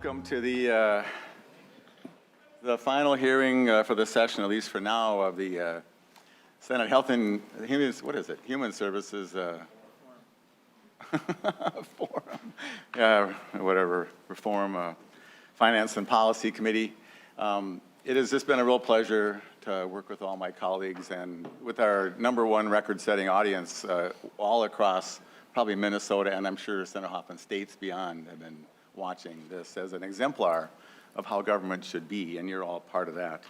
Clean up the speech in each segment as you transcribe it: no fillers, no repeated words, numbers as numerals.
Welcome to the final hearing for the session, at least for now, of the Senate Health and Human Services Forum, Reform, Finance and Policy Committee. It has just been a real pleasure to work with all my colleagues and with our #1 record-setting audience all across probably Minnesota, and I'm sure Senator Hoffman states beyond have been watching this as an exemplar of how government should be, and you're all part of that.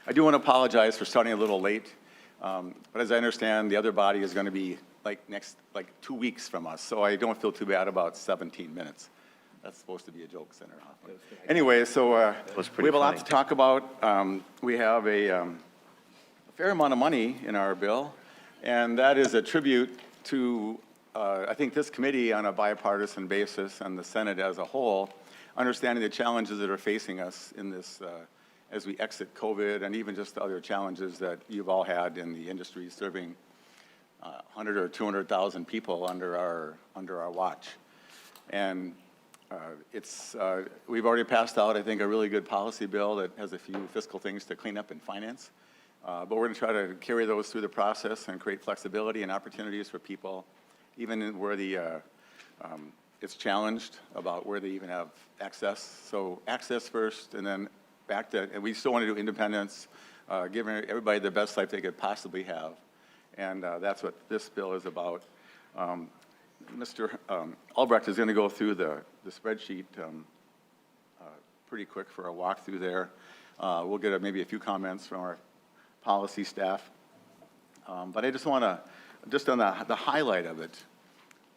I do want to apologize for starting a little late, but as I understand, the other body is going to be like 2 weeks from us, so I don't feel too bad about 17 minutes. That's supposed to be a joke, Senator Hoffman. Anyway, so we have a lot to talk about. We have a fair amount of money in our bill, and that is a tribute to I think this committee on a bipartisan basis and the Senate as a whole, understanding the challenges that are facing us in this as we exit COVID, and even just the other challenges that you've all had in the industry serving 100 or 200,000 people under our watch. And we've already passed out, I think, a really good policy bill that has a few fiscal things to clean up in finance. But we're going to try to carry those through the process and create flexibility and opportunities for people, even where it's challenged about where they even have access. So access first, and then back to, and we still want to do independence, giving everybody the best life they could possibly have. And that's what this bill is about. Mr. Albrecht is going to go through the spreadsheet pretty quick for a walkthrough there. We'll get maybe a few comments from our policy staff. But I just want to, just on the highlight of it,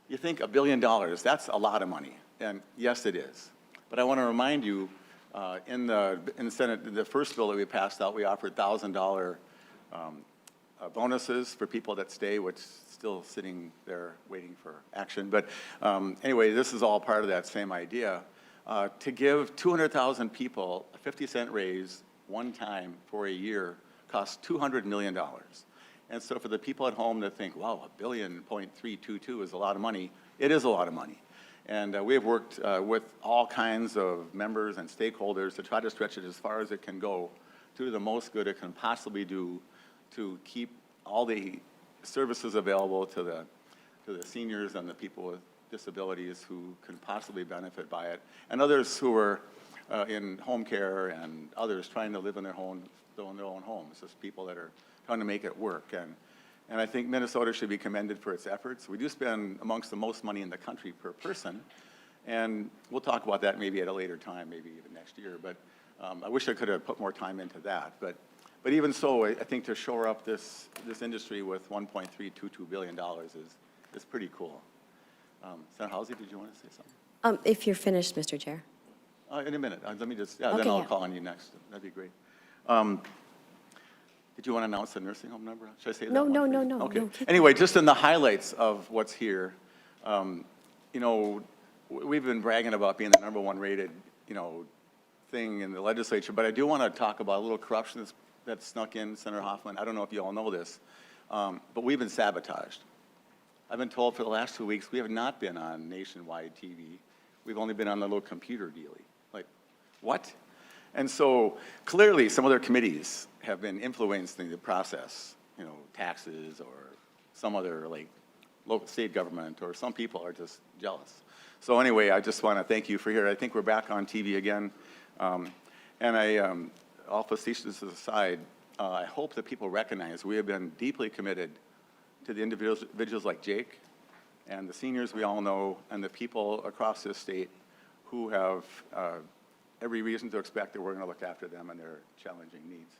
you think $1 billion, that's a lot of money. And yes, it is. But I want to remind you, in the Senate, the first bill that we passed out, we offered $1,000 bonuses for people that stay, which is still sitting there waiting for action. But anyway, this is all part of that same idea. To give 200,000 people a 50-cent raise one time for a year costs $200 million. And so for the people at home that think, wow, $1.322 billion is a lot of money, it is a lot of money. And we have worked with all kinds of members and stakeholders to try to stretch it as far as it can go to do the most good it can possibly do to keep all the services available to the seniors and the people with disabilities who can possibly benefit by it, and others who are in home care and others trying to live in their own homes, just people that are trying to make it work. And I think Minnesota should be commended for its efforts. We do spend amongst the most money in the country per person, and we'll talk about that maybe at a later time, maybe even next year. But I wish I could have put more time into that. But even so, I think to shore up this industry with $1.322 billion is pretty cool. Senator Halsey, did you want to say something? If you're finished, Mr. Chair. In a minute. Let me just, okay, then I'll call on you next. That'd be great. Did you want to announce the nursing home number? Should I say that? No. Okay. No, anyway, just in the highlights of what's here, you know, we've been bragging about being the #1 rated, you know, thing in the legislature, but I do want to talk about a little corruption that's snuck in, Senator Hoffman. I don't know if you all know this, but we've been sabotaged. I've been told for the last 2 weeks we have not been on nationwide TV. We've only been on the little computer dealie. Like, what? And so clearly some other committees have been influencing the process, you know, taxes or some other like local state government, or some people are just jealous. So anyway, I just want to thank you for here. I think we're back on TV again. And all facetious aside, I hope that people recognize we have been deeply committed to the individuals like Jake and the seniors we all know and the people across this state who have every reason to expect that we're going to look after them and their challenging needs.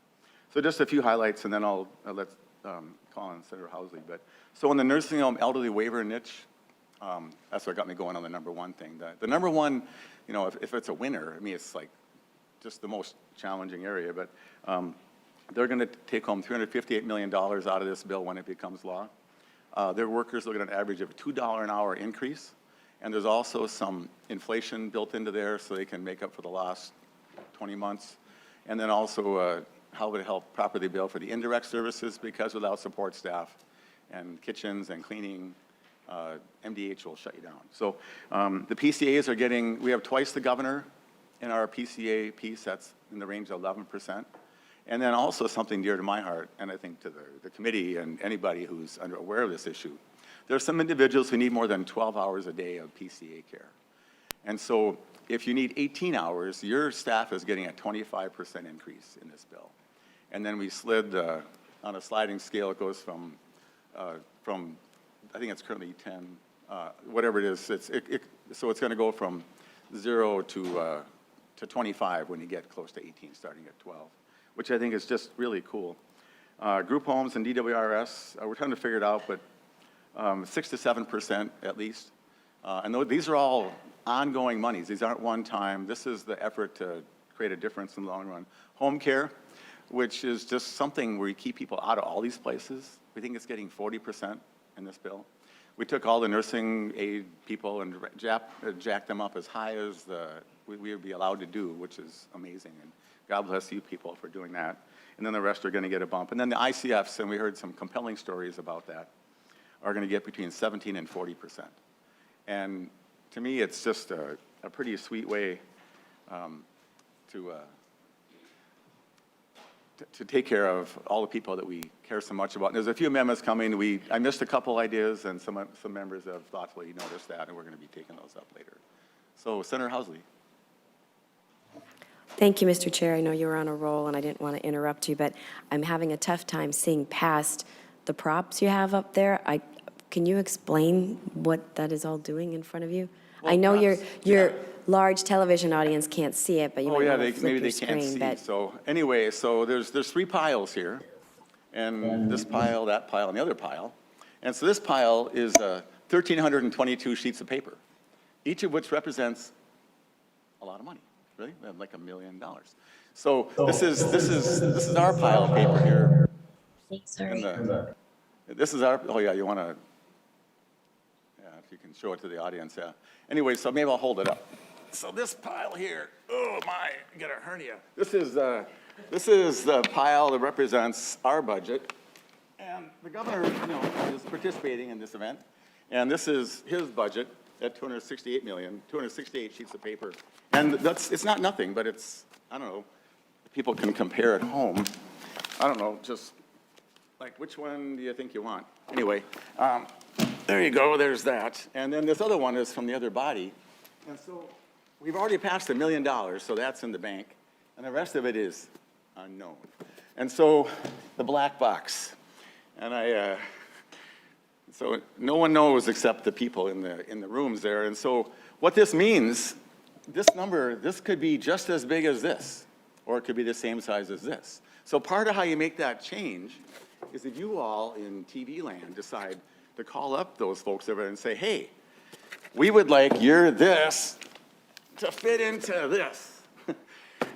So just a few highlights, and then I'll let call on Senator Housley. But so in the nursing home elderly waiver niche, that's what got me going on the #1 thing. The #1, you know, if it's a winner, I mean, it's like just the most challenging area. But they're going to take home $358 million out of this bill when it becomes law. Their workers look at an average of a $2 an hour increase. And there's also some inflation built into there so they can make up for the last 20 months. And then also how would it help properly bill for the indirect services, because without support staff and kitchens and cleaning, MDH will shut you down. So the PCAs are getting, we have twice the governor in our PCA piece, that's in the range of 11%. And then also something dear to my heart, and I think to the committee and anybody who's aware of this issue, there are some individuals who need more than 12 hours a day of PCA care. And so if you need 18 hours, your staff is getting a 25% increase in this bill. And then we slid on a sliding scale, it goes from I think it's currently 10, whatever it is. So it's going to go from 0 to 25 when you get close to 18, starting at 12, which I think is just really cool. Group homes and DWRS, we're trying to figure it out, but 6 to 7% at least. And these are all ongoing monies. These aren't one time. This is the effort to create a difference in the long run. Home care, which is just something where you keep people out of all these places. We think it's getting 40% in this bill. We took all the nursing aid people and jacked them up as high as we would be allowed to do, which is amazing. And God bless you people for doing that. And then the rest are going to get a bump. And then the ICFs, and we heard some compelling stories about that, are going to get between 17 and 40%. And to me, it's just a pretty sweet way to take care of all the people that we care so much about. And there's a few amendments coming. I missed a couple ideas, and some members have thoughtfully noticed that, and we're going to be taking those up later. So, Senator Housley. Thank you, Mr. Chair. I know you were on a roll, and I didn't want to interrupt you, but I'm having a tough time seeing past the props you have up there. Can you explain what that is all doing in front of you? Well, I know your large television audience can't see it, but you might want to flip your screen. Maybe they can't see. So anyway, so there's 3 piles here, and this pile, that pile, and the other pile. And so this pile is 1,322 sheets of paper, each of which represents a lot of money. Really, we have like $1 million. So this is our pile of paper here. Sorry. This is our. Oh yeah, you want to. If you can show it to the audience, yeah. Anyway, so maybe I'll hold it up. So this pile here, oh my, I got a hernia. This is the pile that represents our budget, and the governor, is participating in this event, and this is his budget at $268 million, 268 sheets of paper, and it's not nothing, but it's, I don't know, people can compare at home. I don't know, just like which one do you think you want? Anyway. There you go, there's that. And then this other one is from the other body. And so we've already passed $1 million, so that's in the bank. And the rest of it is unknown. And so the black box. And so no one knows except the people in the rooms there. And so what this means, this number, this could be just as big as this, or it could be the same size as this. So part of how you make that change is if you all in TV land decide to call up those folks over and say, hey, we would like your this to fit into this.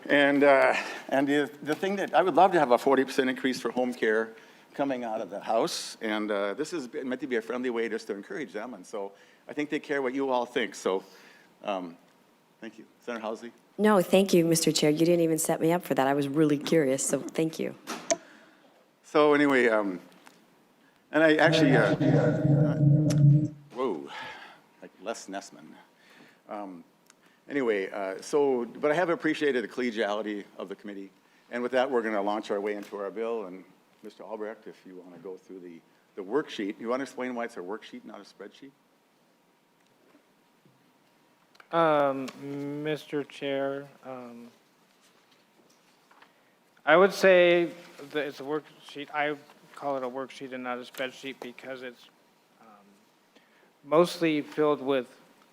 and the thing that I would love to have a 40% increase for home care coming out of the House, and this is meant to be a friendly way just to encourage them, and so I think they care what you all think. So thank you. Senator Housley? No, thank you, Mr. Chair. You didn't even set me up for that. I was really curious, so thank you. So anyway, and I actually, whoa, like Les Nessman. Anyway, but I have appreciated the collegiality of the committee. And with that, we're going to launch our way into our bill. And Mr. Albrecht, if you want to go through the worksheet, you want to explain why it's a worksheet, not a spreadsheet? Mr. Chair, I would say that it's a worksheet. I call it a worksheet and not a spreadsheet because it's mostly filled with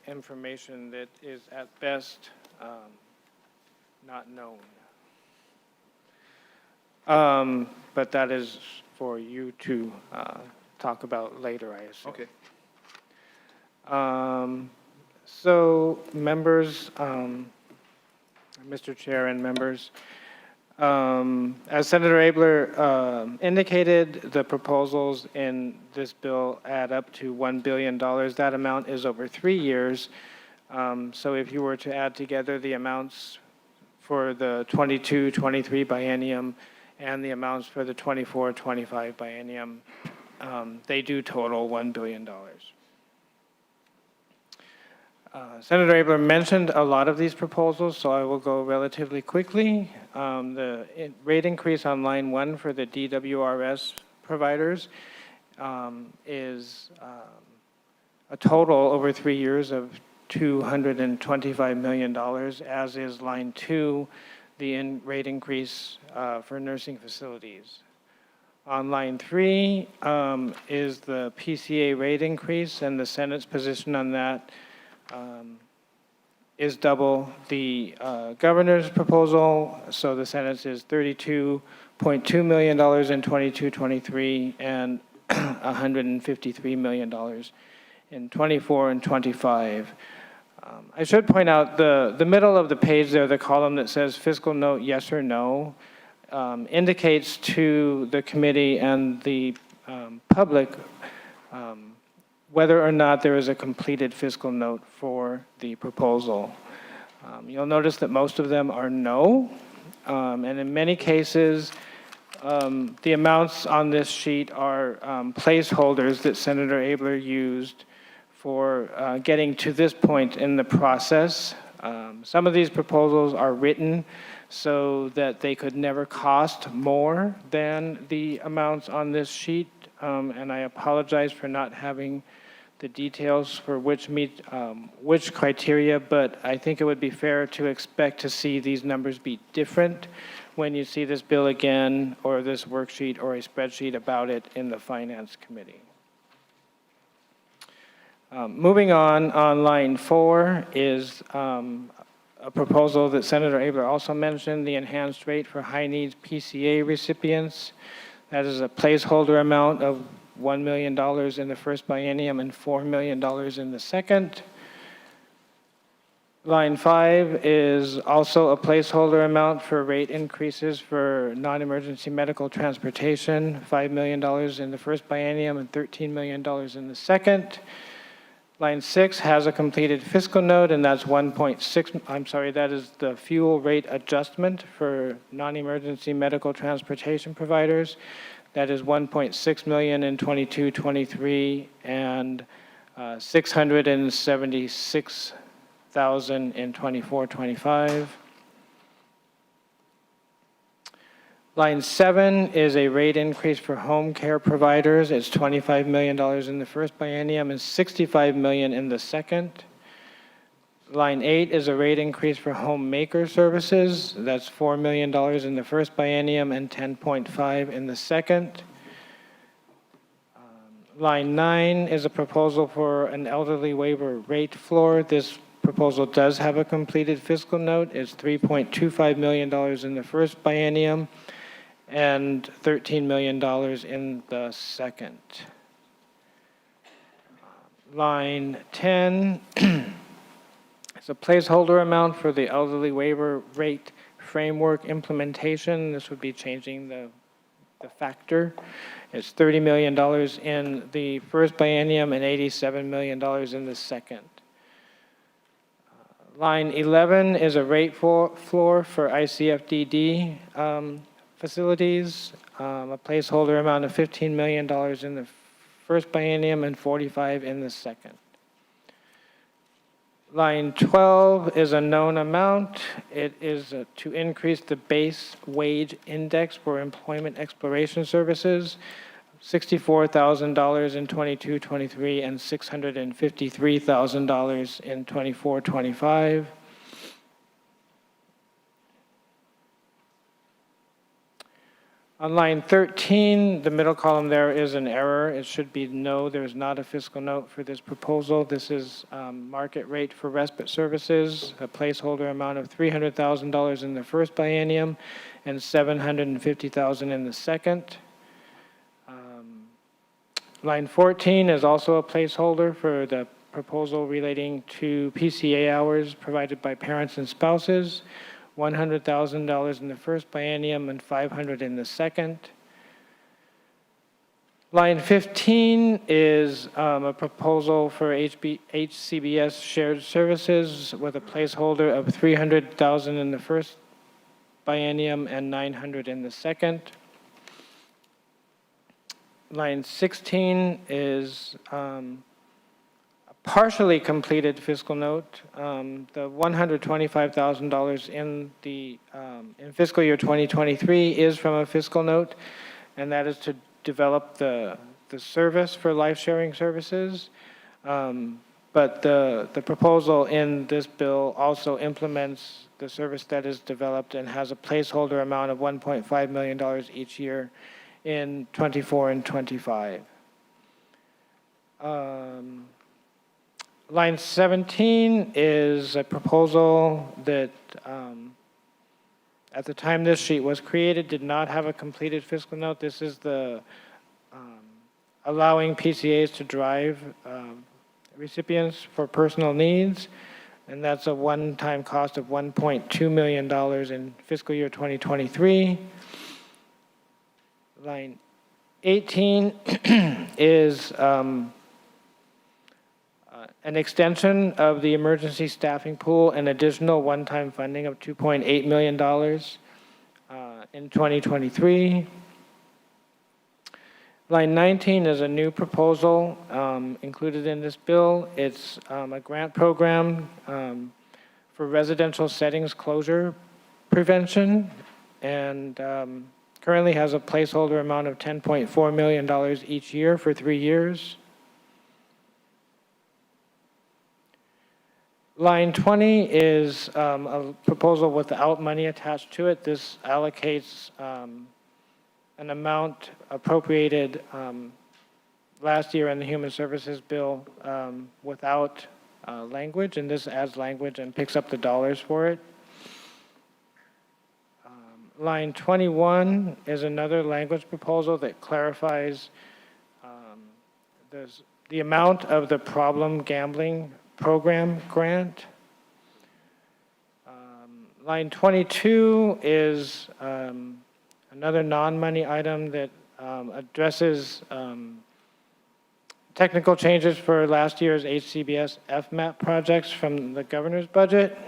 information that is at best not known. But that is for you to talk about later, I assume. Okay. So members, Mr. Chair and members, as Senator Abeler indicated, the proposals in this bill add up to $1 billion. That amount is over 3 years. So if you were to add together the amounts for the 22-23 biennium and the amounts for the 24-25 biennium, they do total $1 billion. Senator Abeler mentioned a lot of these proposals, so I will go relatively quickly. Rate increase on line 1 for the DWRS providers is a total over 3 years of $225 million, as is line 2, the rate increase for nursing facilities. On line 3 is the PCA rate increase, and the Senate's position on that is double the governor's proposal. So the Senate's is $32.2 million in 22-23 and $153 million in 24 and 25. I should point out the middle of the page there, the column that says fiscal note yes or no, indicates to the committee and the public whether or not there is a completed fiscal note for the proposal. You'll notice that most of them are no, and in many cases, the amounts on this sheet are placeholders that Senator Abeler used for getting to this point in the process. Some of these proposals are written so that they could never cost more than the amounts on this sheet, and I apologize for not having the details for which criteria, but I think it would be fair to expect to see these numbers be different when you see this bill again, or this worksheet, or a spreadsheet about it in the Finance Committee. Moving on line 4 is a proposal that Senator Abeler also mentioned, the enhanced rate for high-needs PCA recipients. That is a placeholder amount of $1 million in the first biennium and $4 million in the second. Line 5 is also a placeholder amount for rate increases for non-emergency medical transportation, $5 million in the first biennium and $13 million in the second. Line 6 has a completed fiscal note, and that's that is the fuel rate adjustment for non-emergency medical transportation providers. That is $1.6 million in 22-23 and $676,000 in 24-25. Line 7 is a rate increase for home care providers. It's $25 million in the first biennium and $65 million in the second. Line 8 is a rate increase for homemaker services. That's $4 million in the first biennium and $10.5 in the second. Line 9 is a proposal for an elderly waiver rate floor. This proposal does have a completed fiscal note. It's $3.25 million in the first biennium and $13 million in the second. Line 10 is a placeholder amount for the elderly waiver rate framework implementation. This would be changing the factor. It's $30 million in the first biennium and $87 million in the second. Line 11 is a rate floor for ICFDD facilities, a placeholder amount of $15 million in the first biennium and $45 in the second. Line 12 is a known amount. It is to increase the base wage index for employment exploration services, $64,000 in 22-23 and $653,000 in 24-25. On line 13, the middle column there is an error. It should be no, there's not a fiscal note for this proposal. This is market rate for respite services, a placeholder amount of $300,000 in the first biennium and $750,000 in the second. Line 14 is also a placeholder for the proposal relating to PCA hours provided by parents and spouses, $100,000 in the first biennium and $500 in the second. Line 15 is a proposal for HCBS shared services with a placeholder of $300,000 in the first biennium and $900 in the second. Line 16 is a partially completed fiscal note. The $125,000 in fiscal year 2023 is from a fiscal note, and that is to develop the service for life-sharing services. But the proposal in this bill also implements the service that is developed and has a placeholder amount of $1.5 million each year in 24 and 25. Line 17 is a proposal that, at the time this sheet was created, did not have a completed fiscal note. This is the allowing PCAs to drive recipients for personal needs, and that's a one-time cost of $1.2 million in fiscal year 2023. Line 18 is an extension of the emergency staffing pool and additional one-time funding of $2.8 million in 2023. Line 19 is a new proposal included in this bill. It's a grant program for residential settings closure prevention, and currently has a placeholder amount of $10.4 million each year for 3 years. Line 20 is a proposal without money attached to it. This allocates an amount appropriated last year in the Human Services Bill without language, and this adds language and picks up the dollars for it. Line 21 is another language proposal that clarifies the amount of the problem gambling program grant. Line 22 is another non-money item that addresses technical changes for last year's HCBS FMAP projects from the governor's budget.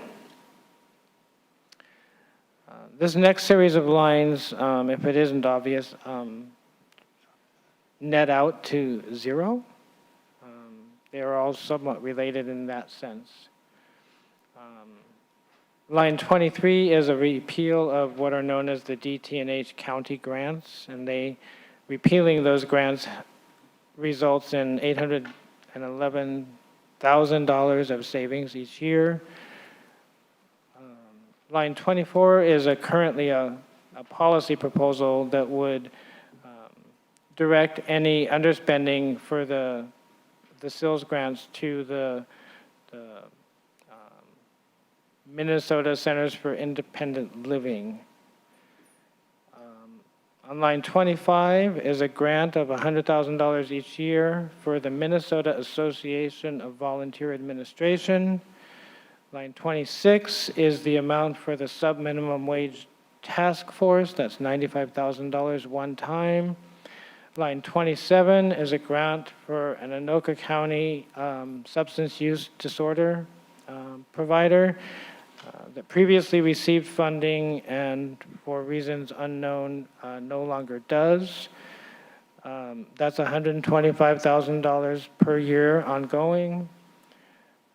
This next series of lines, if it isn't obvious, net out to zero. They are all somewhat related in that sense. Line 23 is a repeal of what are known as the DT&H county grants, and repealing those grants results in $811,000 of savings each year. Line 24 is currently a policy proposal that would direct any underspending for the SILS grants to the Minnesota Centers for Independent Living. On line 25 is a grant of $100,000 each year for the Minnesota Association of Volunteer Administration. Line 26 is the amount for the sub-minimum wage task force. That's $95,000 one time. Line 27 is a grant for an Anoka County substance use disorder provider that previously received funding and for reasons unknown no longer does. That's $125,000 per year ongoing.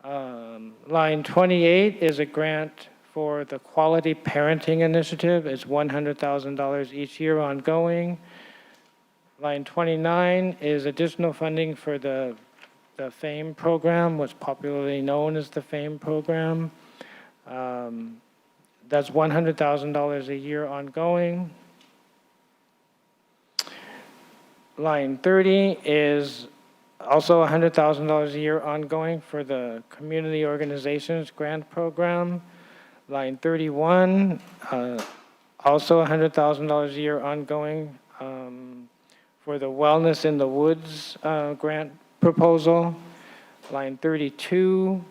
Line 28 is a grant for the Quality Parenting Initiative. It's $100,000 each year ongoing. Line 29 is additional funding for the FAME program, what's popularly known as the FAME program. That's $100,000 a year ongoing. Line 30 is also $100,000 a year ongoing for the Community Organizations Grant Program. Line 31, also $100,000 a year ongoing for the Wellness in the Woods grant proposal. Line 32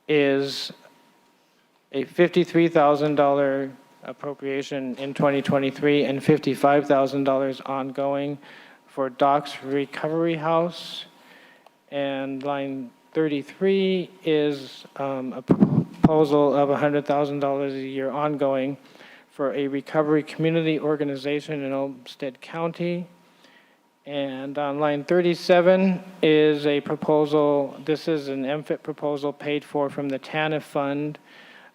is a $53,000 appropriation in 2023 and $55,000 ongoing for Doc's Recovery House. And line 33 is a proposal of $100,000 a year ongoing for a recovery community organization in Olmsted County. And on line 37 is a proposal, this is an MFIT proposal paid for from the TANF fund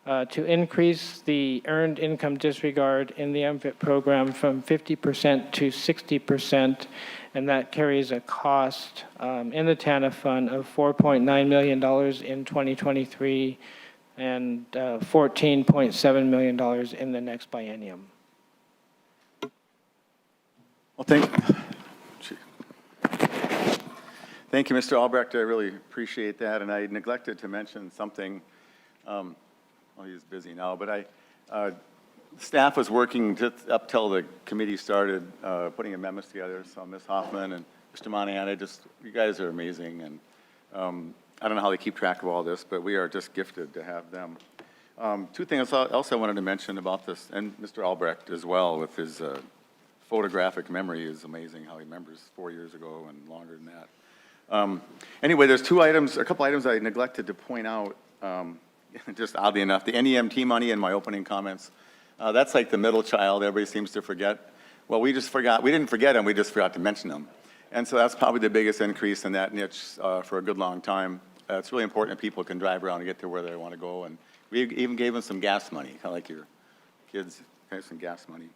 to increase the earned income disregard in the MFIT program from 50% to 60%, and that carries a cost in the TANF fund of $4.9 million in 2023 and $14.7 million in the next biennium. Well, thank you, Mr. Albrecht. I really appreciate that, and I neglected to mention something. Well, he's busy now, but staff was working just up till the committee started putting amendments together. So Ms. Hoffman and Mr. Monahan, you guys are amazing, and I don't know how they keep track of all this, but we are just gifted to have them. Two things else I wanted to mention about this, and Mr. Albrecht as well, with his photographic memory is amazing how he remembers 4 years ago and longer than that. Anyway, there's a couple items I neglected to point out, just oddly enough. The NEMT money in my opening comments, that's like the middle child everybody seems to forget. Well, we didn't forget them, we just forgot to mention them. And so that's probably the biggest increase in that niche for a good long time. It's really important that people can drive around and get to where they want to go. And we even gave them some gas money, kind of like your kids have some gas money.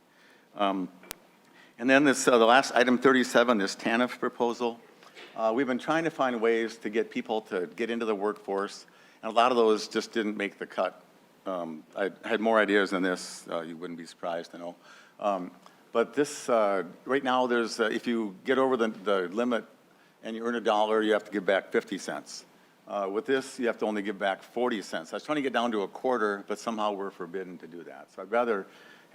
And then this, the last item 37, this TANF proposal. We've been trying to find ways to get people to get into the workforce, and a lot of those just didn't make the cut. I had more ideas than this, you wouldn't be surprised to know. But this, right now, there's, if you get over the limit and you earn $1, you have to give back 50 cents. With this, you have to only give back 40 cents. I was trying to get down to a quarter, but somehow we're forbidden to do that. So I'd rather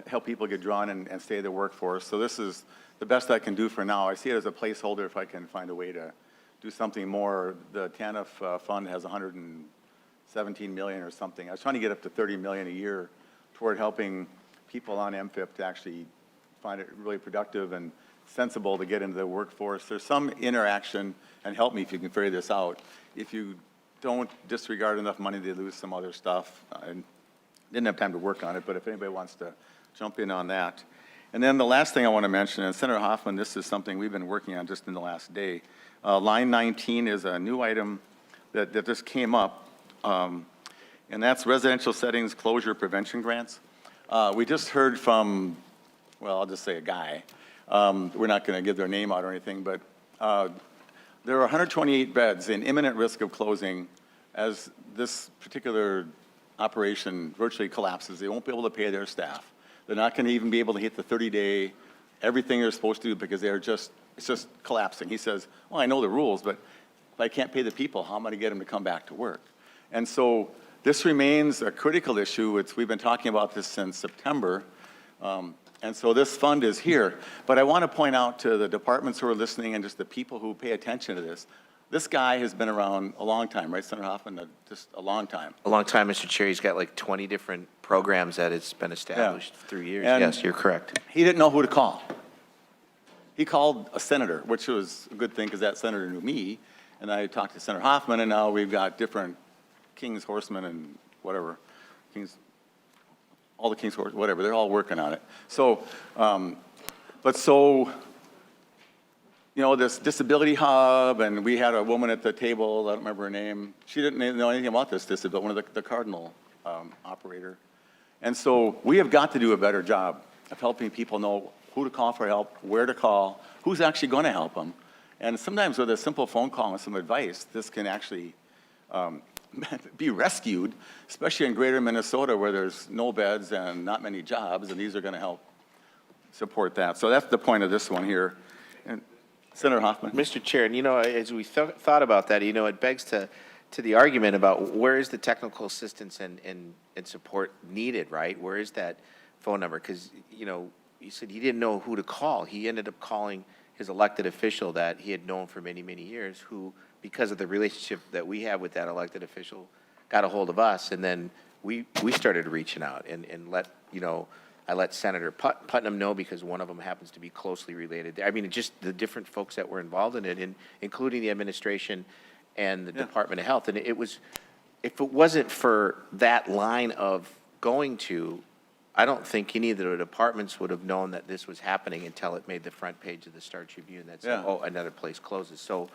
help people get drawn and stay in the workforce. So this is the best I can do for now. I see it as a placeholder if I can find a way to do something more. The TANF fund has 117 million or something. I was trying to get up to 30 million a year toward helping people on MFIP to actually find it really productive and sensible to get into the workforce. There's some interaction, and help me if you can figure this out. If you don't disregard enough money, they lose some other stuff. I didn't have time to work on it, but if anybody wants to jump in on that. And then the last thing I want to mention, and Senator Hoffman, this is something we've been working on just in the last day. Line 19 is a new item that just came up, and that's residential settings closure prevention grants. We just heard from, well, I'll just say a guy. We're not going to give their name out or anything, but there are 128 beds in imminent risk of closing as this particular operation virtually collapses. They won't be able to pay their staff. They're not going to even be able to hit the 30-day, everything they're supposed to do because it's just collapsing. He says, well, I know the rules, but if I can't pay the people, how am I going to get them to come back to work? And so this remains a critical issue. We've been talking about this since September. And so this fund is here. But I want to point out to the departments who are listening and just the people who pay attention to this, this guy has been around a long time, right, Senator Hoffman? Just a long time. A long time, Mr. Chair. He's got like 20 different programs that has been established through years. And yes, you're correct. He didn't know who to call. He called a senator, which was a good thing because that senator knew me. And I talked to Senator Hoffman, and now we've got different King's Horsemen and whatever, all the King's Horse, whatever, they're all working on it. So, you know, this disability hub, and we had a woman at the table, I don't remember her name, she didn't know anything about this disability, one of the Cardinal operator. And so we have got to do a better job of helping people know who to call for help, where to call, who's actually going to help them. And sometimes with a simple phone call and some advice, this can actually be rescued, especially in greater Minnesota where there's no beds and not many jobs, and these are going to help support that. So that's the point of this one here. And Senator Hoffman. Mr. Chair, and you know, as we thought about that, you know, it begs to the argument about where is the technical assistance and support needed, right? Where is that phone number? Because, you know, you said he didn't know who to call. He ended up calling his elected official that he had known for many, many years, who, because of the relationship that we have with that elected official, got a hold of us, and then we started reaching out and let, you know, I let Senator Putnam know because one of them happens to be closely related. I mean, just the different folks that were involved in it, including the administration and the Department of Health. And it was, if it wasn't for that line of going to, I don't think any of the departments would have known that this was happening until it made the front page of the Star Tribune that said, Yeah. oh, another place closes. So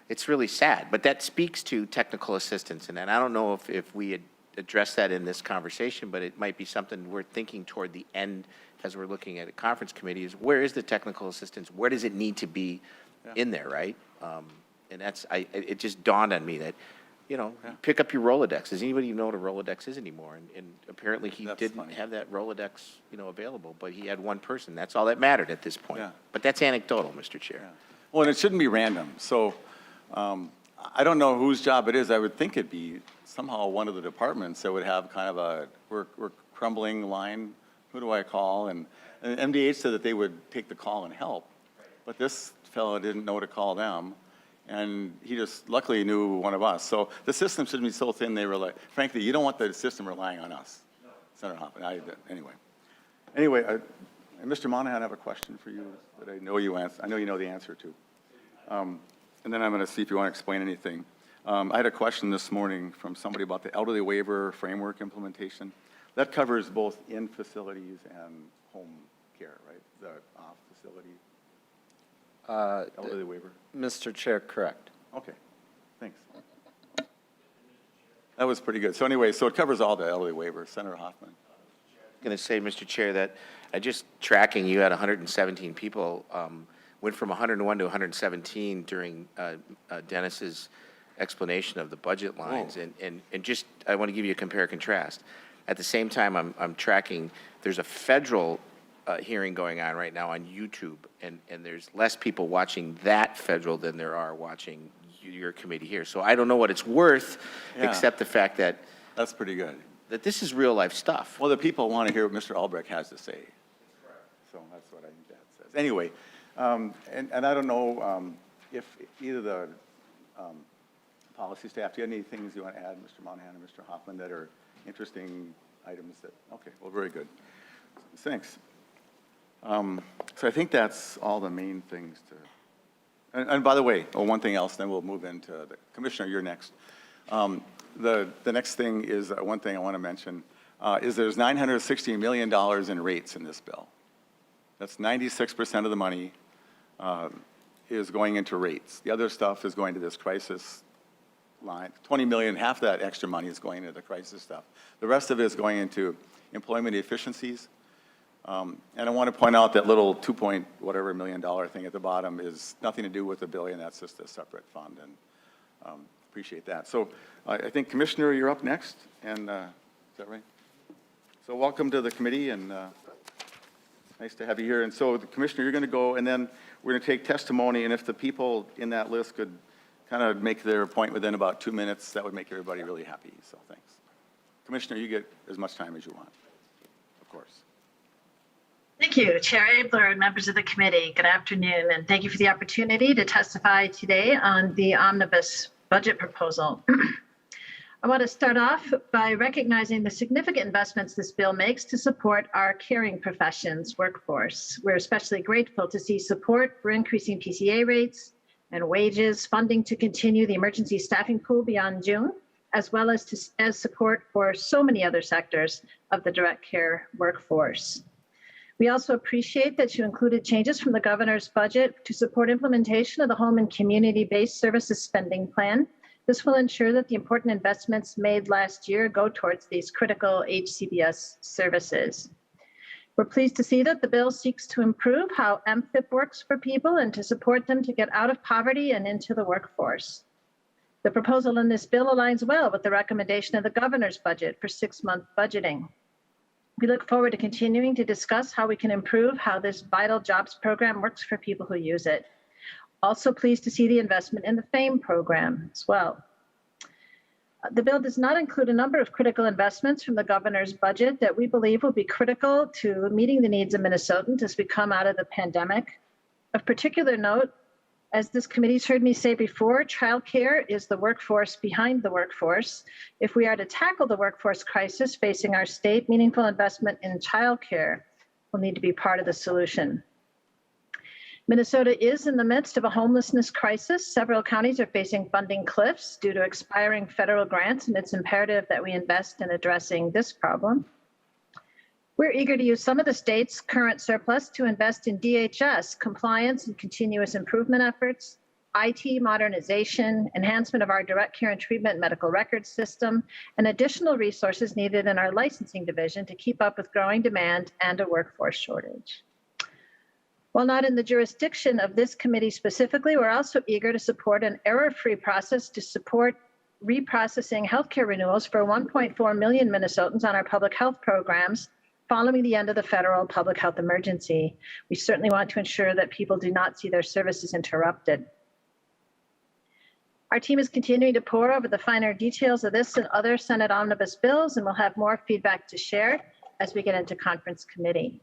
it's really sad, but that speaks to technical assistance. And I don't know if we had addressed that in this conversation, but it might be something we're thinking toward the end as we're looking at a conference committee is where is the technical assistance? Where does it need to be in there, right? And it just dawned on me that, pick up your Rolodex. Does anybody even know what a Rolodex is anymore? And apparently he That's didn't funny. have that Rolodex, available, but he had one person. That's all that mattered at this point. Yeah. But that's anecdotal, Mr. Chair. Yeah. Well, and it shouldn't be random. So I don't know whose job it is. I would think it'd be somehow one of the departments that would have kind of a, we're crumbling line. Who do I call? And MDH said that they would take the call and help. But this fellow didn't know to call them. And he just luckily knew one of us. So the system shouldn't be so thin they rely, frankly, you don't want the system relying on us. No. Senator Hoffman, Anyway, Mr. Monahan, I have a question for you that I know you know the answer to. And then I'm going to see if you want to explain anything. I had a question this morning from somebody about the elderly waiver framework implementation. That covers both in facilities and home care, right? The off facility elderly waiver. Mr. Chair, correct. Okay, thanks. That was pretty good. So anyway, so it covers all the elderly waivers. Senator Hoffman. I'm going to say, Mr. Chair, that I just tracking, you had 117 people, went from 101 to 117 during Dennis's explanation of the budget lines. And just, I want to give you a compare and contrast. At the same time, I'm tracking, there's a federal hearing going on right now on YouTube, and there's less people watching that federal than there are watching your committee here. So I don't know what it's worth, Yeah. except the fact that That's pretty good. this is real life stuff. Well, the people want to hear what Mr. Albrecht has to say. So that's what I think that says. Anyway, and I don't know if either the policy staff, do you have any things you want to add, Mr. Monahan and Mr. Hoffman, that are interesting items that, okay, well, very good. Thanks. So I think that's all the main things to, and by the way, one thing else, then we'll move into the Commissioner, you're next. The next thing is, one thing I want to mention, is there's $960 million in rates in this bill. That's 96% of the money is going into rates. The other stuff is going to this crisis line. 20 million, half that extra money is going into the crisis stuff. The rest of it is going into employment efficiencies. And I want to point out that little $2 million thing at the bottom is nothing to do with the billion. That's just a separate fund, and appreciate that. So I think, Commissioner, you're up next, and is that right? So welcome to the committee, and nice to have you here. And so, Commissioner, you're going to go, and then we're going to take testimony, and if the people in that list could kind of make their point within about 2 minutes, that would make everybody really happy. So thanks. Commissioner, you get as much time as you want, of course. Thank you, Chair Abeler and members of the committee. Good afternoon, and thank you for the opportunity to testify today on the Omnibus budget proposal. I want to start off by recognizing the significant investments this bill makes to support our caring professions workforce. We're especially grateful to see support for increasing PCA rates and wages, funding to continue the emergency staffing pool beyond June, as well as support for so many other sectors of the direct care workforce. We also appreciate that you included changes from the governor's budget to support implementation of the home and community-based services spending plan. This will ensure that the important investments made last year go towards these critical HCBS services. We're pleased to see that the bill seeks to improve how MFIP works for people and to support them to get out of poverty and into the workforce. The proposal in this bill aligns well with the recommendation of the governor's budget for 6-month budgeting. We look forward to continuing to discuss how we can improve how this vital jobs program works for people who use it. Also pleased to see the investment in the FAME program as well. The bill does not include a number of critical investments from the governor's budget that we believe will be critical to meeting the needs of Minnesotans as we come out of the pandemic. Of particular note, as this committee's heard me say before, childcare is the workforce behind the workforce. If we are to tackle the workforce crisis facing our state, meaningful investment in childcare will need to be part of the solution. Minnesota is in the midst of a homelessness crisis. Several counties are facing funding cliffs due to expiring federal grants, and it's imperative that we invest in addressing this problem. We're eager to use some of the state's current surplus to invest in DHS compliance and continuous improvement efforts, IT modernization, enhancement of our direct care and treatment medical records system, and additional resources needed in our licensing division to keep up with growing demand and a workforce shortage. While not in the jurisdiction of this committee specifically, we're also eager to support an error-free process to support reprocessing healthcare renewals for 1.4 million Minnesotans on our public health programs following the end of the federal public health emergency. We certainly want to ensure that people do not see their services interrupted. Our team is continuing to pore over the finer details of this and other Senate omnibus bills, and we'll have more feedback to share as we get into conference committee.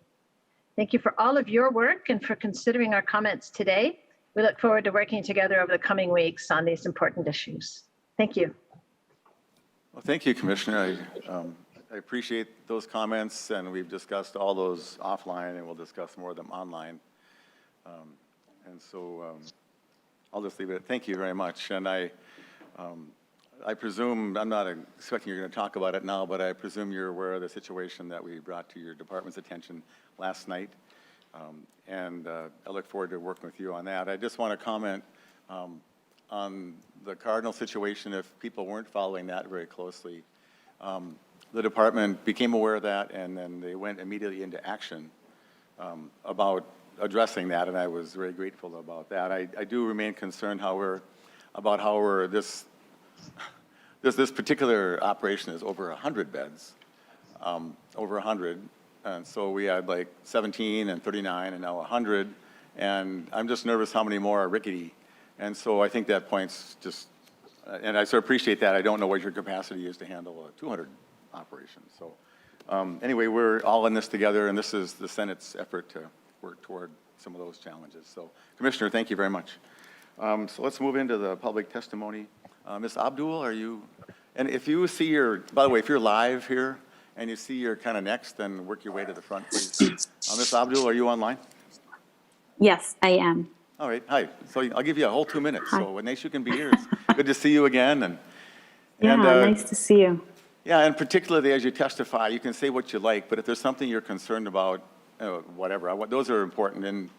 Thank you for all of your work and for considering our comments today. We look forward to working together over the coming weeks on these important issues. Thank you. Well, thank you, Commissioner. I appreciate those comments, and we've discussed all those offline, and we'll discuss more of them online. And so I'll just leave it. Thank you very much. And I presume, I'm not expecting you're going to talk about it now, but I presume you're aware of the situation that we brought to your department's attention last night. And I look forward to working with you on that. I just want to comment on the Cardinal situation. If people weren't following that very closely, the department became aware of that, and then they went immediately into action about addressing that, and I was very grateful about that. I do remain concerned, however, about how this particular operation is over 100 beds, over 100, and so we had like 17 and 39 and now 100, and I'm just nervous how many more are rickety, and so I think that points just, and I so appreciate that. I don't know what your capacity is to handle a 200 operation. So anyway, we're all in this together, and this is the Senate's effort to work toward some of those challenges. So, Commissioner, thank you very much. So let's move into the public testimony. Ms. Abdul, are you, and if you see your, by the way, if you're live here and you see you're kind of next, then work your way to the front, please. Ms. Abdul, are you online? Yes, I am. All right, hi. So I'll give you a whole 2 minutes. Hi. So nice you can be here. It's good to see you again. And Nice to see you. yeah, and particularly as you testify, you can say what you like, but if there's something you're concerned about, whatever, those are important, and,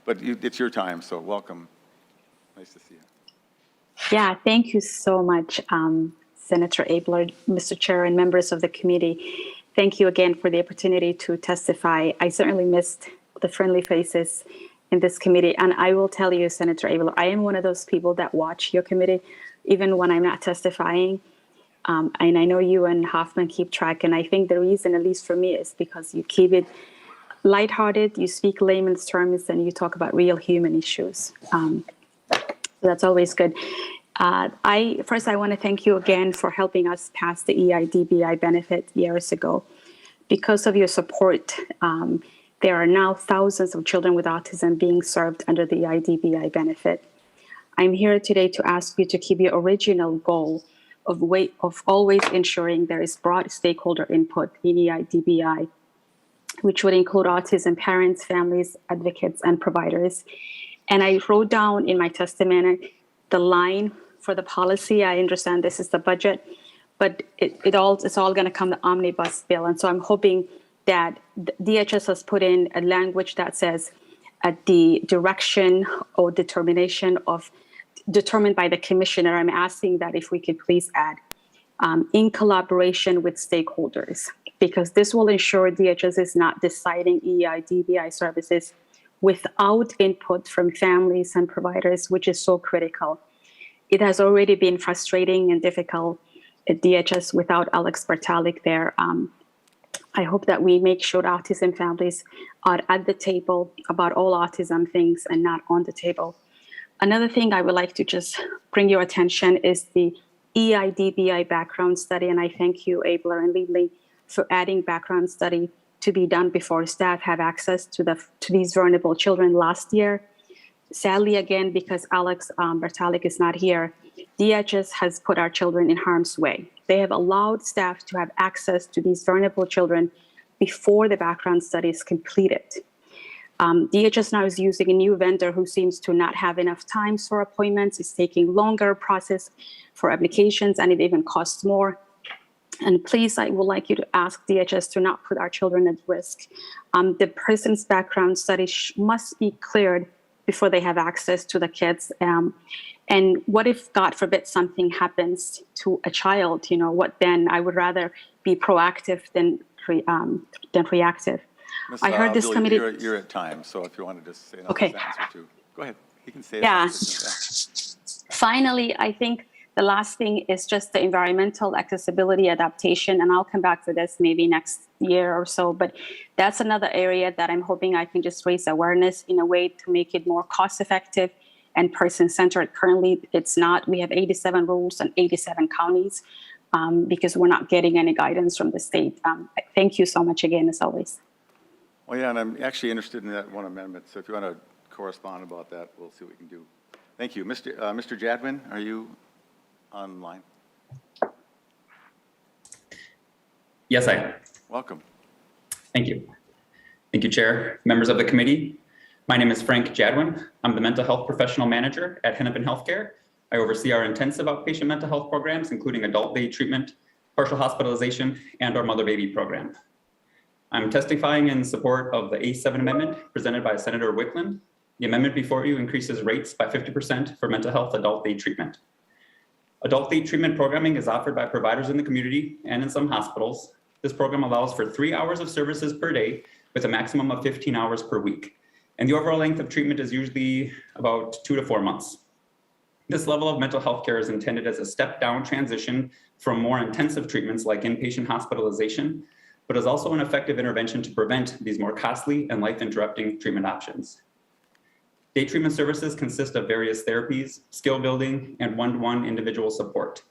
but it's your time, so welcome. Nice to see you. Yeah, thank you so much, Senator Abeler, Mr. Chair, and members of the committee. Thank you again for the opportunity to testify. I certainly missed the friendly faces in this committee, and I will tell you, Senator Abeler, I am one of those people that watch your committee, even when I'm not testifying. And I know you and Hoffman keep track, and I think the reason, at least for me, is because you keep it lighthearted, you speak layman's terms, and you talk about real human issues. So that's always good. First, I want to thank you again for helping us pass the EIDBI benefit years ago. Because of your support, there are now thousands of children with autism being served under the EIDBI benefit. I'm here today to ask you to keep your original goal of always ensuring there is broad stakeholder input in EIDBI, which would include autism parents, families, advocates, and providers. And I wrote down in my testimony the line for the policy. I understand this is the budget, but it's all going to come the omnibus bill. And so I'm hoping that DHS has put in a language that says at the direction or determination of determined by the commissioner. I'm asking that if we could please add in collaboration with stakeholders, because this will ensure DHS is not deciding EIDBI services without input from families and providers, which is so critical. It has already been frustrating and difficult at DHS without Alex Bertalik there. I hope that we make sure autism families are at the table about all autism things and not on the table. Another thing I would like to just bring your attention is the EIDBI background study, and I thank you, Abeler and Lindley, for adding background study to be done before staff have access to these vulnerable children last year. Sadly, again, because Alex Bertalik is not here, DHS has put our children in harm's way. They have allowed staff to have access to these vulnerable children before the background study is completed. DHS now is using a new vendor who seems to not have enough time for appointments. It's taking longer process for applications, and it even costs more. And please, I would like you to ask DHS to not put our children at risk. The person's background study must be cleared before they have access to the kids. And what if, God forbid, something happens to a child? You know, what then? I would rather be proactive than reactive. Ms. I heard this Billy, committee. You're at time, so if you want to just say another Okay. sentence or two. Go ahead. You can say Yeah. a sentence. Finally, I think the last thing is just the environmental accessibility adaptation, and I'll come back to this maybe next year or so, but that's another area that I'm hoping I can just raise awareness in a way to make it more cost effective and person-centered. Currently, it's not. We have 87 rules and 87 counties because we're not getting any guidance from the state. Thank you so much again, as always. Well, yeah, and I'm actually interested in that one amendment, so if you want to correspond about that, we'll see what we can do. Thank you. Mr. Jadwin, are you online? Yes, I am. Welcome. Thank you. Thank you, Chair, members of the committee. My name is Frank Jadwin. I'm the Mental Health Professional Manager at Hennepin Healthcare. I oversee our intensive outpatient mental health programs, including adult day treatment, partial hospitalization, and our mother-baby program. I'm testifying in support of the A7 amendment presented by Senator Wickland. The amendment before you increases rates by 50% for mental health adult day treatment. Adult day treatment programming is offered by providers in the community and in some hospitals. This program allows for 3 hours of services per day with a maximum of 15 hours per week. And the overall length of treatment is usually about 2 to 4 months. This level of mental health care is intended as a step-down transition from more intensive treatments like inpatient hospitalization, but is also an effective intervention to prevent these more costly and life-interrupting treatment options. Day treatment services consist of various therapies, skill building, and one-to-one individual support.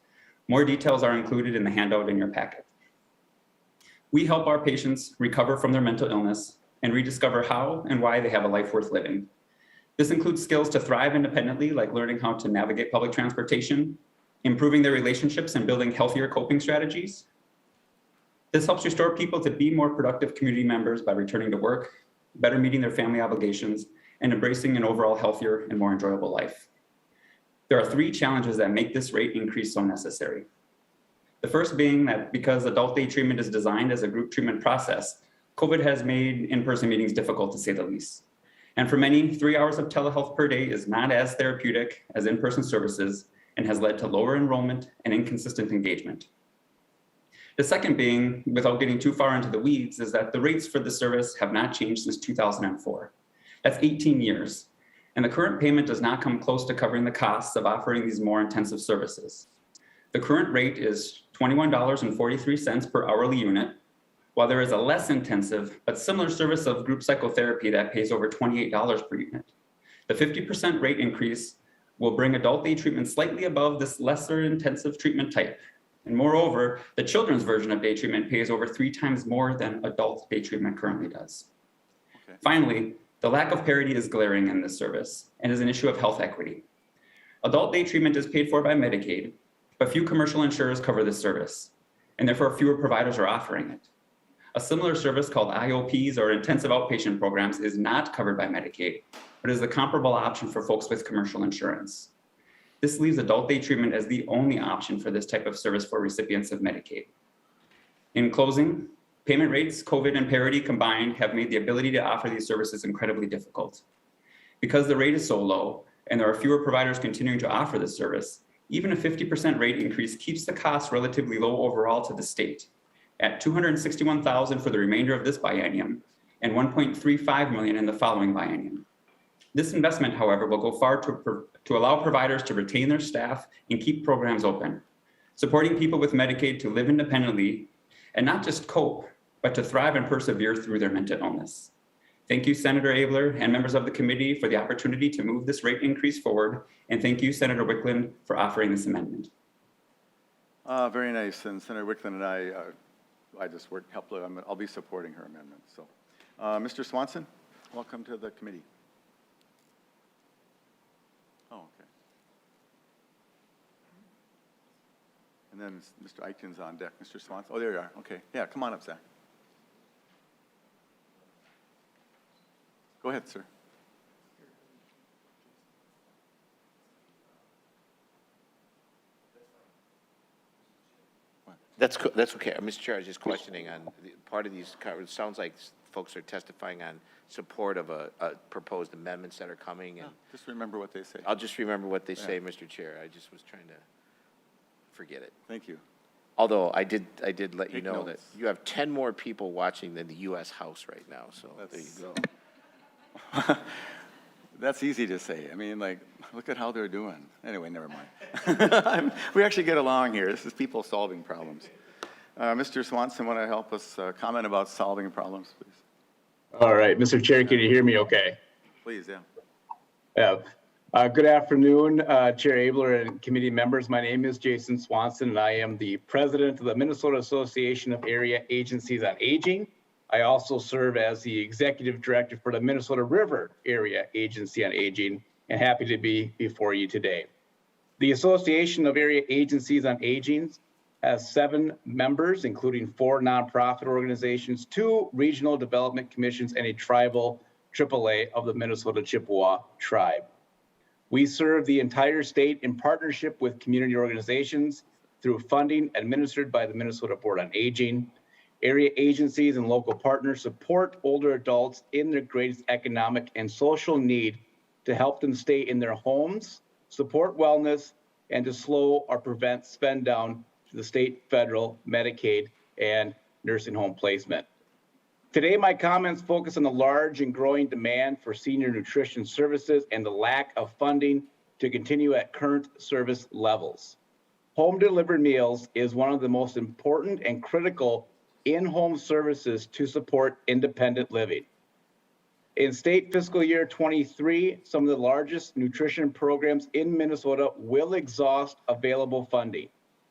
More details are included in the handout in your packet. We help our patients recover from their mental illness and rediscover how and why they have a life worth living. This includes skills to thrive independently, like learning how to navigate public transportation, improving their relationships and building healthier coping strategies. This helps restore people to be more productive community members by returning to work, better meeting their family obligations, and embracing an overall healthier and more enjoyable life. There are 3 challenges that make this rate increase so necessary. The first being that because adult day treatment is designed as a group treatment process, COVID has made in-person meetings difficult, to say the least. And for many, 3 hours of telehealth per day is not as therapeutic as in-person services and has led to lower enrollment and inconsistent engagement. The second being, without getting too far into the weeds, is that the rates for the service have not changed since 2004. That's 18 years. And the current payment does not come close to covering the costs of offering these more intensive services. The current rate is $21.43 per hourly unit, while there is a less intensive but similar service of group psychotherapy that pays over $28 per unit. The 50% rate increase will bring adult day treatment slightly above this lesser intensive treatment type. And moreover, the children's version of day treatment pays over 3 times more than adult day treatment currently does. Okay. Finally, the lack of parity is glaring in this service and is an issue of health equity. Adult day treatment is paid for by Medicaid, but few commercial insurers cover this service, and therefore fewer providers are offering it. A similar service called IOPs, or intensive outpatient programs, is not covered by Medicaid, but is the comparable option for folks with commercial insurance. This leaves adult day treatment as the only option for this type of service for recipients of Medicaid. In closing, payment rates, COVID, and parity combined have made the ability to offer these services incredibly difficult. Because the rate is so low, and there are fewer providers continuing to offer this service, even a 50% rate increase keeps the cost relatively low overall to the state, at $261,000 for the remainder of this biennium and $1.35 million in the following biennium. This investment, however, will go far to allow providers to retain their staff and keep programs open, supporting people with Medicaid to live independently and not just cope, but to thrive and persevere through their mental illness. Thank you, Senator Abeler and members of the committee for the opportunity to move this rate increase forward. And thank you, Senator Wickland, for offering this amendment. Very nice. And Senator Wickland and I just worked helpfully. I'll be supporting her amendment. So, Mr. Swanson, welcome to the committee. Oh, okay. And then Mr. Eichton's on deck. Mr. Swanson. Oh, there you are. Okay. Yeah, come on up, Zach. Go ahead, sir. That's, that's okay. Mr. Chair, I was just questioning on, part of these, it sounds like folks are testifying on support of a proposed amendments that are coming, and Just remember what they say. I'll just remember what they say, Mr. Chair. I just was trying to forget it. Thank you. Although I did let you Take know that notes. you have 10 more people watching than the U.S. House right now, so there you That's- go. That's easy to say. I mean, like, look at how they're doing. Anyway, never mind. We actually get along here. This is people solving problems. Mr. Swanson, want to help us comment about solving problems, please? All right, Mr. Chair, can you hear me okay? Please, yeah. Yeah. Good afternoon, Chair Abeler and committee members. My name is Jason Swanson, and I am the president of the Minnesota Association of Area Agencies on Aging. I also serve as the executive director for the Minnesota River Area Agency on Aging, and happy to be before you today. The Association of Area Agencies on Aging has 7 members, including 4 nonprofit organizations, 2 regional development commissions, and a tribal AAA of the Minnesota Chippewa tribe. We serve the entire state in partnership with community organizations through funding administered by the Minnesota Board on Aging. Area agencies and local partners support older adults in their greatest economic and social need to help them stay in their homes, support wellness, and to slow or prevent spend down to the state, federal, Medicaid, and nursing home placement. Today, my comments focus on the large and growing demand for senior nutrition services and the lack of funding to continue at current service levels. Home delivered meals is one of the most important and critical in-home services to support independent living. In state fiscal year 23, some of the largest nutrition programs in Minnesota will exhaust available funding.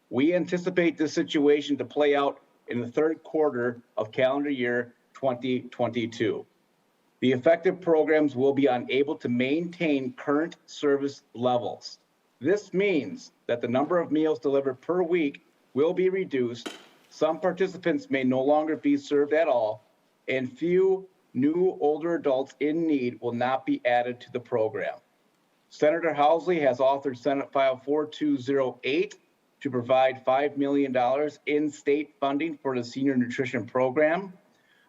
We anticipate this situation to play out in the third quarter of calendar year 2022. The affected programs will be unable to maintain current service levels. This means that the number of meals delivered per week will be reduced. Some participants may no longer be served at all, and few new older adults in need will not be added to the program. Senator Housley has authored Senate File 4208 to provide $5 million in state funding for the senior nutrition program.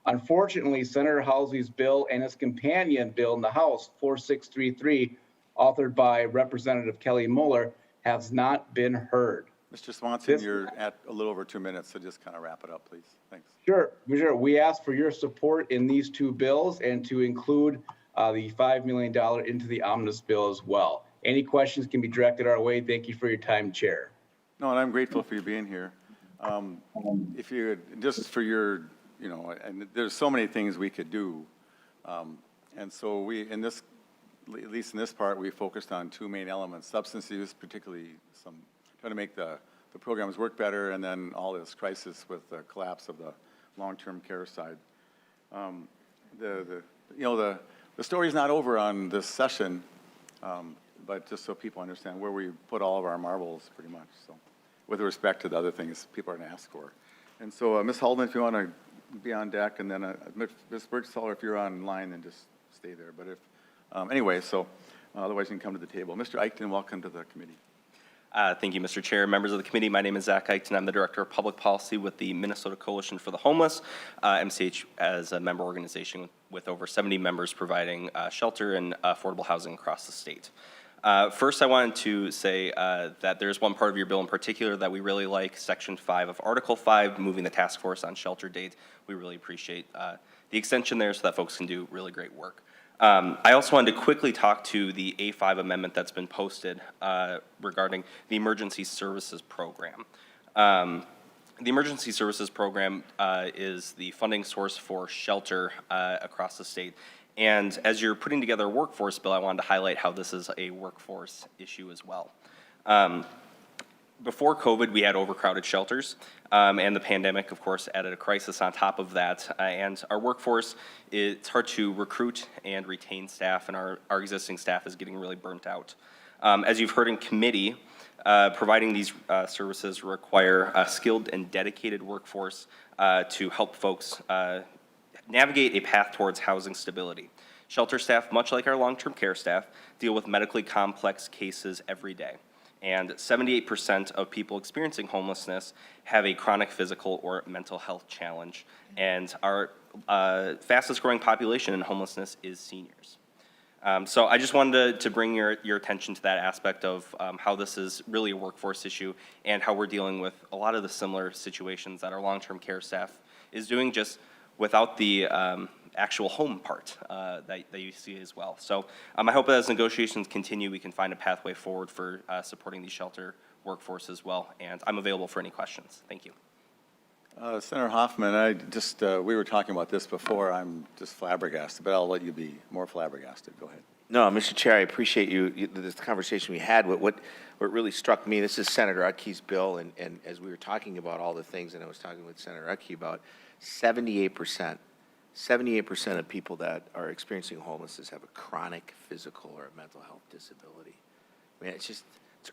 Unfortunately, Senator Housley's bill and his companion bill in the House, 4633, authored by Representative Kelly Mueller, has not been heard. Mr. Swanson, you're at a little over 2 minutes, so just kind of wrap it up, please. Thanks. Sure. We ask for your support in these 2 bills and to include the $5 million into the Omnibus bill as well. Any questions can be directed our way. Thank you for your time, Chair. No, and I'm grateful for you being here. If you, just for your, you know, and there's so many things we could do. And so we, in this, at least in this part, we focused on 2 main elements, substance use, particularly some, trying to make the programs work better, and then all this crisis with the collapse of the long-term care side. You know, the story's not over on this session, but just so people understand where we put all of our marbles, pretty much, so, with respect to the other things people are going to ask for. And so, Ms. Haldeman, if you want to be on deck, and then Ms. Birchseller, if you're online, then just stay there. But if, anyway, so otherwise you can come to the table. Mr. Eichten, welcome to the committee. Thank you, Mr. Chair. Members of the committee, my name is Zach Eichten. I'm the Director of Public Policy with the Minnesota Coalition for the Homeless, MCH, as a member organization with over 70 members providing shelter and affordable housing across the state. First, I wanted to say that there's one part of your bill in particular that we really like, Section 5 of Article 5, moving the task force on shelter date. We really appreciate the extension there so that folks can do really great work. I also wanted to quickly talk to the A5 amendment that's been posted regarding the Emergency Services Program. The Emergency Services Program is the funding source for shelter across the state. And as you're putting together a workforce bill, I wanted to highlight how this is a workforce issue as well. Before COVID, we had overcrowded shelters, and the pandemic, of course, added a crisis on top of that. And our workforce, it's hard to recruit and retain staff, and our existing staff is getting really burnt out. As you've heard in committee, providing these services require a skilled and dedicated workforce to help folks navigate a path towards housing stability. Shelter staff, much like our long-term care staff, deal with medically complex cases every day. And 78% of people experiencing homelessness have a chronic physical or mental health challenge. And our fastest growing population in homelessness is seniors. So I just wanted to bring your attention to that aspect of how this is really a workforce issue and how we're dealing with a lot of the similar situations that our long-term care staff is doing, just without the actual home part that you see as well. So I hope as negotiations continue, we can find a pathway forward for supporting the shelter workforce as well. And I'm available for any questions. Thank you. Senator Hoffman, we were talking about this before. I'm just flabbergasted, but I'll let you be more flabbergasted. Go ahead. No, Mr. Chair, I appreciate this conversation we had. What really struck me, this is Senator Utke's bill, and as we were talking about all the things, and I was talking with Senator Utke about 78% of people that are experiencing homelessness have a chronic physical or a mental health disability. I mean, it's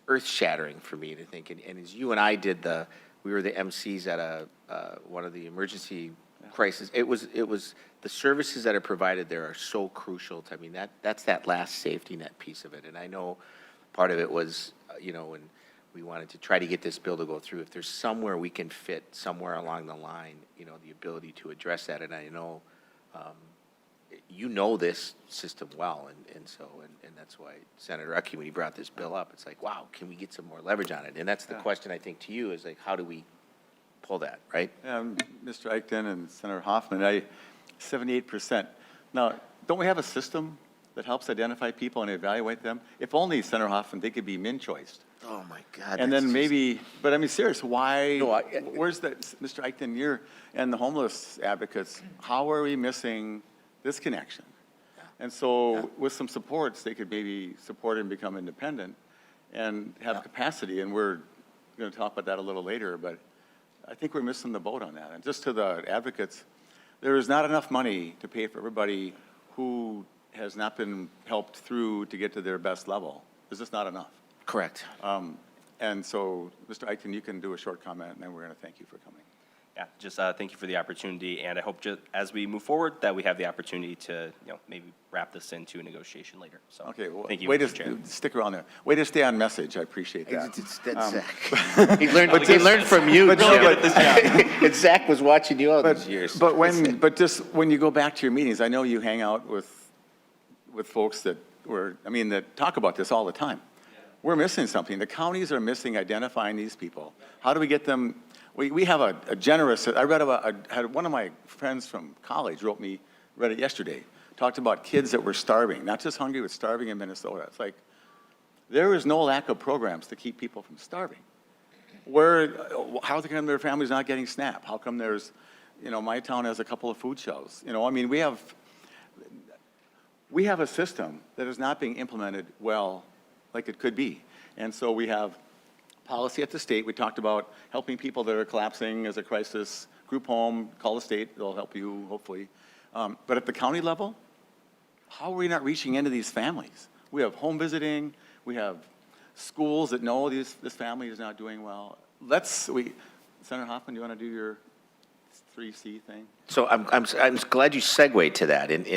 earth-shattering for me to think, and as you and I we were the MCs at one of the emergency crisis. It was the services that are provided there are so crucial to, I mean, that's that last safety net piece of it. And I know part of it was, when we wanted to try to get this bill to go through, if there's somewhere we can fit somewhere along the line, the ability to address that. And I know, this system well, and that's why Senator Utke, when he brought this bill up, it's like, wow, can we get some more leverage on it? And that's the question I think to you is like, how do we pull that, right? Mr. Eichten and Senator Hoffman, 78%. Now, don't we have a system that helps identify people and evaluate them? If only, Senator Hoffman, they could be min-choiced. Oh my God. And then maybe, but I mean, serious, why, No, where's that, Mr. Eichten, and the homeless advocates, how are we missing this connection? And so with some supports, they could maybe support and become independent and have capacity. And we're going to talk about that a little later, but I think we're missing the boat on that. And just to the advocates, there is not enough money to pay for everybody who has not been helped through to get to their best level. There's just not enough. Correct. And so, Mr. Eichten, you can do a short comment, and then we're going to thank you for coming. Yeah, just thank you for the opportunity, and I hope just as we move forward that we have the opportunity to, maybe wrap this into a negotiation later. So, okay, well, thank you, way Mr. Chair. to stick around there. Way to stay on message. I appreciate that. Zach. He learned from you. But no, but- And Zach was watching you all these years. But just when you go back to your meetings, I know you hang out with folks that talk about this all the time. We're missing something. The counties are missing identifying these people. How do we get them? We have a generous, I had one of my friends from college read it yesterday, talked about kids that were starving, not just hungry, but starving in Minnesota. It's like, there is no lack of programs to keep people from starving. How come their family's not getting SNAP? How come there's, my town has a couple of food shelves. We have a system that is not being implemented well like it could be. And so we have policy at the state. We talked about helping people that are collapsing as a crisis, group home, call the state, they'll help you, hopefully. But at the county level, how are we not reaching into these families? We have home visiting, we have schools that know this family is not doing well. Senator Hoffman, do you want to do your 3C thing? So I'm glad you segued to that, and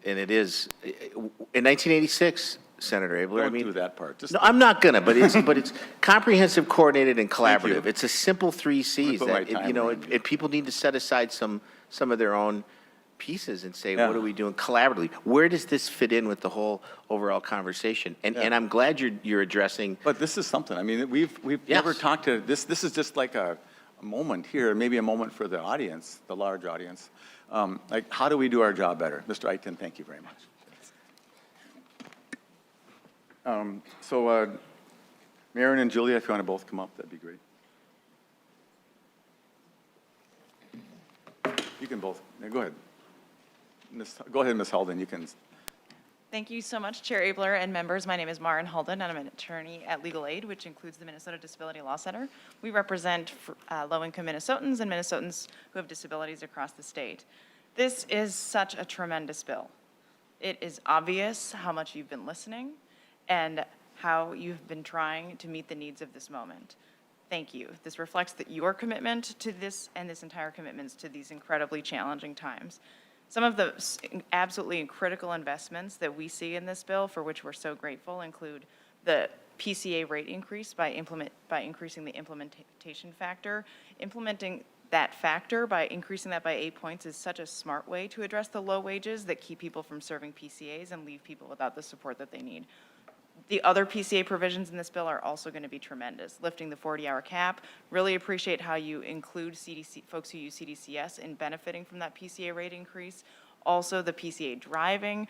it is, in 1986, Senator Abeler. Don't do that part. No, I'm not gonna, but it's comprehensive, coordinated, and collaborative. It's a simple 3 Cs that, and people need to set aside some of their own pieces and say, what are we doing collaboratively? Where does this fit in with the whole overall conversation? And I'm glad you're addressing. But this is something. I mean, we've never talked to this. This is just like a moment here, maybe a moment for the audience, the large audience. Like, how do we do our job better? Mr. Eichten, thank you very much. Maren and Julia, if you want to both come up, that'd be great. You can both. Go ahead. Go ahead, Ms. Halden. You can. Thank you so much, Chair Abeler and members. My name is Maren Halden, and I'm an attorney at Legal Aid, which includes the Minnesota Disability Law Center. We represent low-income Minnesotans and Minnesotans who have disabilities across the state. This is such a tremendous bill. It is obvious how much you've been listening and how you've been trying to meet the needs of this moment. Thank you. This reflects your commitment to this and this entire commitments to these incredibly challenging times. Some of the absolutely critical investments that we see in this bill, for which we're so grateful, include the PCA rate increase by increasing the implementation factor. Implementing that factor by increasing that by 8 points is such a smart way to address the low wages that keep people from serving PCAs and leave people without the support that they need. The other PCA provisions in this bill are also going to be tremendous. Lifting the 40-hour cap, really appreciate how you include folks who use CDCS in benefiting from that PCA rate increase. Also, the PCA driving.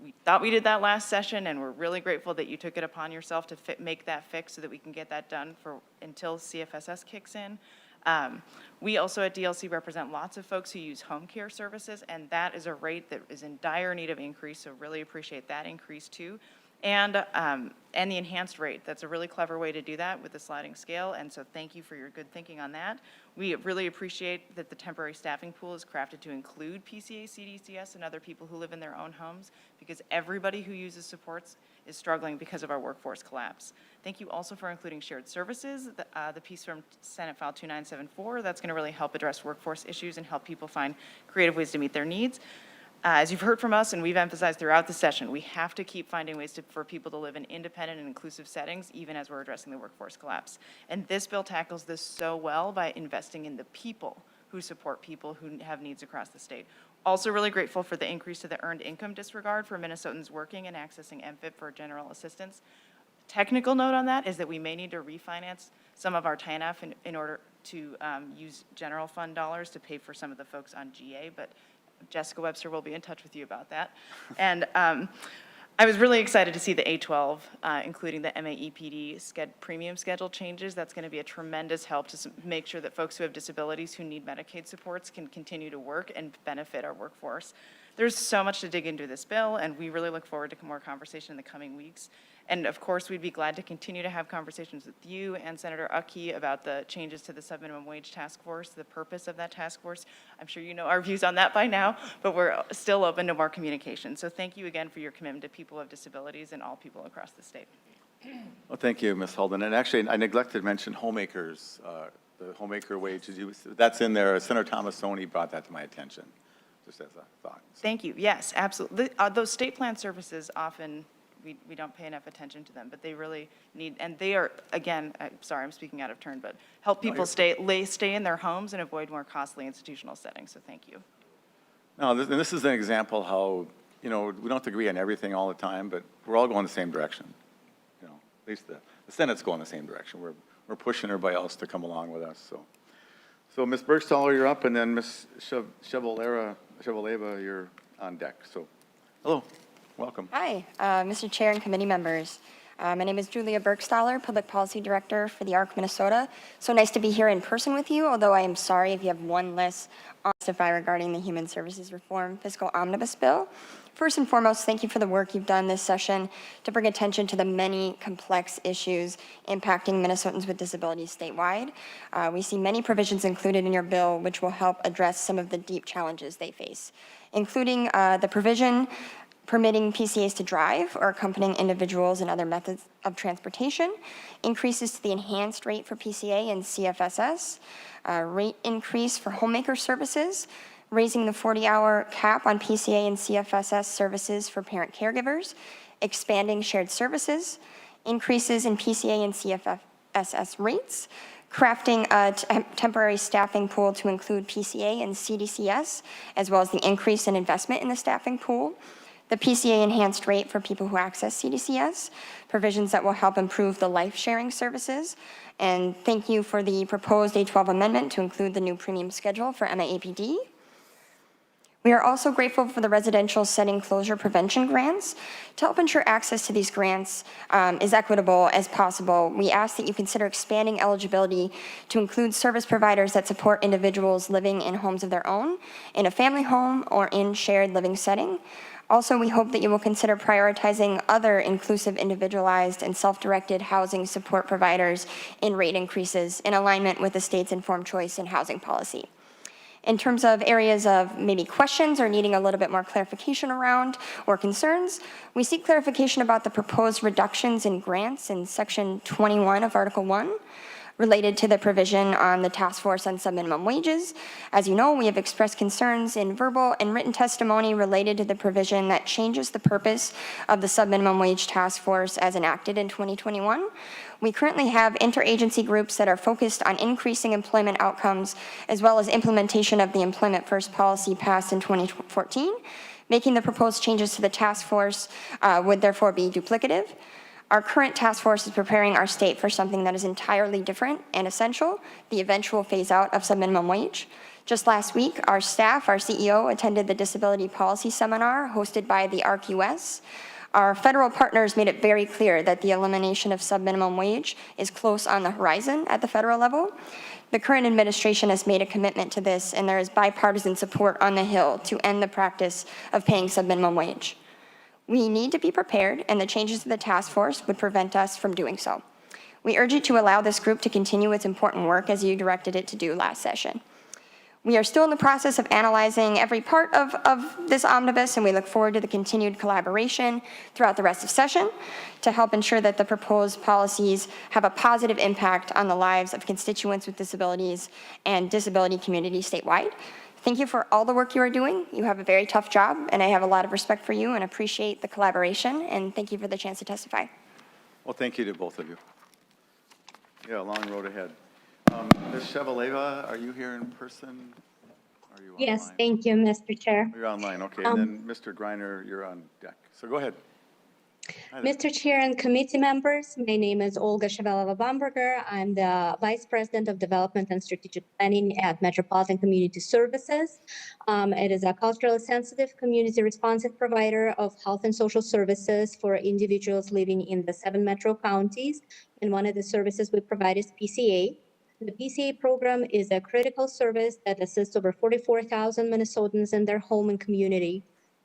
We thought we did that last session, and we're really grateful that you took it upon yourself to make that fix so that we can get that done until CFSS kicks in. We also at DLC represent lots of folks who use home care services, and that is a rate that is in dire need of increase, so really appreciate that increase too. And the enhanced rate, that's a really clever way to do that with the sliding scale, and so thank you for your good thinking on that. We really appreciate that the temporary staffing pool is crafted to include PCA, CDCS, and other people who live in their own homes, because everybody who uses supports is struggling because of our workforce collapse. Thank you also for including shared services, the piece from Senate File 2974, that's going to really help address workforce issues and help people find creative ways to meet their needs. As you've heard from us, and we've emphasized throughout the session, we have to keep finding ways for people to live in independent and inclusive settings, even as we're addressing the workforce collapse. And this bill tackles this so well by investing in the people who support people who have needs across the state. Also really grateful for the increase to the earned income disregard for Minnesotans working and accessing MFIP for general assistance. Technical note on that is that we may need to refinance some of our TANF in order to use general fund dollars to pay for some of the folks on GA, but Jessica Webster will be in touch with you about that. And I was really excited to see the A12, including the MAEPD premium schedule changes. That's going to be a tremendous help to make sure that folks who have disabilities who need Medicaid supports can continue to work and benefit our workforce. There's so much to dig into this bill, and we really look forward to more conversation in the coming weeks. And of course, we'd be glad to continue to have conversations with you and Senator Uckey about the changes to the subminimum wage task force, the purpose of that task force. I'm sure you know our views on that by now, but we're still open to more communication. So thank you again for your commitment to people with disabilities and all people across the state. Well, thank you, Ms. Holden. And actually, I neglected to mention homemakers, the homemaker wages. That's in there. Senator Thomasoni brought that to my attention, just as a thought. So. Thank you. Yes, absolutely. Those state plan services often, we don't pay enough attention to them, but they really need, and they are, again, I'm sorry, I'm speaking out of turn, but help people stay in their homes and avoid more costly institutional settings, so thank you. No, this is an example how, we don't have to agree on everything all the time, but we're all going the same direction. At least the Senate's going the same direction. We're pushing everybody else to come along with us, So Ms. Bergstaller, you're up, and then Ms. Chevaleva, you're on deck, so hello. Welcome. Hi, Mr. Chair and committee members. My name is Julia Bergstaller, Public Policy Director for the ARC Minnesota. So nice to be here in person with you, although I am sorry if you have one less to testify regarding the Human Services Reform Fiscal Omnibus Bill. First and foremost, thank you for the work you've done this session to bring attention to the many complex issues impacting Minnesotans with disabilities statewide. We see many provisions included in your bill which will help address some of the deep challenges they face, including the provision permitting PCAs to drive or accompanying individuals and other methods of transportation, increases to the enhanced rate for PCA and CFSS, rate increase for homemaker services, raising the 40-hour cap on PCA and CFSS services for parent caregivers, expanding shared services, increases in PCA and CFSS rates, crafting a temporary staffing pool to include PCA and CDCS, as well as the increase in investment in the staffing pool, the PCA enhanced rate for people who access CDCS, provisions that will help improve the life sharing services, and thank you for the proposed A12 amendment to include the new premium schedule for MAAPD. We are also grateful for the residential setting closure prevention grants. To help ensure access to these grants is equitable as possible, we ask that you consider expanding eligibility to include service providers that support individuals living in homes of their own, in a family home, or in shared living setting. Also, we hope that you will consider prioritizing other inclusive, individualized, and self-directed housing support providers in rate increases in alignment with the state's informed choice in housing policy. In terms of areas of maybe questions or needing a little bit more clarification around or concerns, we seek clarification about the proposed reductions in grants in Section 21 of Article 1. related to the provision on the task force on subminimum wages. As you know, we have expressed concerns in verbal and written testimony related to the provision that changes the purpose of the subminimum wage task force as enacted in 2021. We currently have interagency groups that are focused on increasing employment outcomes as well as implementation of the Employment First policy passed in 2014. Making the proposed changes to the task force would therefore be duplicative. Our current task force is preparing our state for something that is entirely different and essential, the eventual phase out of subminimum wage. Just last week, our staff, our CEO, attended the Disability Policy Seminar hosted by the ARC-US. Our federal partners made it very clear that the elimination of subminimum wage is close on the horizon at the federal level. The current administration has made a commitment to this, and there is bipartisan support on the Hill to end the practice of paying subminimum wage. We need to be prepared, and the changes to the task force would prevent us from doing so. We urge you to allow this group to continue its important work as you directed it to do last session. We are still in the process of analyzing every part of this omnibus, and we look forward to the continued collaboration throughout the rest of session to help ensure that the proposed policies have a positive impact on the lives of constituents with disabilities and disability communities statewide. Thank you for all the work you are doing. You have a very tough job, and I have a lot of respect for you and appreciate the collaboration, and thank you for the chance to testify. Well, thank you to both of you. Yeah, a long road ahead. Ms. Shevaleva, are you here in person? Are you online? Yes, thank you, Mr. Chair. You're online, okay. And then Mr. Greiner, you're on deck. So go ahead. Hi there. Mr. Chair and committee members, my name is Olga Shevaleva-Bamberger. I'm the Vice President of Development and Strategic Planning at Metropolitan Community Services. It is a culturally sensitive, community-responsive provider of health and social services for individuals living in the 7 metro counties. And one of the services we provide is PCA. The PCA program is a critical service that assists over 44,000 Minnesotans in their home and community.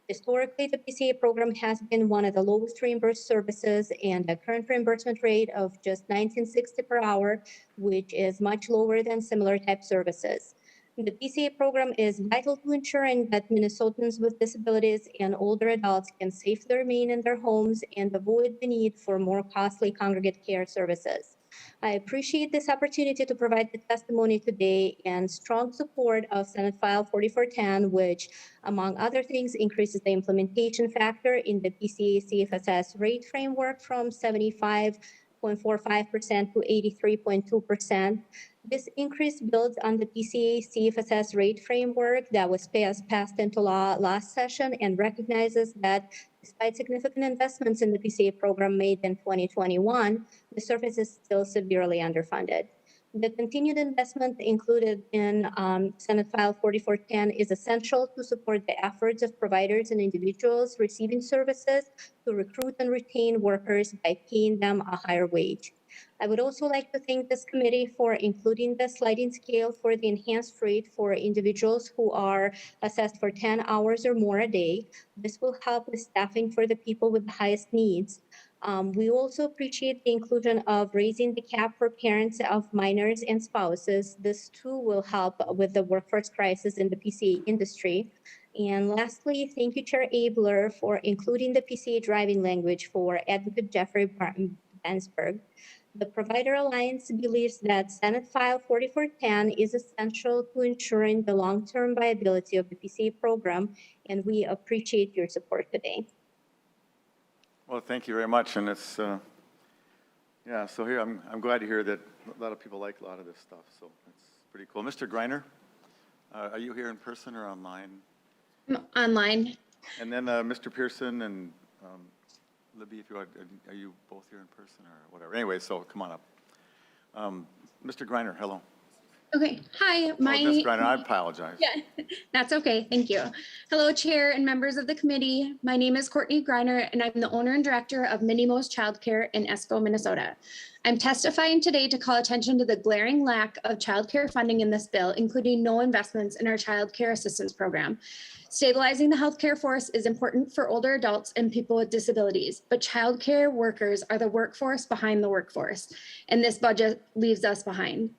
Historically, the PCA program has been one of the lowest reimbursed services, and a current reimbursement rate of just $19.60 per hour, which is much lower than similar type services. The PCA program is vital to ensuring that Minnesotans with disabilities and older adults can safely remain in their homes and avoid the need for more costly congregate care services. I appreciate this opportunity to provide the testimony today and strong support of Senate File 4410, which, among other things, increases the implementation factor in the PCA CFSS rate framework from 75.45% to 83.2%. This increase builds on the PCA CFSS rate framework that was passed into law last session and recognizes that despite significant investments in the PCA program made in 2021, the service is still severely underfunded. The continued investment included in Senate File 4410 is essential to support the efforts of providers and individuals receiving services to recruit and retain workers by paying them a higher wage. I would also like to thank this committee for including the sliding scale for the enhanced rate for individuals who are assessed for 10 hours or more a day. This will help with staffing for the people with the highest needs. We also appreciate the inclusion of raising the cap for parents of minors and spouses. This too will help with the workforce crisis in the PCA industry. And lastly, thank you, Chair Abeler, for including the PCA driving language for Advocate Jeffrey Bansberg. The Provider Alliance believes that Senate File 4410 is essential to ensuring the long-term viability of the PCA program, and we appreciate your support today. Well, thank you very much. And it's, yeah, so here, I'm glad to hear that a lot of people like a lot of this stuff. So it's pretty cool. Mr. Greiner, are you here in person or online? Online. And then Mr. Pearson and Libby, if you are you both here in person or whatever? Anyway, so come on up. Mr. Greiner, hello. Okay, hi. Ms. Greiner, I apologize. Yeah, that's okay, thank you. Hello, Chair and members of the committee. My name is Courtney Greiner, and I'm the owner and director of Minimo's Childcare in Esco, Minnesota. I'm testifying today to call attention to the glaring lack of childcare funding in this bill, including no investments in our child care assistance program. Stabilizing the healthcare force is important for older adults and people with disabilities, but childcare workers are the workforce behind the workforce, and this budget leaves us behind.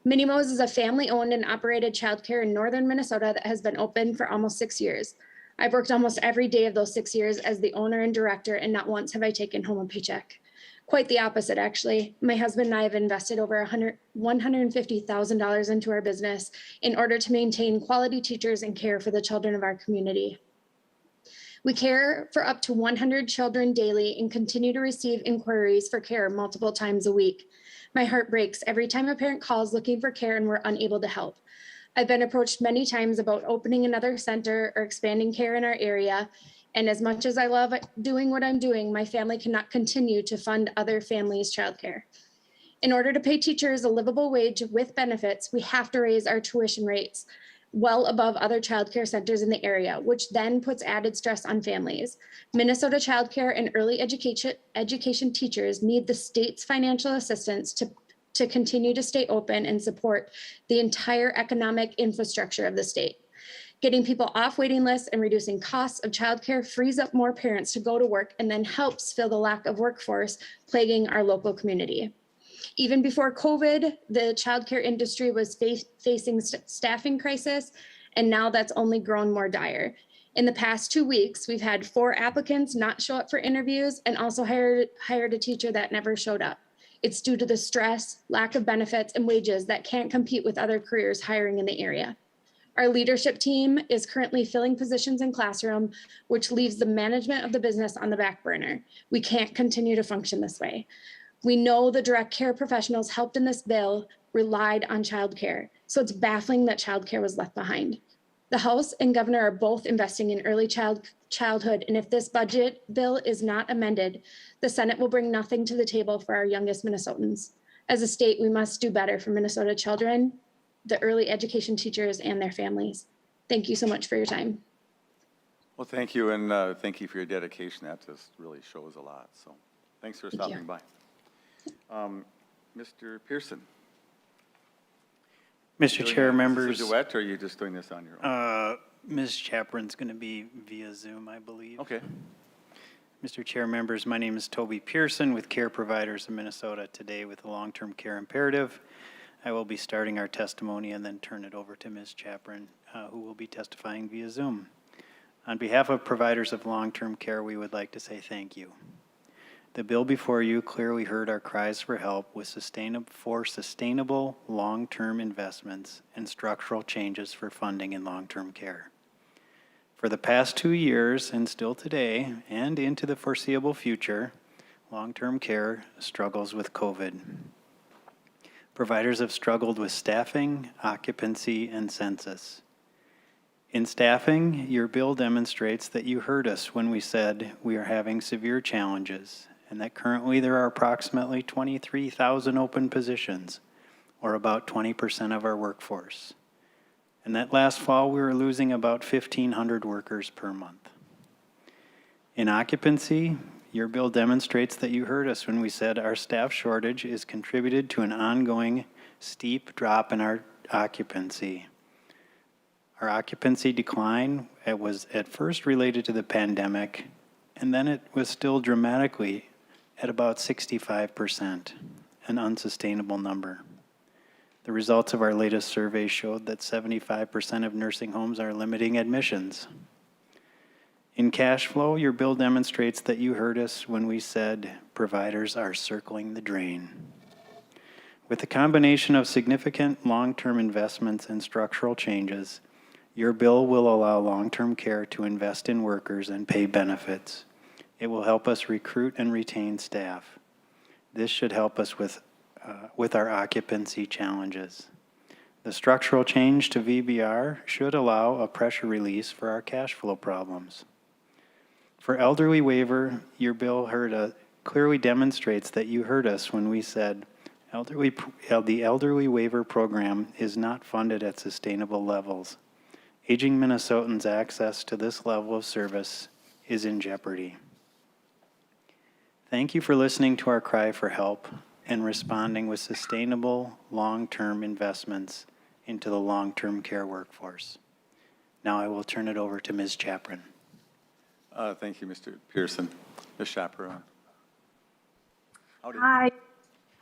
Minimo's is a family-owned and operated childcare in northern Minnesota that has been open for almost 6 years. I've worked almost every day of those 6 years as the owner and director, and not once have I taken home a paycheck. Quite the opposite, actually. My husband and I have invested over $150,000 into our business in order to maintain quality teachers and care for the children of our community. We care for up to 100 children daily and continue to receive inquiries for care multiple times a week. My heart breaks every time a parent calls looking for care and we're unable to help. I've been approached many times about opening another center or expanding care in our area. And as much as I love doing what I'm doing, my family cannot continue to fund other families' childcare. In order to pay teachers a livable wage with benefits, we have to raise our tuition rates well above other childcare centers in the area, which then puts added stress on families. Minnesota childcare and early education teachers need the state's financial assistance to continue to stay open and support the entire economic infrastructure of the state. Getting people off waiting lists and reducing costs of childcare frees up more parents to go to work and then helps fill the lack of workforce plaguing our local community. Even before COVID, the childcare industry was facing staffing crisis, and now that's only grown more dire. In the past 2 weeks, we've had 4 applicants not show up for interviews and also hired a teacher that never showed up. It's due to the stress, lack of benefits, and wages that can't compete with other careers hiring in the area. Our leadership team is currently filling positions in classroom, which leaves the management of the business on the back burner. We can't continue to function this way. We know the direct care professionals helped in this bill relied on childcare, so it's baffling that childcare was left behind. The House and Governor are both investing in early childhood, and if this budget bill is not amended, the Senate will bring nothing to the table for our youngest Minnesotans. As a state, we must do better for Minnesota children, the early education teachers, and their families. Thank you so much for your time. Well, thank you, and thank you for your dedication. That just really shows a lot. So thanks for stopping by. Mr. Pearson. Mr. Chair, members. Is this a duet, or are you just doing this on your own? Ms. Chaperon's going to be via Zoom, I believe. Okay. Mr. Chair, members, my name is Toby Pearson with Care Providers of Minnesota. Today with the long-term care imperative, I will be starting our testimony and then turn it over to Ms. Chaperon, who will be testifying via Zoom. On behalf of providers of long-term care, we would like to say thank you. The bill before you clearly heard our cries for help with sustainable long-term investments and structural changes for funding in long-term care. For the past 2 years, and still today, and into the foreseeable future, long-term care struggles with COVID. Providers have struggled with staffing, occupancy, and census. In staffing, your bill demonstrates that you heard us when we said we are having severe challenges, and that currently there are approximately 23,000 open positions, or about 20% of our workforce. And that last fall we were losing about 1,500 workers per month. In occupancy, your bill demonstrates that you heard us when we said our staff shortage is contributed to an ongoing steep drop in our occupancy. Our occupancy decline was at first related to the pandemic, and then it was still dramatically at about 65%, an unsustainable number. The results of our latest survey showed that 75% of nursing homes are limiting admissions. In cash flow, your bill demonstrates that you heard us when we said providers are circling the drain. With a combination of significant long-term investments and structural changes, your bill will allow long-term care to invest in workers and pay benefits. It will help us recruit and retain staff. This should help us with our occupancy challenges. The structural change to VBR should allow a pressure release for our cash flow problems. For elderly waiver, your bill clearly demonstrates that you heard us when we said the elderly waiver program is not funded at sustainable levels. Aging Minnesotans' access to this level of service is in jeopardy. Thank you for listening to our cry for help and responding with sustainable long-term investments into the long-term care workforce. Now I will turn it over to Ms. Chaperon. Thank you, Mr. Pearson. Ms. Chaperon. Hi,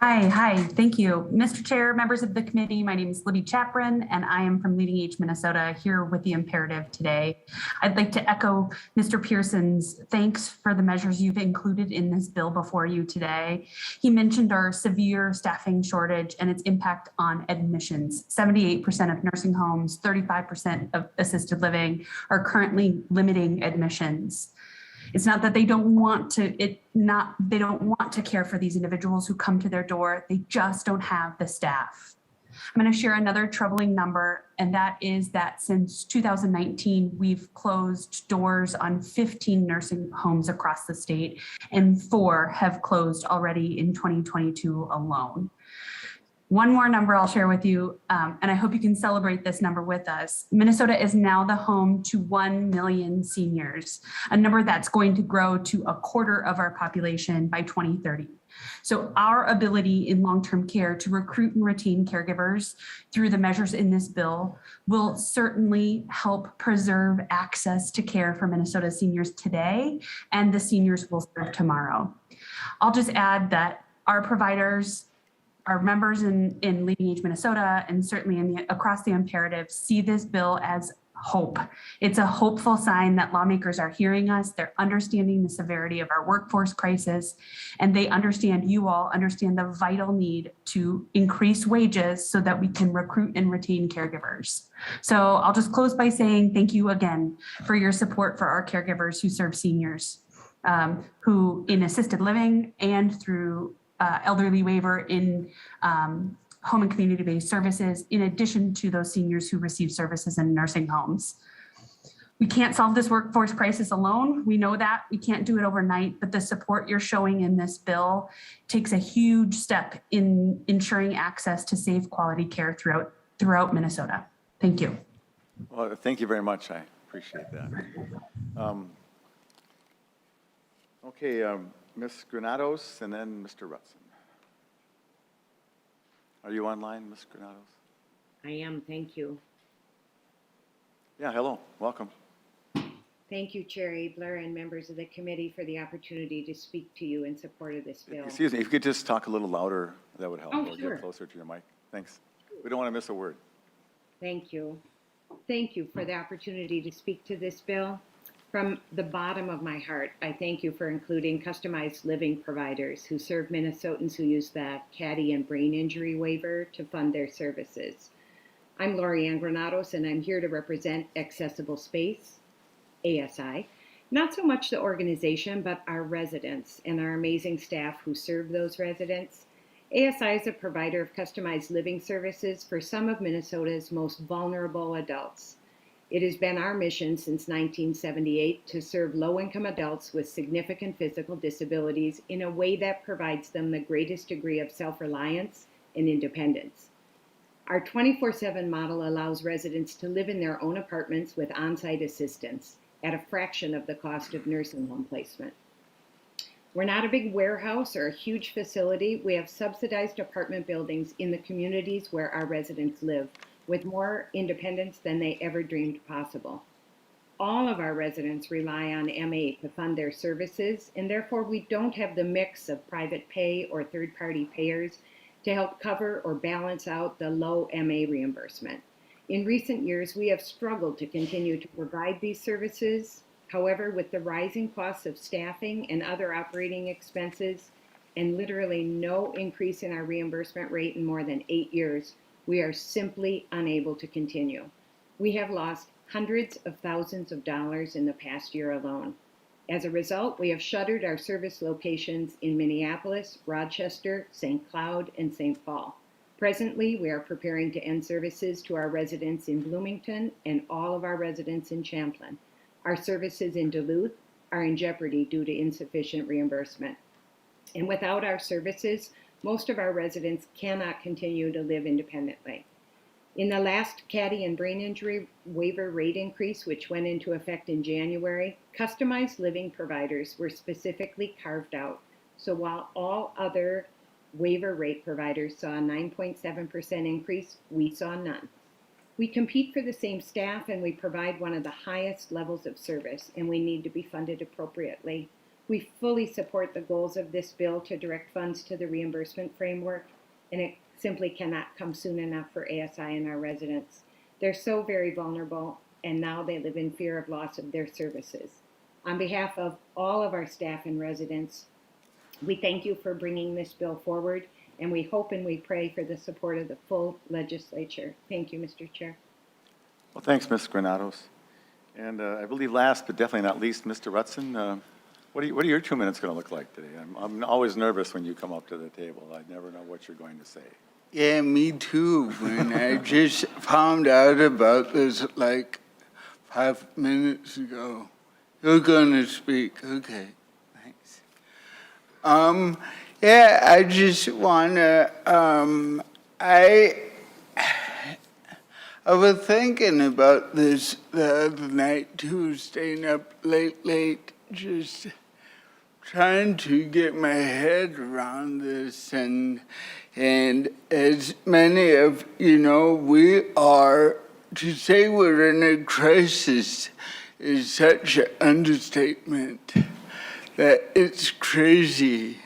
Hi, thank you. Mr. Chair, members of the committee, my name is Libby Chaprin, and I am from Leading Age Minnesota here with the imperative today. I'd like to echo Mr. Pearson's thanks for the measures you've included in this bill before you today. He mentioned our severe staffing shortage and its impact on admissions. 78% of nursing homes, 35% of assisted living are currently limiting admissions. It's not that they don't want to, they don't want to care for these individuals who come to their door. They just don't have the staff. I'm going to share another troubling number, and that is that since 2019, we've closed doors on 15 nursing homes across the state, and 4 have closed already in 2022 alone. One more number I'll share with you, and I hope you can celebrate this number with us. Minnesota is now the home to 1 million seniors, a number that's going to grow to 1/4 of our population by 2030. So our ability in long-term care to recruit and retain caregivers through the measures in this bill will certainly help preserve access to care for Minnesota seniors today and the seniors we'll serve tomorrow. I'll just add that our providers, our members in Leading Age Minnesota, and certainly across the imperative, see this bill as hope. It's a hopeful sign that lawmakers are hearing us, they're understanding the severity of our workforce crisis, and they understand, you all understand the vital need to increase wages so that we can recruit and retain caregivers. So I'll just close by saying thank you again for your support for our caregivers who serve seniors, who in assisted living and through elderly waiver in home and community-based services, in addition to those seniors who receive services in nursing homes. We can't solve this workforce crisis alone. We know that. We can't do it overnight, but the support you're showing in this bill takes a huge step in ensuring access to safe quality care throughout Minnesota. Thank you. Well, thank you very much. I appreciate that. Okay, Ms. Granados and then Mr. Rutson. Are you online, Ms. Granados? I am, thank you. Yeah, hello, welcome. Thank you, Chair Abeler and members of the committee for the opportunity to speak to you in support of this bill. Excuse me, if you could just talk a little louder, that would help. Oh, Or sure. get closer to your mic. Thanks. We don't want to miss a word. Thank you. Thank you for the opportunity to speak to this bill. From the bottom of my heart, I thank you for including customized living providers who serve Minnesotans who use the CADI and brain injury waiver to fund their services. I'm Lori Ann Granados, and I'm here to represent Accessible Space, ASI. Not so much the organization, but our residents and our amazing staff who serve those residents. ASI is a provider of customized living services for some of Minnesota's most vulnerable adults. It has been our mission since 1978 to serve low-income adults with significant physical disabilities in a way that provides them the greatest degree of self-reliance and independence. Our 24/7 model allows residents to live in their own apartments with on-site assistance at a fraction of the cost of nursing home placement. We're not a big warehouse or a huge facility. We have subsidized apartment buildings in the communities where our residents live, with more independence than they ever dreamed possible. All of our residents rely on MA to fund their services, and therefore we don't have the mix of private pay or third-party payers to help cover or balance out the low MA reimbursement. In recent years, we have struggled to continue to provide these services. However, with the rising costs of staffing and other operating expenses, and literally no increase in our reimbursement rate in more than 8 years, we are simply unable to continue. We have lost hundreds of thousands of dollars in the past year alone. As a result, we have shuttered our service locations in Minneapolis, Rochester, St. Cloud, and St. Paul. Presently, we are preparing to end services to our residents in Bloomington and all of our residents in Champlin. Our services in Duluth are in jeopardy due to insufficient reimbursement. And without our services, most of our residents cannot continue to live independently. In the last CADI and brain injury waiver rate increase, which went into effect in January, customized living providers were specifically carved out. So while all other waiver rate providers saw a 9.7% increase, we saw none. We compete for the same staff and we provide one of the highest levels of service, and we need to be funded appropriately. We fully support the goals of this bill to direct funds to the reimbursement framework, and it simply cannot come soon enough for ASI and our residents. They're so very vulnerable, and now they live in fear of loss of their services. On behalf of all of our staff and residents, we thank you for bringing this bill forward, and we hope and we pray for the support of the full legislature. Thank you, Mr. Chair. Well, thanks, Ms. Granados. And I believe last, but definitely not least, Mr. Rutson, what are your 2 minutes going to look like today? I'm always nervous when you come up to the table. I never know what you're going to say. Yeah, me too. When I just found out about this like 5 minutes ago. You're going to speak. Okay, thanks. Yeah, I just want to, I was thinking about this the other night too, staying up late, just trying to get my head around this, and as many of you know, we are, to say we're in a crisis is such an understatement that it's crazy.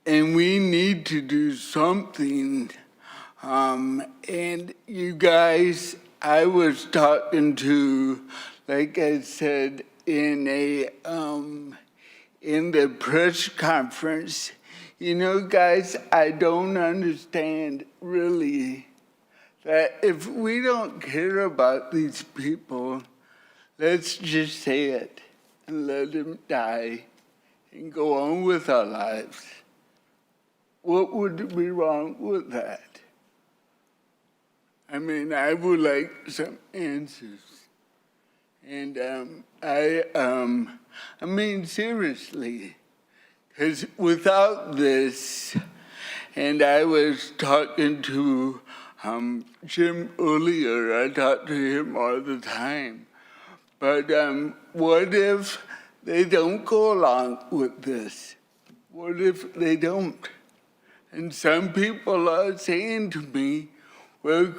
And we need to do something. And you guys, I was talking to, like I said, in the press conference, you know, guys, I don't understand really that if we don't care about these people, let's just say it and let them die and go on with our lives. What would be wrong with that? I mean, I would like some answers. And I mean, seriously, because without this, and I was talking to Jim earlier, I talk to him all the time. But what if they don't go along with this? What if they don't? And some people are saying to me, well,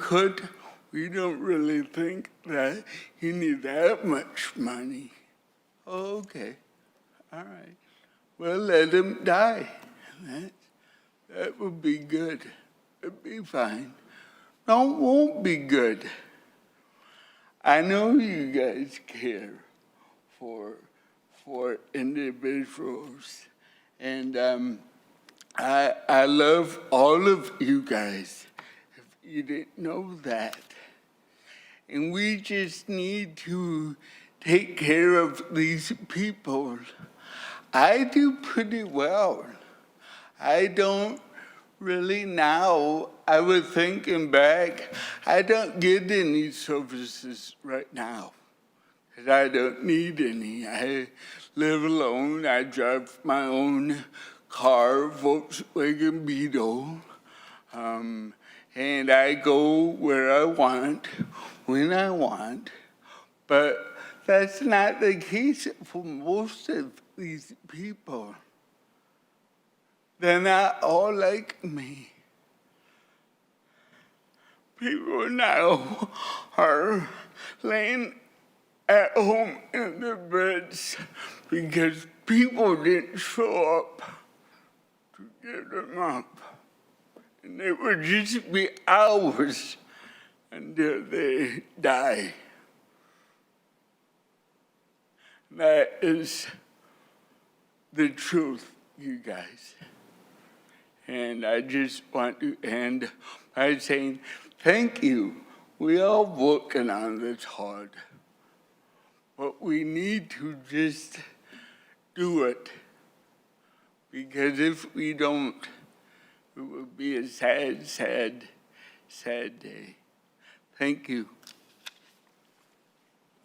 we don't really think that you need that much money. Oh, okay, all right. Well, let them die. That would be good. It'd be fine. No, it won't be good. I know you guys care for individuals, and I love all of you guys, if you didn't know that. And we just need to take care of these people. I do pretty well. I don't really now, I was thinking back, I don't get any services right now, because I don't need any. I live alone, I drive my own car, Volkswagen Beetle, and I go where I want, when I want, but that's not the case for most of these people. They're not all like me. People now are laying at home in their beds because people didn't show up to get them up. And it would just be hours until they die. That is the truth, you guys. And I just want to end by saying thank you. We are working on this hard, but we need to just do it, because if we don't, it will be a sad, sad, sad day. Thank you.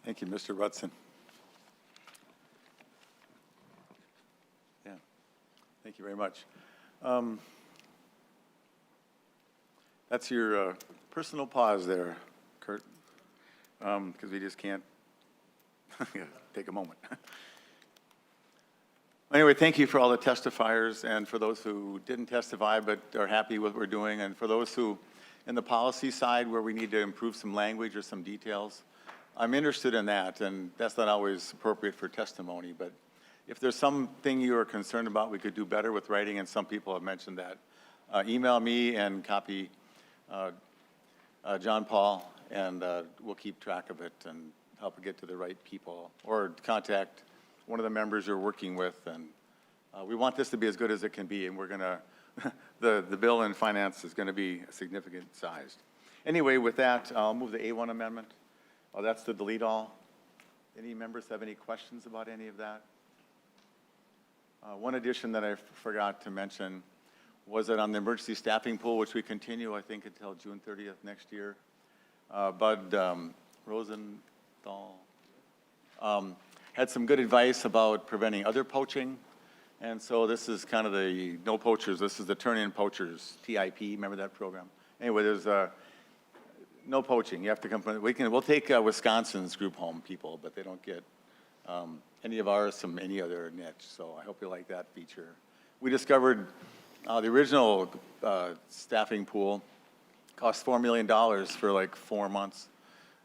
Thank you, Mr. Rutson. Yeah, thank you very much. That's your personal pause there, Kurt, because we just can't take a moment. Anyway, thank you for all the testifiers, and for those who didn't testify but are happy with what we're doing, and for those who, in the policy side where we need to improve some language or some details, I'm interested in that, and that's not always appropriate for testimony, but if there's something you are concerned about, we could do better with writing, and some people have mentioned that. Email me and copy John Paul, and we'll keep track of it and help it get to the right people, or contact one of the members you're working with. And we want this to be as good as it can be, and we're going to, the bill in finance is going to be significant sized. Anyway, with that, I'll move the A1 amendment. That's to delete all. Any members have any questions about any of that? One addition that I forgot to mention was that on the emergency staffing pool, which we continue, I think, until June 30th next year, Bud Rosenthal had some good advice about preventing other poaching. And so this is kind of the no poachers. This is the turn-in poachers, TIP. Remember that program? Anyway, there's no poaching. You have to come from, we'll take Wisconsin's group home people, but they don't get any of ours from any other niche. So I hope you like that feature. We discovered the original staffing pool cost $4 million for like 4 months.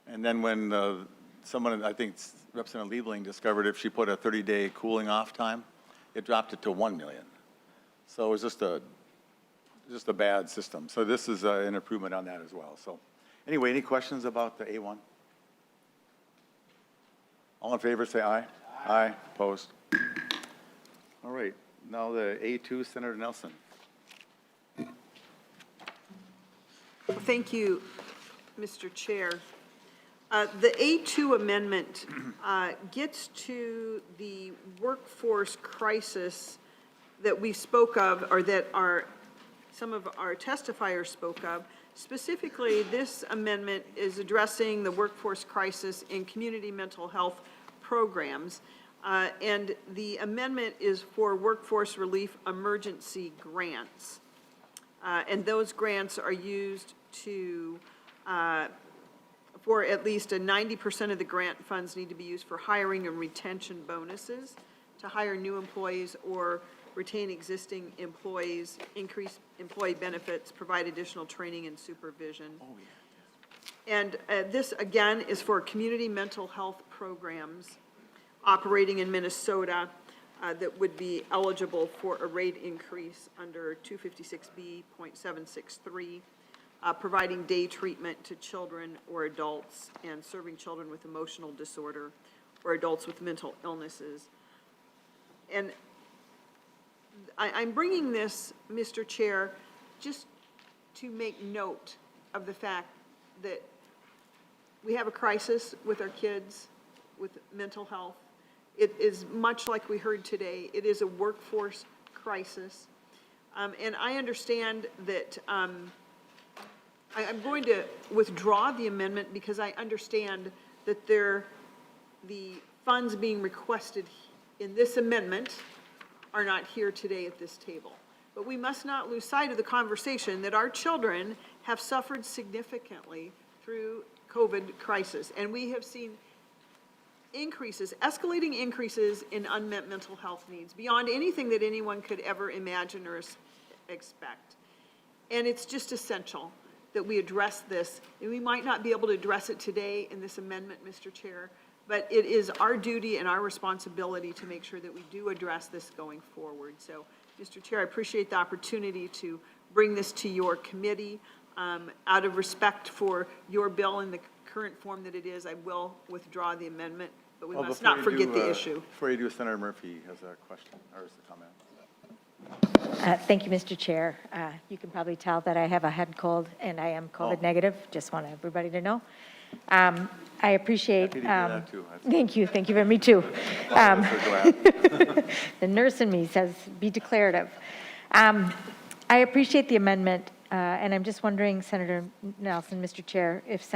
And then when someone, I think Representative Liebling, discovered if she put a 30-day cooling off time, it dropped it to $1 million. So it was just a bad system. So this is an improvement on that as well. So anyway, any questions about the A1? All in favor, say aye. Aye. Opposed? All right. Now the A2, Senator Nelson. Thank you, Mr. Chair. The A2 amendment gets to the workforce crisis that we spoke of, or that some of our testifiers spoke of. Specifically, this amendment is addressing the workforce crisis in community mental health programs. And the amendment is for workforce relief emergency grants. And those grants are used to, for at least 90% of the grant funds need to be used for hiring and retention bonuses, to hire new employees or retain existing employees, increase employee benefits, provide additional training and supervision. Oh, yeah. And this, again, is for community mental health programs operating in Minnesota that would be eligible for a rate increase under 256B.763, providing day treatment to children or adults and serving children with emotional disorder or adults with mental illnesses. And I'm bringing this, Mr. Chair, just to make note of the fact that we have a crisis with our kids with mental health. It is much like we heard today. It is a workforce crisis. And I understand that I'm going to withdraw the amendment because I understand that the funds being requested in this amendment are not here today at this table. But we must not lose sight of the conversation that our children have suffered significantly through COVID crisis. And we have seen increases, escalating increases in unmet mental health needs beyond anything that anyone could ever imagine or expect. And it's just essential that we address this. And we might not be able to address it today in this amendment, Mr. Chair, but it is our duty and our responsibility to make sure that we do address this going forward. So, Mr. Chair, I appreciate the opportunity to bring this to your committee. Out of respect for your bill in the current form that it is, I will withdraw the amendment, but we must not forget the issue. Before you do, Senator Murphy has a question or a comment. Thank you, Mr. Chair. You can probably tell that I have a head cold and I am COVID negative. Just want everybody to know. I appreciate. Happy to hear that too. Thank you. Thank you very much. Me too. The nurse in me says be declarative. I appreciate the amendment, and I'm just wondering, Senator Nelson, Mr. Chair, if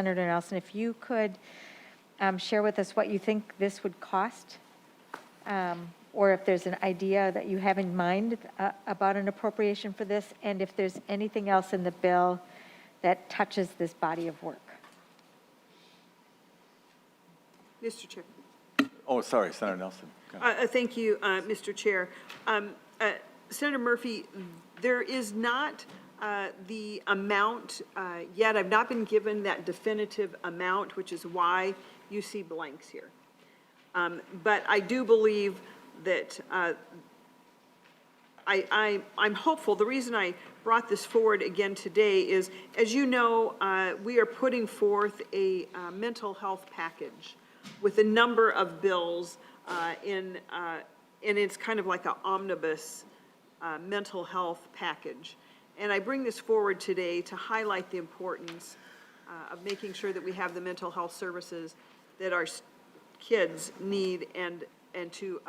you could share with us what you think this would cost, or if there's an idea that you have in mind about an appropriation for this, and if there's anything else in the bill that touches this body of work. Mr. Chair. Oh, sorry, Senator Nelson. Thank you, Mr. Chair. Senator Murphy, there is not the amount yet. I've not been given that definitive amount, which is why you see blanks here. But I do believe that I'm hopeful. The reason I brought this forward again today is, as you know, we are putting forth a mental health package with a number of bills and it's kind of like an omnibus mental health package. And I bring this forward today to highlight the importance of making sure that we have the mental health services that our kids need and to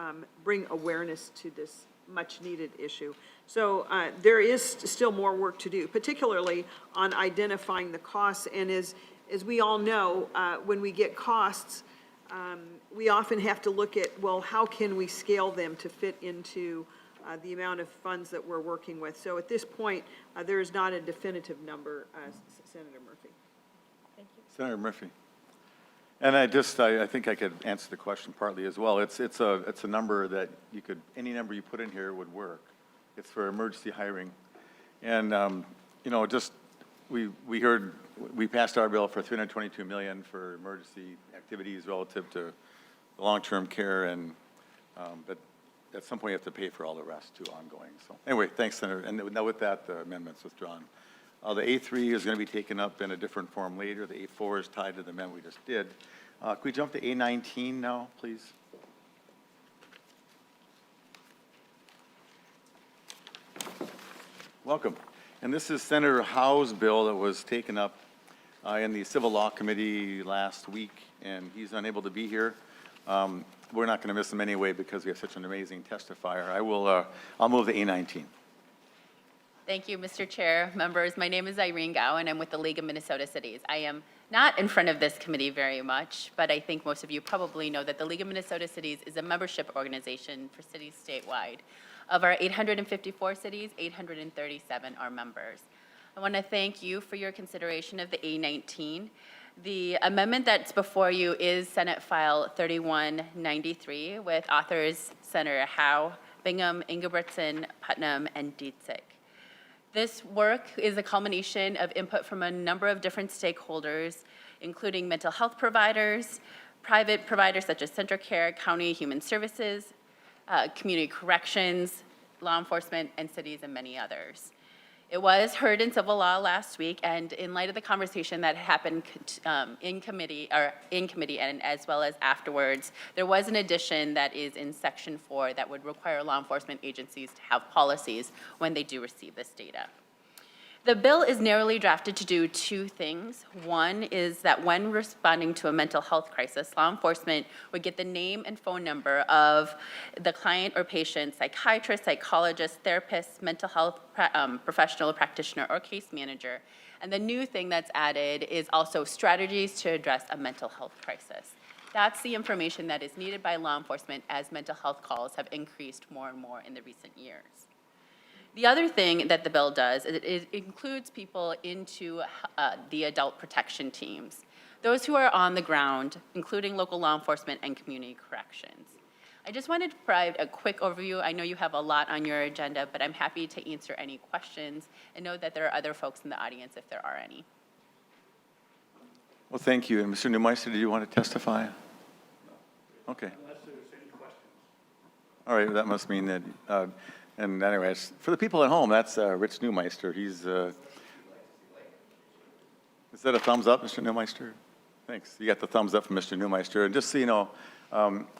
bring awareness to this much-needed issue. So there is still more work to do, particularly on identifying the costs. And as we all know, when we get costs, we often have to look at, well, how can we scale them to fit into the amount of funds that we're working with. So at this point, there is not a definitive number, Senator Murphy. Thank you. Senator Murphy. And I think I could answer the question partly as well. It's a number that you could, any number you put in here would work. It's for emergency hiring. And, we passed our bill for $322 million for emergency activities relative to long-term care and, but at some point you have to pay for all the rest too ongoing. So anyway, thanks, Senator. And now with that, the amendment's withdrawn. The A3 is going to be taken up in a different form later. The A4 is tied to the amendment we just did. Can we jump to A19 now, please? Welcome. And this is Senator Howe's bill that was taken up in the Civil Law Committee last week, and he's unable to be here. We're not going to miss him anyway because we have such an amazing testifier. I'll move to A19. Thank you, Mr. Chair, members. My name is Irene Gao, and I'm with the League of Minnesota Cities. I am not in front of this committee very much, but I think most of you probably know that the League of Minnesota Cities is a membership organization for cities statewide. Of our 854 cities, 837 are members. I want to thank you for your consideration of the A19. The amendment that's before you is Senate File 3193 with authors Senator Howe, Bingham, Ingebrigtsen, Putnam, and Dietzig. This work is a culmination of input from a number of different stakeholders, including mental health providers, private providers such as Center Care, County Human Services, community corrections, law enforcement, and cities, and many others. It was heard in civil law last week, and in light of the conversation that happened in committee and as well as afterwards, there was an addition that is in Section 4 that would require law enforcement agencies to have policies when they do receive this data. The bill is narrowly drafted to do two things. One is that when responding to a mental health crisis, law enforcement would get the name and phone number of the client or patient, psychiatrist, psychologist, therapist, mental health professional, practitioner, or case manager. And the new thing that's added is also strategies to address a mental health crisis. That's the information that is needed by law enforcement as mental health calls have increased more and more in the recent years. The other thing that the bill does is it includes people into the adult protection teams, those who are on the ground, including local law enforcement and community corrections. I just wanted to provide a quick overview. I know you have a lot on your agenda, but I'm happy to answer any questions and know that there are other folks in the audience if there are any. Well, thank you. And Mr. Neumeister, do you want to testify? Okay. Unless there's any questions. All right, that must mean that, and anyways, for the people at home, that's Rich Neumeister. He's, is that a thumbs up, Mr. Neumeister? Thanks. You got the thumbs up from Mr. Neumeister. And just so you know,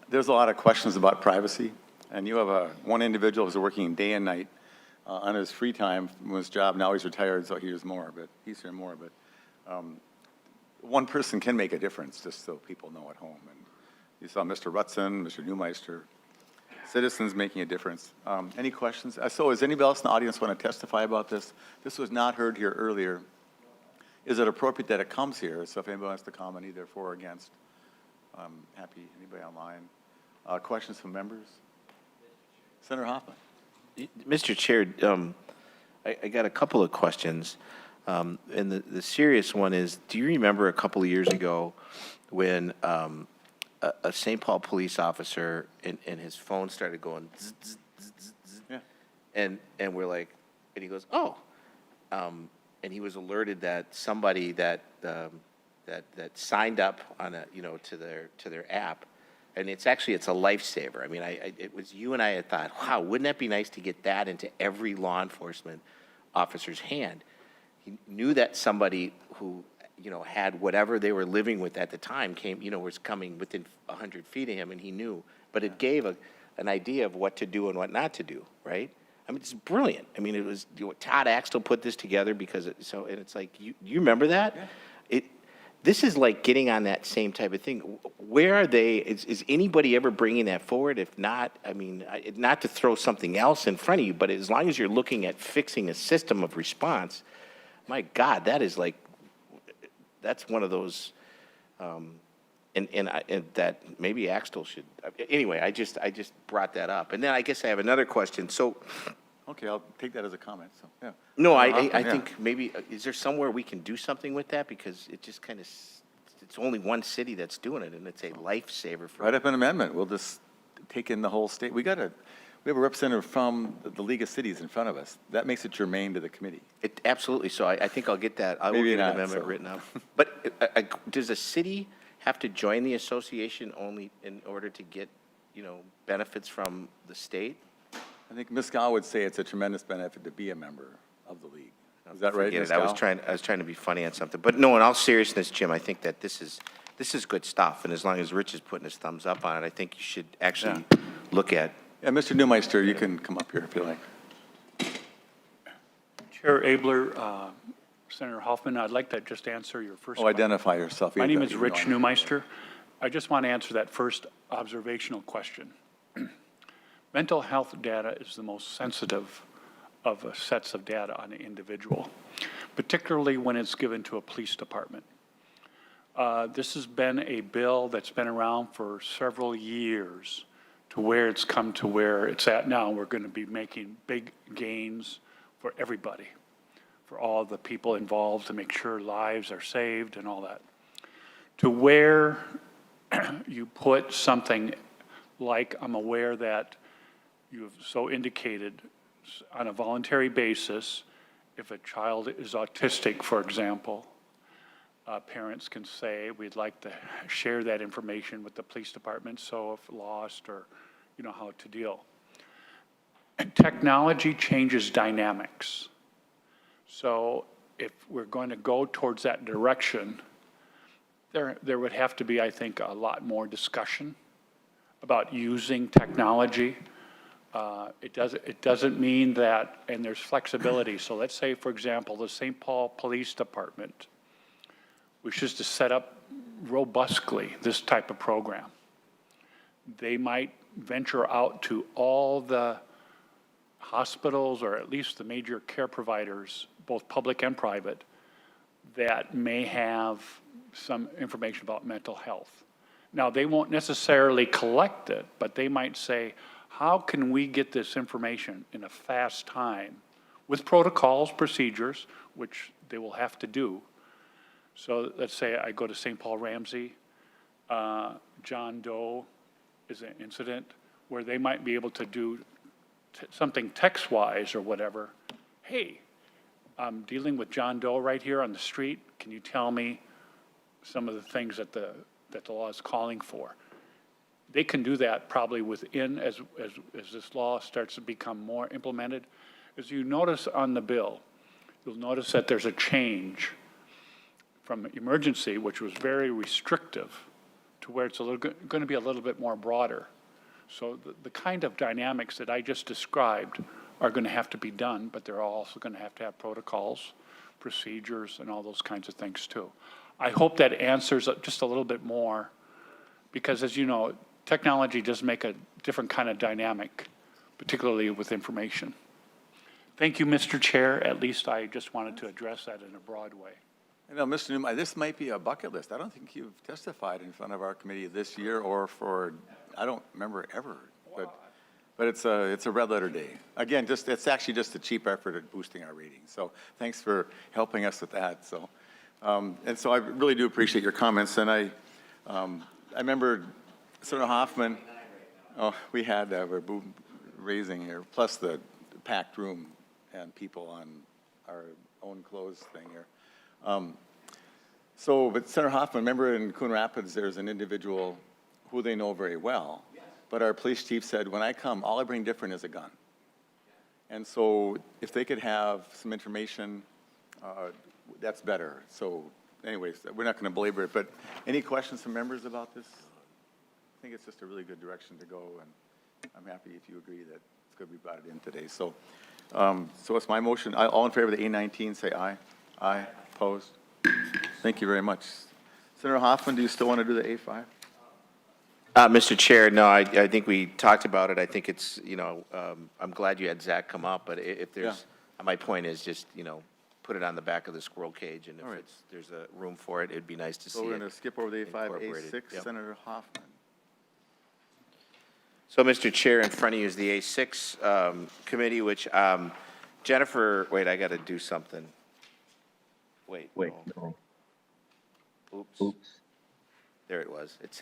there's a lot of questions about privacy, and you have one individual who's working day and night on his free time from his job. Now he's retired, so he's here more. But one person can make a difference, just so people know at home. And you saw Mr. Rutzen, Mr. Neumeister, citizens making a difference. Any questions? So does anybody else in the audience want to testify about this? This was not heard here earlier. Is it appropriate that it comes here? So if anybody wants to comment either for or against, happy. Anybody online? Questions from members? Senator Hoffman. Mr. Chair, I got a couple of questions. And the serious one is, do you remember a couple of years ago when a St. Paul police officer and his phone started going zzz, zzz, zzz, zzz, yeah. And we're like, and he goes, oh, and he was alerted that somebody that that signed up on a, you know, to their app. And it's a lifesaver. I mean, it was you and I had thought, wow, wouldn't that be nice to get that into every law enforcement officer's hand? He knew that somebody who, you know, had whatever they were living with at the time was coming within 100 feet of him, and he knew. But it gave an idea of what to do and what not to do, right? I mean, it's brilliant. I mean, it was, you know, Todd Axtell put this together and it's like, you remember that? Yeah. This is like getting on that same type of thing. Where are they? Is anybody ever bringing that forward? If not, I mean, not to throw something else in front of you, but as long as you're looking at fixing a system of response, my God, that's one of those, and that maybe Axtell should. Anyway, I just brought that up, and then I guess I have another question. So. Okay, I'll take that as a comment, so, yeah. No, I think maybe, is there somewhere we can do something with that? Because it just kind of, it's only one city that's doing it, and it's a lifesaver for. Write up an amendment. We'll just take in the whole state. We have a representative from the League of Cities in front of us. That makes it germane to the committee. Absolutely, so I think I'll get that. I will get an amendment written up. But does a city have to join the association only in order to get, you know, benefits from the state? I think Ms. Gao would say it's a tremendous benefit to be a member of the league. Is that right, Ms. Gao? I was trying to be funny on something, but no, in all seriousness, Jim, I think that this is good stuff, and as long as Rich is putting his thumbs up on it, I think you should actually look at. Yeah, Mr. Newmeister, you can come up here if you like. Chair Abeler, Senator Hoffman, I'd like to just answer your first question. Identify yourself. My name is Rich Newmeister. I just want to answer that first observational question. Mental health data is the most sensitive of sets of data on an individual, particularly when it's given to a police department. This has been a bill that's been around for several years to where it's come to where it's at now. We're going to be making big gains for everybody, for all the people involved to make sure lives are saved and all that. To where you put something like, I'm aware that you have so indicated, on a voluntary basis, if a child is autistic, for example, parents can say, we'd like to share that information with the police department, so if lost or, you know, how to deal. And technology changes dynamics. So if we're going to go towards that direction, there would have to be, I think, a lot more discussion about using technology. It doesn't mean that, and there's flexibility. So let's say, for example, the St. Paul Police Department wishes to set up robustly this type of program. They might venture out to all the hospitals, or at least the major care providers, both public and private, that may have some information about mental health. Now, they won't necessarily collect it, but they might say, how can we get this information in a fast time with protocols, procedures, which they will have to do. So let's say I go to St. Paul Ramsey, John Doe is an incident where they might be able to do something text-wise or whatever. Hey, I'm dealing with John Doe right here on the street. Can you tell me some of the things that the law is calling for? They can do that probably within, as this law starts to become more implemented. As you notice on the bill, you'll notice that there's a change from emergency, which was very restrictive, to where it's going to be a little bit more broader. So the kind of dynamics that I just described are going to have to be done, but they're also going to have protocols, procedures, and all those kinds of things too. I hope that answers just a little bit more, because as you know, technology does make a different kind of dynamic, particularly with information. Thank you, Mr. Chair. At least I just wanted to address that in a broad way. You know, Mr. Newman, this might be a bucket list. I don't think you've testified in front of our committee this year or for, I don't remember ever, but it's a red letter day. Again, it's actually just a cheap effort at boosting our ratings. So thanks for helping us with that. So, and so I really do appreciate your comments. And I remember Senator Hoffman, we had, we're raising here, plus the packed room and people on our own clothes thing here. So, but Senator Hoffman, remember in Coon Rapids, there's an individual who they know very well. But our police chief said, when I come, all I bring different is a gun. And so if they could have some information, that's better. So anyways, we're not going to belabor it, but any questions from members about this? I think it's just a really good direction to go, and I'm happy if you agree that it's good we brought it in today. So, so it's my motion. All in favor of the A19, say aye. Aye. Opposed? Thank you very much. Senator Hoffman, do you still want to do the A5? Mr. Chair, no, I think we talked about it. I think it's, I'm glad you had Zach come up, but if there's, my point is just, put it on the back of the squirrel cage, and if there's a room for it, it'd be nice to see it. So we're going to skip over the A5, incorporated. A6, Senator Hoffman. So, Mr. Chair, in front of you is the A6 committee, which, Jennifer, wait, I got to do something. Wait, no. Oops. There it was. It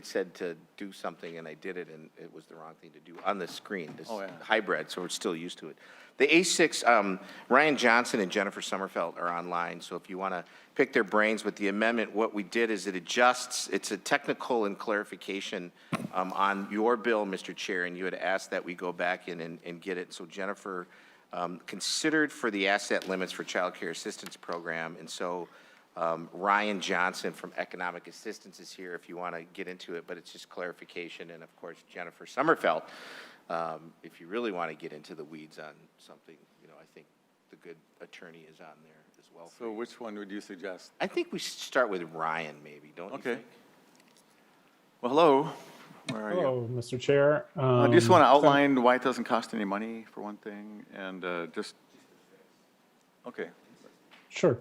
said to do something, and I did it, and it was the wrong thing to do on the screen. This hybrid, so we're still used to it. The A6, Ryan Johnson and Jennifer Sommerfeld are online, so if you want to pick their brains with the amendment, what we did is it adjusts, it's a technical and clarification on your bill, Mr. Chair, and you had asked that we go back in and get it. So Jennifer considered for the asset limits for child care assistance program, and so Ryan Johnson from Economic Assistance is here if you want to get into it, but it's just clarification. And of course, Jennifer Sommerfeld, if you really want to get into the weeds on something, I think the good attorney is on there as well. So which one would you suggest? I think we should start with Ryan, maybe, don't you think? Well, hello. Where are Hello, you? Mr. Chair. Do you just want to outline why it doesn't cost any money, for one thing, and just, okay. Sure.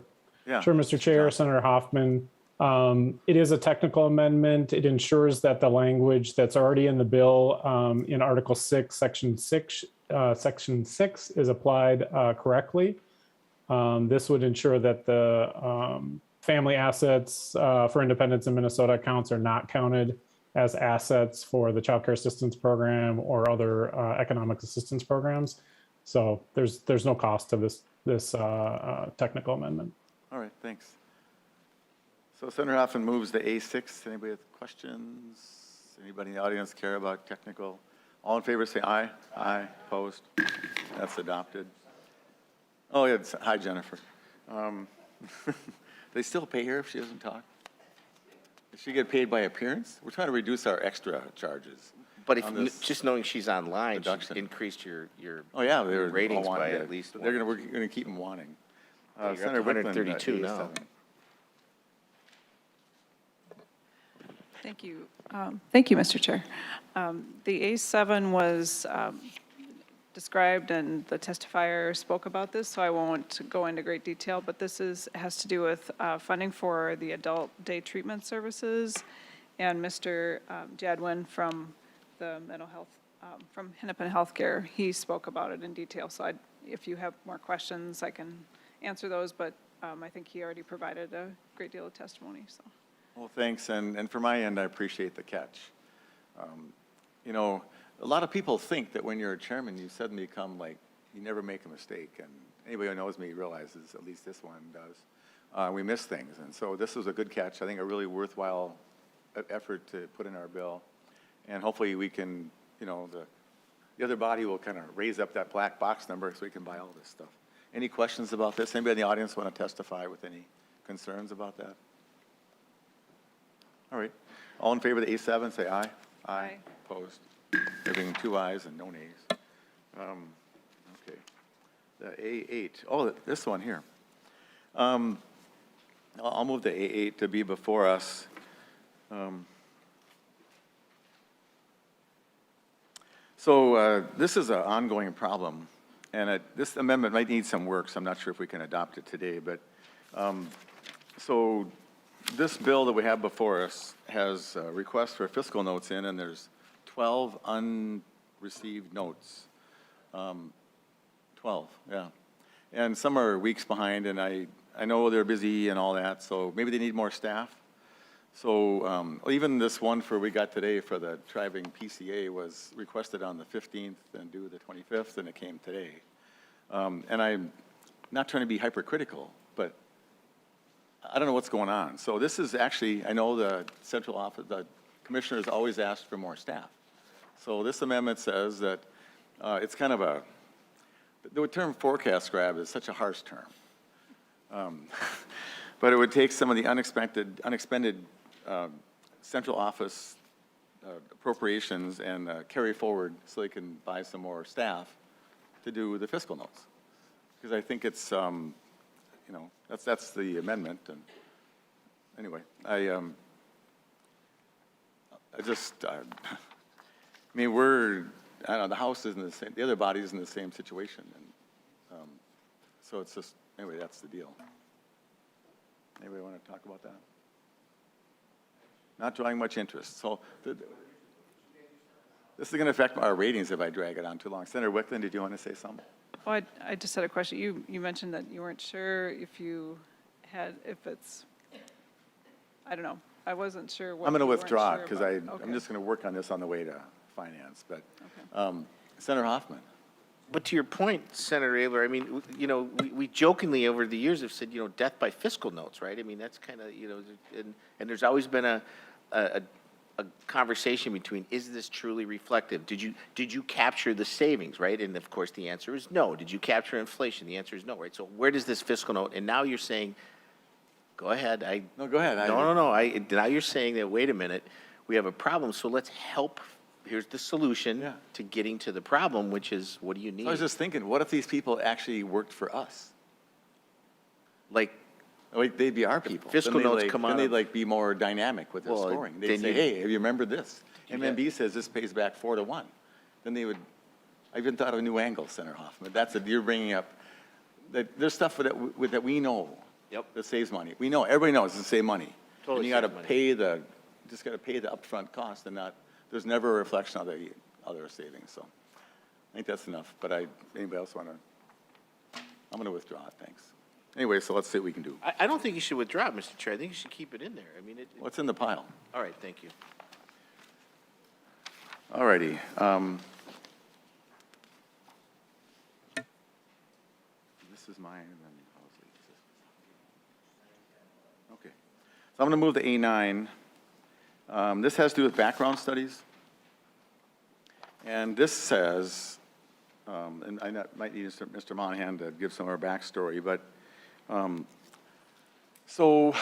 Yeah. Sure, Mr. Chair, Senator Hoffman. It is a technical amendment. It ensures that the language that's already in the bill in Article 6, Section 6 is applied correctly. This would ensure that the family assets for independence in Minnesota accounts are not counted as assets for the child care assistance program or other economic assistance programs. So there's no cost to this technical amendment. All right, thanks. So Senator Hoffman moves to A6. Anybody have questions? Anybody in the audience care about technical? All in favor say aye. Aye. Opposed? That's adopted. Oh, yeah. Hi, Jennifer. They still pay her if she doesn't talk? Does she get paid by appearance? We're trying to reduce our extra charges. But if just knowing she's online, she's increased your ratings by at least one. We're going to keep them wanting. You're Senator up to 132 now. Thank you. Thank you, Mr. Chair. The A7 was described and the testifier spoke about this, so I won't go into great detail, but this has to do with funding for the adult day treatment services. And Mr. Jadwin from the mental health, from Hennepin Healthcare, he spoke about it in detail. So if you have more questions, I can answer those, but I think he already provided a great deal of testimony. So. Well, thanks, and from my end, I appreciate the catch. A lot of people think that when you're a chairman, you suddenly become like, you never make a mistake, and anybody who knows me realizes, at least this one does, we miss things, and so this was a good catch. I think a really worthwhile effort to put in our bill, and hopefully we can, the other body will kind of raise up that black box number so we can buy all this stuff. Any questions about this? Anybody in the audience want to testify with any concerns about that? All right. All in favor of the A7, say aye. Aye. Opposed? There being 2 ayes and no nays. Okay. The A8. Oh, this one here. I'll move the A8 to be before us. So this is an ongoing problem, and this amendment might need some work, so I'm not sure if we can adopt it today. But so this bill that we have before us has requests for fiscal notes in, and there's 12 unreceived notes. 12, yeah. And some are weeks behind, and I know they're busy and all that, so maybe they need more staff. So even this one we got today for the Thriving PCA was requested on the 15th and due the 25th, and it came today. And I'm not trying to be hypercritical, but I don't know what's going on. So this is actually, I know the central office, the commissioners always asked for more staff. So this amendment says that it's kind of a, the term forecast grab is such a harsh term. But it would take some of the unexpended central office appropriations and carry forward so they can buy some more staff to do the fiscal notes. Because I think it's, you know, that's the amendment. And anyway, I mean, I don't know, the House isn't the same, the other body isn't the same situation. And so it's just, anyway, that's the deal. Anybody want to talk about that? Not drawing much interest. So this is going to affect our ratings if I drag it on too long. Senator Wickland, did you want to say something? Well, I just had a question. You mentioned that you weren't sure if it's, I don't know. I wasn't sure what. I'm going to you weren't withdraw sure it because about. I'm just going to work on this on the way to finance. But Okay. Senator Hoffman. But to your point, Senator Abeler, I mean, you know, we jokingly over the years have said, you know, death by fiscal notes, right? I mean, that's kind of, you know, and there's always been a conversation between, is this truly reflective? Did you capture the savings, right? And of course, the answer is no. Did you capture inflation? The answer is no, right? So where does this fiscal note, and now you're saying, go ahead. No, go ahead. No. Now you're saying that, wait a minute, we have a problem, so let's help. Here's the solution to getting to the problem, which is, what do you need? I was just thinking, what if these people actually worked for us? Like they'd be our people. Fiscal notes come out. Then they'd like be more dynamic with their scoring. They'd say, hey, have you remembered this? MNB says this pays back 4-1. Then they would, I even thought of a new angle, Senator Hoffman. You're bringing up, that there's stuff that we know that saves money. We know, everybody knows it's to save money. Totally. And you got to pay just got to pay the upfront cost and not, there's never a reflection of the other savings. So I think that's enough. But anybody else want to? I'm going to withdraw it, thanks. Anyway, so let's see what we can do. I don't think you should withdraw it, Mr. Chair. I think you should keep it in there. I mean, What's in the pile? All right, thank you. All righty. This is mine. Okay. So I'm going to move to A9. This has to do with background studies. And this says, and I might need Mr. Monahan to give some of our backstory, but so,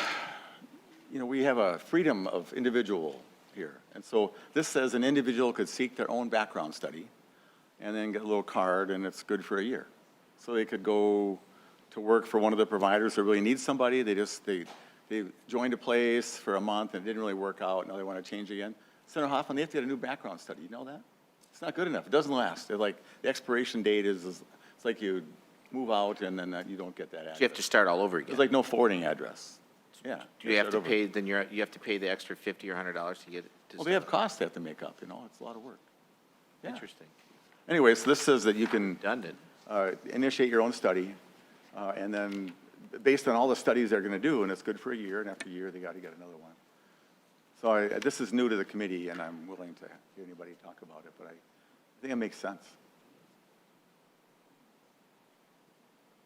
you know, we have a freedom of individual here. And so this says an individual could seek their own background study and then get a little card, and it's good for a year. So they could go to work for one of the providers who really needs somebody. They joined a place for a month and it didn't really work out. Now they want to change again. Senator Hoffman, they have to get a new background study. You know that? It's not good enough. It doesn't last. They're like, the expiration date is it's like you move out and then you don't get that address. So you have to start all over again. There's like no forwarding address. Yeah. Do you have to pay, then you have to pay the extra $50 or $100 to get it? Well, they have costs they have to make up, you know. It's a lot of work. Yeah. Interesting. Anyway, so this says that you can Redundant. initiate your own study, and then based on all the studies they're going to do, and it's good for a year, and after a year, they got to get another one. So this is new to the committee, and I'm willing to hear anybody talk about it, but I think it makes sense.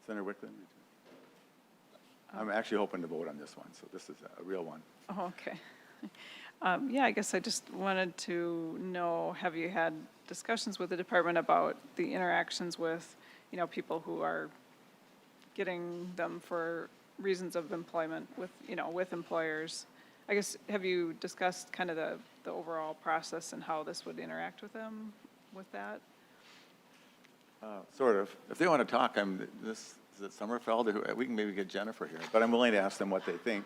Senator Wickland? I'm actually hoping to vote on this one, so this is a real one. Oh, okay. Yeah, I guess I just wanted to know, have you had discussions with the department about the interactions with, you know, people who are getting them for reasons of employment with, you know, with employers? I guess, have you discussed kind of the overall process and how this would interact with them with that? Sort of. If they want to talk, is it Sommerfeld? Or we can maybe get Jennifer here, but I'm willing to ask them what they think.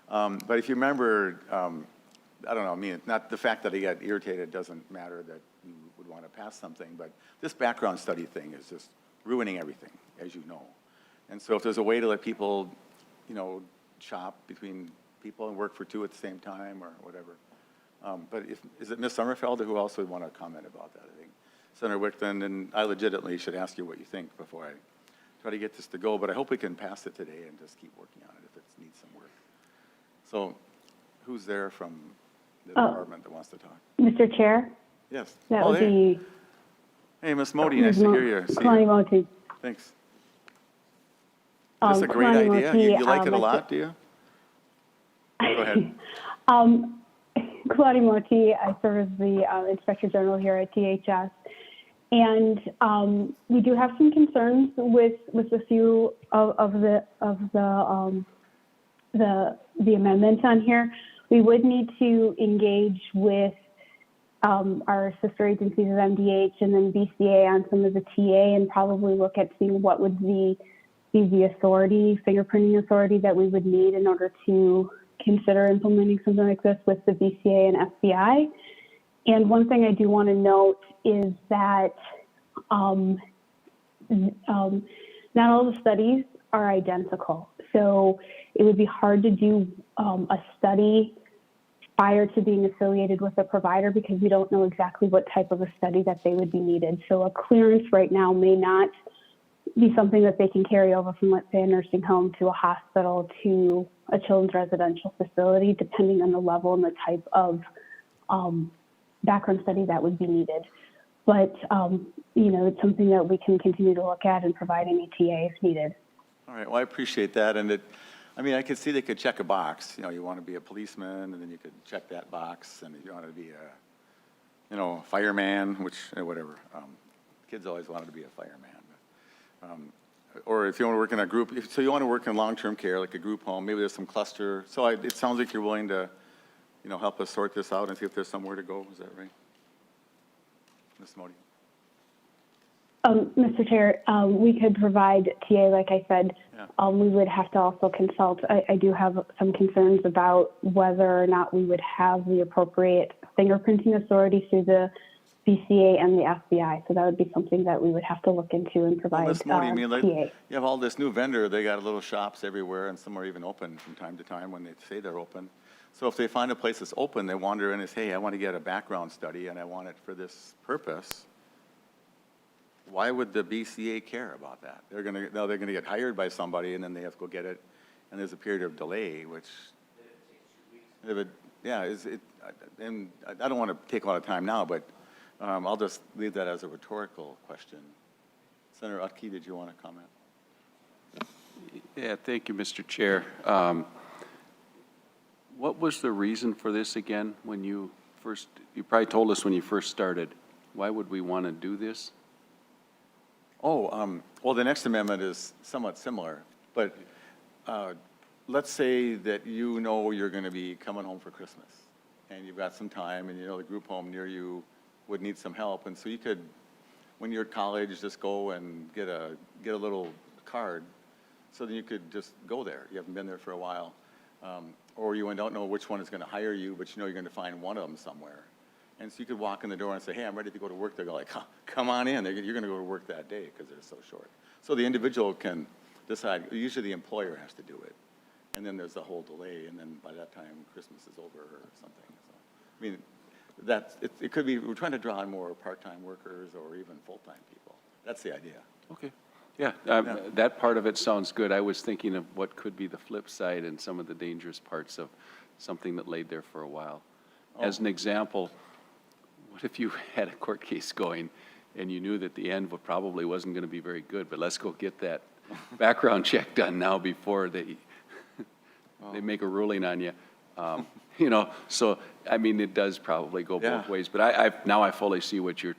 But if you remember, I don't know, I mean, not the fact that he got irritated doesn't matter that you would want to pass something, but this background study thing is just ruining everything, as you know. And so if there's a way to let people, you know, shop between people and work for two at the same time or whatever. But is it Ms. Sommerfeld who else would want to comment about that? I think Senator Wickland, and I legitimately should ask you what you think before I try to get this to go, but I hope we can pass it today and just keep working on it if it needs some work. So who's there from the department that wants to talk? Mr. Chair? Yes. That would be Hey, Ms. Modi, nice to hear you. Connie Moti. Thanks. Is this a great Connie idea? Moti, You like it a lot, do you? Go ahead. Claudia Moti, I serve as the Inspector General here at DHS. And we do have some concerns with a few of the amendments on here. We would need to engage with our sister agencies of MDH and then BCA on some of the TA and probably look at seeing what would be the authority, fingerprinting authority that we would need in order to consider implementing something like this with the BCA and FBI. And one thing I do want to note is that not all the studies are identical. So it would be hard to do a study prior to being affiliated with a provider because we don't know exactly what type of a study that they would be needed. So a clearance right now may not be something that they can carry over from, let's say, a nursing home to a hospital to a children's residential facility, depending on the level and the type of background study that would be needed. But, it's something that we can continue to look at and provide any TA if needed. All right, well, I appreciate that. And I could see they could check a box. You want to be a policeman, and then you could check that box. And if you want to be a, fireman, which, whatever. Kids always wanted to be a fireman. Or if you want to work in a group, so you want to work in long-term care, like a group home, maybe there's some cluster. So it sounds like you're willing to, help us sort this out and see if there's somewhere to go. Is that right? Ms. Modi? Mr. Chair, we could provide TA, like I said. Yeah. We would have to also consult. I do have some concerns about whether or not we would have the appropriate fingerprinting authority through the BCA and the FBI. So that would be something that we would have to look into and provide Ms. Modi, TA. you have all this new vendor. They got little shops everywhere, and some are even open from time to time when they say they're open. So if they find a place that's open, they wander in and say, hey, I want to get a background study, and I want it for this purpose. Why would the BCA care about that? They're going to get hired by somebody, and then they have to go get it, and there's a period of delay, which, and I don't want to take a lot of time now, but I'll just leave that as a rhetorical question. Senator Utke, did you want to comment? Yeah, thank you, Mr. Chair. What was the reason for this again when you probably told us when you first started. Why would we want to do this? Well, the next amendment is somewhat similar, but let's say that you're going to be coming home for Christmas, and you've got some time, and the group home near you would need some help, and so you could, when you're at college, just go and get a little card, so then you could just go there. You haven't been there for a while, or you don't know which one is going to hire you, but you're going to find one of them somewhere. And so you could walk in the door and say, hey, I'm ready to go to work. They'll go like, come on in. You're going to go to work that day because they're so short. So the individual can decide. Usually the employer has to do it. And then there's a whole delay. And then by that time, Christmas is over or something. So, it could be, we're trying to draw in more part-time workers or even full-time people. That's the idea. Okay. Yeah, that part of it sounds good. I was thinking of what could be the flip side and some of the dangerous parts of something that laid there for a while. As an example, what if you had a court case going and you knew that the end probably wasn't going to be very good, but let's go get that background check done now before they make a ruling on you. So, it does probably go both ways, but now I fully see what you're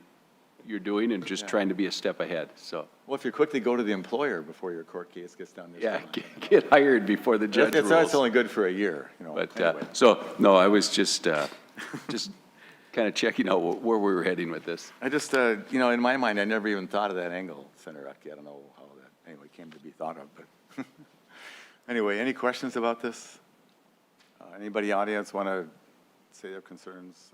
doing and just trying to be a step ahead, so. Well, if you quickly go to the employer before your court case gets done. Get hired before the judge rules. It's only good for a year, But, anyway. So, no, I was just kind of checking out where we were heading with this. I just, in my mind, I never even thought of that angle, Senator Utke. I don't know how that came to be thought of, but anyway, any questions about this? Anybody in the audience want to say their concerns?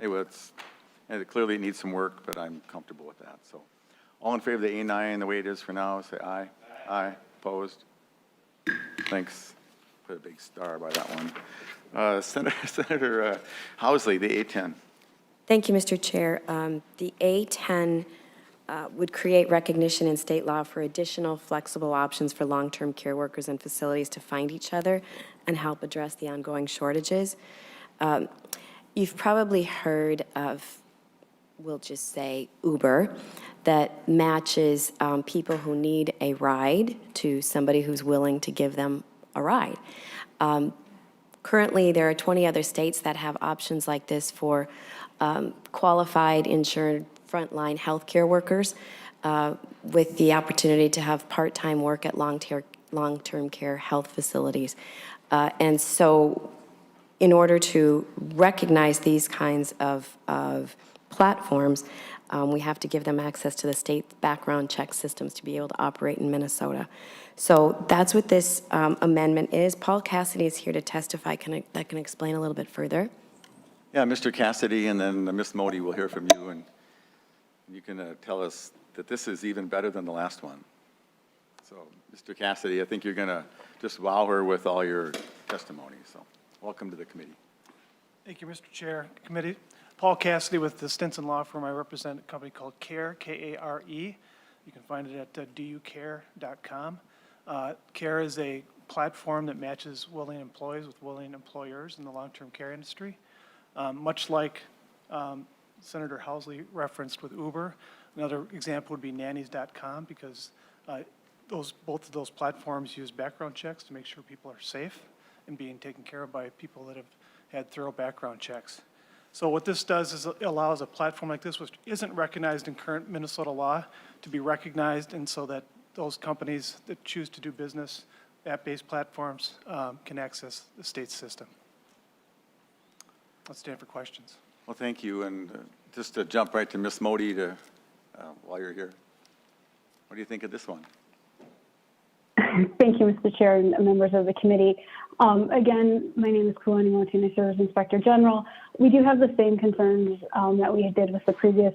It clearly needs some work, but I'm comfortable with that. So, all in favor of the A9 the way it is for now, say aye. Aye. Opposed? Thanks. Put a big star by that one. Senator Housley, the A10. Thank you, Mr. Chair. The A10 would create recognition in state law for additional flexible options for long-term care workers and facilities to find each other and help address the ongoing shortages. You've probably heard of, we'll just say, Uber, that matches people who need a ride to somebody who's willing to give them a ride. Currently, there are 20 other states that have options like this for qualified, insured frontline healthcare workers with the opportunity to have part-time work at long-term care health facilities. And so in order to recognize these kinds of platforms, we have to give them access to the state background check systems to be able to operate in Minnesota. So that's what this amendment is. Paul Cassidy is here to testify. That can explain a little bit further. Yeah, Mr. Cassidy, and then Ms. Modi will hear from you, and you can tell us that this is even better than the last one. So, Mr. Cassidy, I think you're going to just wow her with all your testimony. So, welcome to the committee. Thank you, Mr. Chair, committee. Paul Cassidy with the Stinson Law Firm. I represent a company called CARE, K-A-R-E. You can find it at ducare.com. CARE is a platform that matches willing employees with willing employers in the long-term care industry. Much like Senator Housley referenced with Uber, another example would be nannies.com, because both of those platforms use background checks to make sure people are safe and being taken care of by people that have had thorough background checks. So what this does is it allows a platform like this, which isn't recognized in current Minnesota law, to be recognized, and so that those companies that choose to do business, app-based platforms, can access the state system. Let's stand for questions. Well, thank you, and just to jump right to Ms. Modi while you're here. What do you think of this one? Thank you, Mr. Chair and members of the committee. Again, my name is Kulani Motin. I serve as Inspector General. We do have the same concerns that we did with the previous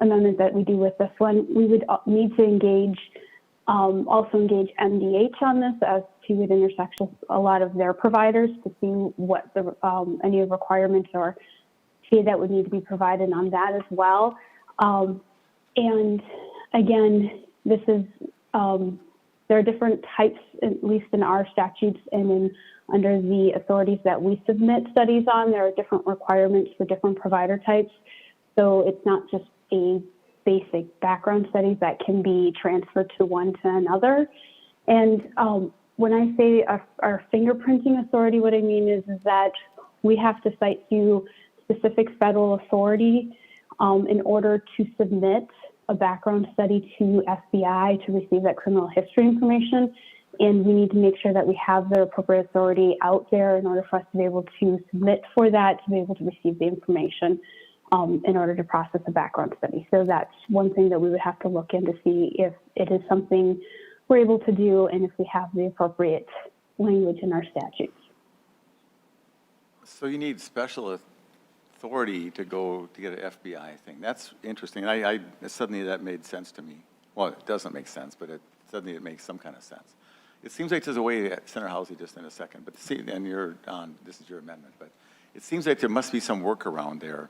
amendment that we do with this one. We would need to engage, also engage MDH on this, as he would intersect with a lot of their providers to see what the any requirements or fee that would need to be provided on that as well. And again, this is there are different types, at least in our statutes and under the authorities that we submit studies on, there are different requirements for different provider types. So it's not just a basic background study that can be transferred to one to another. And when I say our fingerprinting authority, what I mean is that we have to cite you specific federal authority in order to submit a background study to FBI to receive that criminal history information. And we need to make sure that we have the appropriate authority out there in order for us to be able to submit for that, to be able to receive the information in order to process a background study. So that's one thing that we would have to look into, see if it is something we're able to do and if we have the appropriate language in our statutes. So you need special authority to go to get an FBI thing. That's interesting. I suddenly that made sense to me. Well, it doesn't make sense, but suddenly it makes some kind of sense. It seems like there's a way, Senator Housley just in a second, but see, and you're on, this is your amendment, but it seems like there must be some workaround there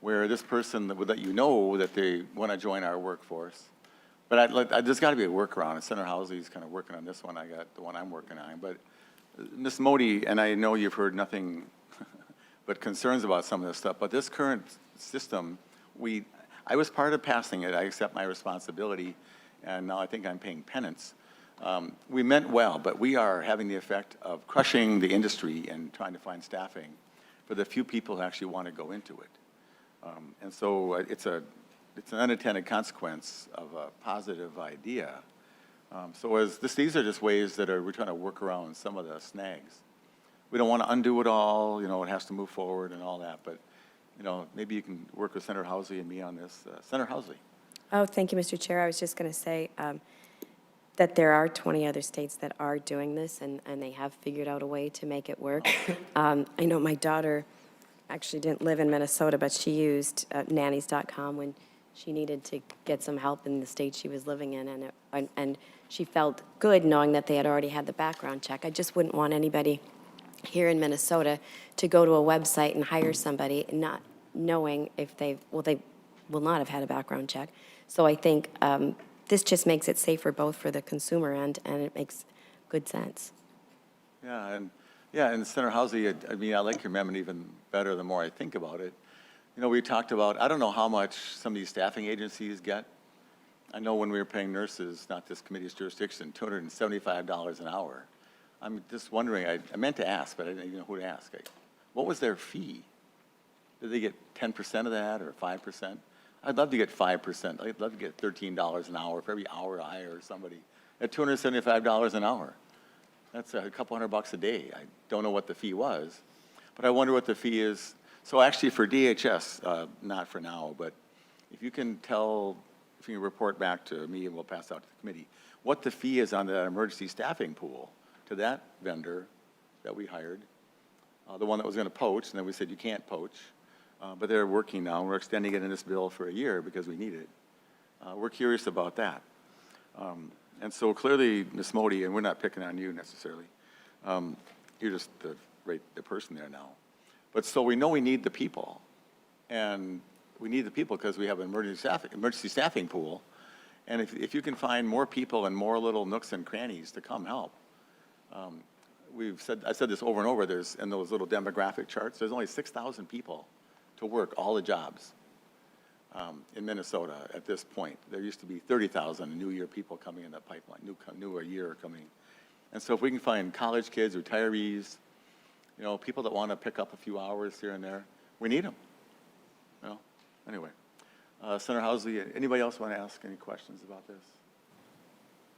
where this person would let you know that they want to join our workforce. But there's got to be a workaround, and Senator Housley's kind of working on this one. I got the one I'm working on. But Ms. Modi, and I know you've heard nothing but concerns about some of this stuff, but this current system, I was part of passing it. I accept my responsibility, and now I think I'm paying penance. We meant well, but we are having the effect of crushing the industry and trying to find staffing for the few people who actually want to go into it. And so it's an unintended consequence of a positive idea. These are just ways that we're trying to work around some of the snags. We don't want to undo it all, it has to move forward and all that, but, maybe you can work with Senator Housley and me on this. Senator Housley. Oh, thank you, Mr. Chair. I was just going to say that there are 20 other states that are doing this, and they have figured out a way to make it work. I know my daughter actually didn't live in Minnesota, but she used nannies.com when she needed to get some help in the state she was living in, and she felt good knowing that they had already had the background check. I just wouldn't want anybody here in Minnesota to go to a website and hire somebody not knowing if they will not have had a background check. So I think this just makes it safer both for the consumer and it makes good sense. And Senator Housley, I like your amendment even better the more I think about it. We talked about, I don't know how much some of these staffing agencies get. I know when we were paying nurses, not this committee's jurisdiction, $275 an hour I'm just wondering, I meant to ask, but I didn't even know who to ask. What was their fee? Did they get 10% of that or 5%? I'd love to get 5%. I'd love to get $13 an hour for every hour I hire somebody at $275 an hour. That's a couple $100 a day. I don't know what the fee was, but I wonder what the fee is. So actually for DHS, not for now, but if you can report back to me and we'll pass out to the committee, what the fee is on that emergency staffing pool to that vendor that we hired, the one that was going to poach, and then we said you can't poach, but they're working now. We're extending it in this bill for a year because we need it. We're curious about that. And so clearly, Ms. Modi, and we're not picking on you necessarily, you're just the person there now. But so we know we need the people, and we need the people because we have an emergency staffing pool. And if you can find more people and more little nooks and crannies to come help, I've said this over and over, in those little demographic charts, there's only 6,000 people to work all the jobs in Minnesota at this point. There used to be 30,000 new year people coming in that pipeline, new a year coming. And so if we can find college kids, retirees, people that want to pick up a few hours here and there, we need them. Anyway, Senator Housley, anybody else want to ask any questions about this?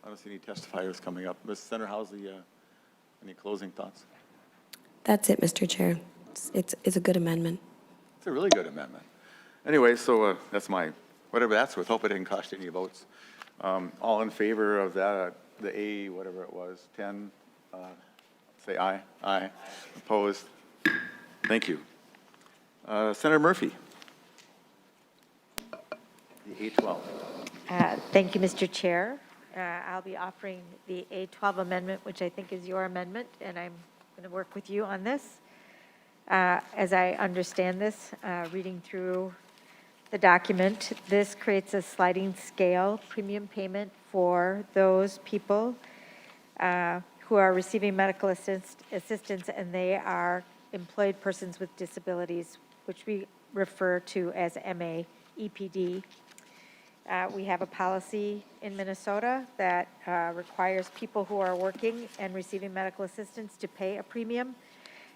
I don't see any testifiers coming up. Ms. Senator Housley, any closing thoughts? That's it, Mr. Chair. It's a good amendment. It's a really good amendment. Anyway, so that's whatever that's worth. Hope it didn't cost any votes. All in favor of that, the A, whatever it was, 10, say aye. Aye. Opposed? Thank you. Senator Murphy. The A12. Thank you, Mr. Chair. I'll be offering the A12 amendment, which I think is your amendment, and I'm going to work with you on this. As I understand this, reading through the document, this creates a sliding scale premium payment for those people who are receiving medical assistance, and they are employed persons with disabilities, which we refer to as MAEPD. We have a policy in Minnesota that requires people who are working and receiving medical assistance to pay a premium.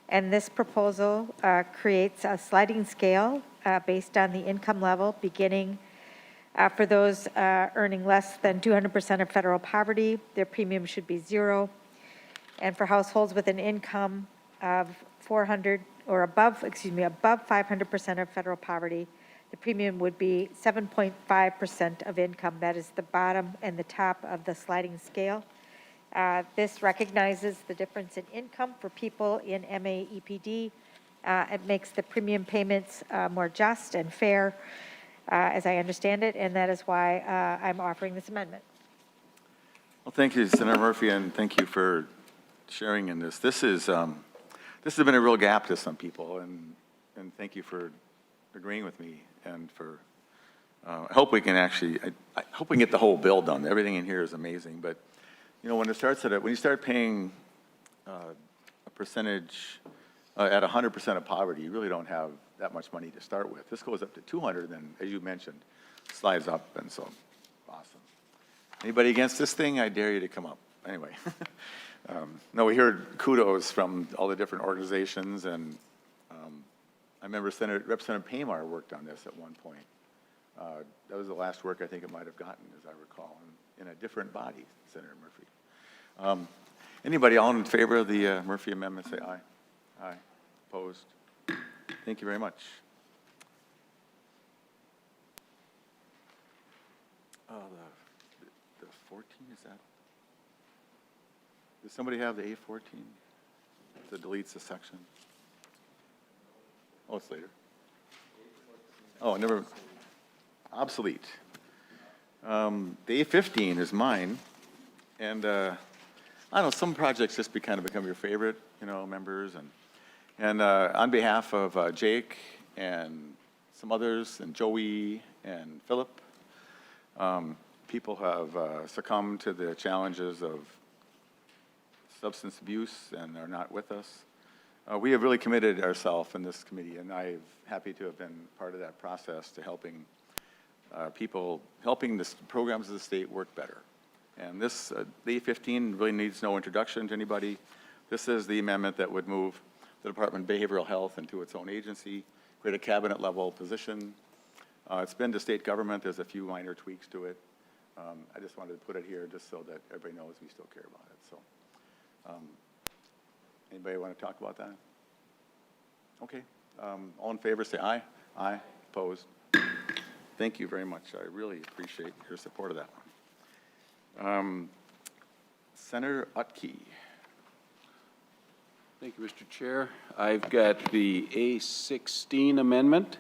And this proposal creates a sliding scale based on the income level, beginning for those earning less than 200% of federal poverty, their premium should be 0. And for households with an income of 400 or above 500% of federal poverty, the premium would be 7.5% of income. That is the bottom and the top of the sliding scale. This recognizes the difference in income for people in MAEPD. It makes the premium payments more just and fair, as I understand it, and that is why I'm offering this amendment. Well, thank you, Senator Murphy, and thank you for sharing in this. This has been a real gap to some people, and thank you for agreeing with me, and for I hope we can I hope we can get the whole bill done. Everything in here is amazing, but when you start paying a percentage at 100% of poverty, you really don't have that much money to start with. This goes up to 200, then, as you mentioned, slides up, and so awesome. Anybody against this thing? I dare you to come up. Anyway, no, we heard kudos from all the different organizations, and I remember Representative Paymar worked on this at one point. That was the last work I think it might have gotten, as I recall, in a different body, Senator Murphy. Anybody all in favor of the Murphy amendment, say aye. Aye. Opposed? Thank you very much. The 14, is that? Does somebody have the A14 that deletes the section? Oh, it's later. Oh, never. Obsolete. The A15 is mine, and I don't know, some projects just become your favorite, members, and on behalf of Jake and some others, and Joey and Philip, people have succumbed to the challenges of substance abuse and are not with us. We have really committed ourselves in this committee, and I'm happy to have been part of that process to helping the programs of the state work better. And this, the A15 really needs no introduction to anybody. This is the amendment that would move the Department of Behavioral Health into its own agency, create a cabinet-level position. It's been to state government. There's a few minor tweaks to it. I just wanted to put it here just so that everybody knows we still care about it. So, anybody want to talk about that? Okay. All in favor, say aye. Aye. Opposed? Thank you very much. I really appreciate your support of that one. Senator Utke. Thank you, Mr. Chair. I've got the A16 amendment.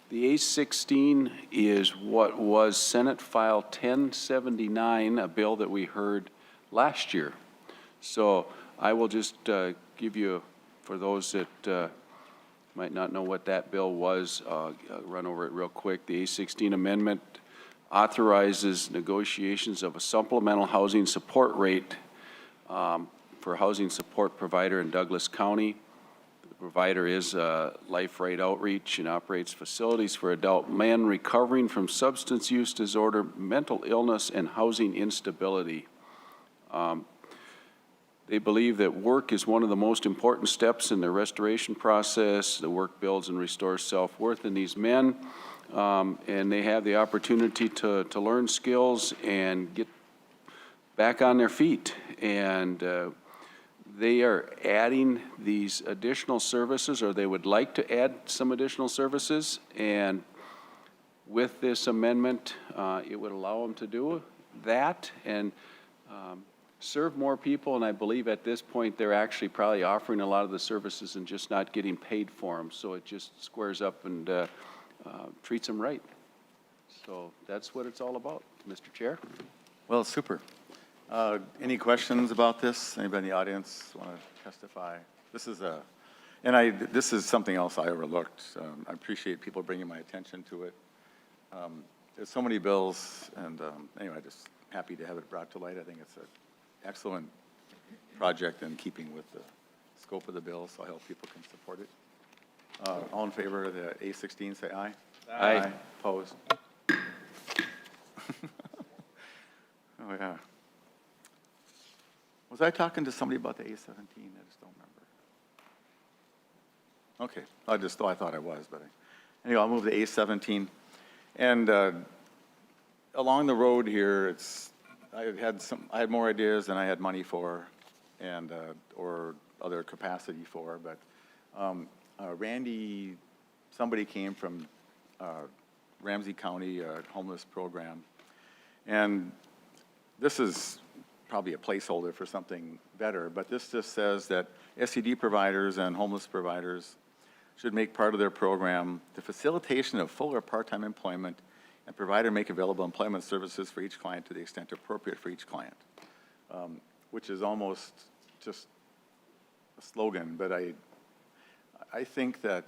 The A16 is what was Senate File 1079, a bill that we heard last year. So I will just give you, for those that might not know what that bill was, run over it real quick. The A16 amendment authorizes negotiations of a supplemental housing support rate for a housing support provider in Douglas County. The provider is Life Right Outreach and operates facilities for adult men recovering from substance use disorder, mental illness, and housing instability. They believe that work is one of the most important steps in the restoration process. The work builds and restores self-worth in these men, and they have the opportunity to learn skills and get back on their feet. And they are adding these additional services, or they would like to add some additional services. And with this amendment, it would allow them to do that and serve more people. And I believe at this point, they're actually probably offering a lot of the services and just not getting paid for them. So it just squares up and treats them right. So that's what it's all about, Mr. Chair. Well, super. Any questions about this? Anybody in the audience want to testify? This is this is something else I overlooked. I appreciate people bringing my attention to it. There's so many bills, and anyway, just happy to have it brought to light. I think it's an excellent project in keeping with the scope of the bill, so I hope people can support it. All in favor of the A16, say aye. Aye. Opposed? Oh, yeah. Was I talking to somebody about the A17? I just don't remember. Okay, I thought I was, but anyway, I'll move to A17. And along the road here, I had more ideas than I had money for, and or other capacity for. But Randy, somebody came from Ramsey County homeless program, and this is probably a placeholder for something better, but this just says that SED providers and homeless providers should make part of their program the facilitation of full or part-time employment and provide or make available employment services for each client to the extent appropriate for each client, which is almost just a slogan, but I think that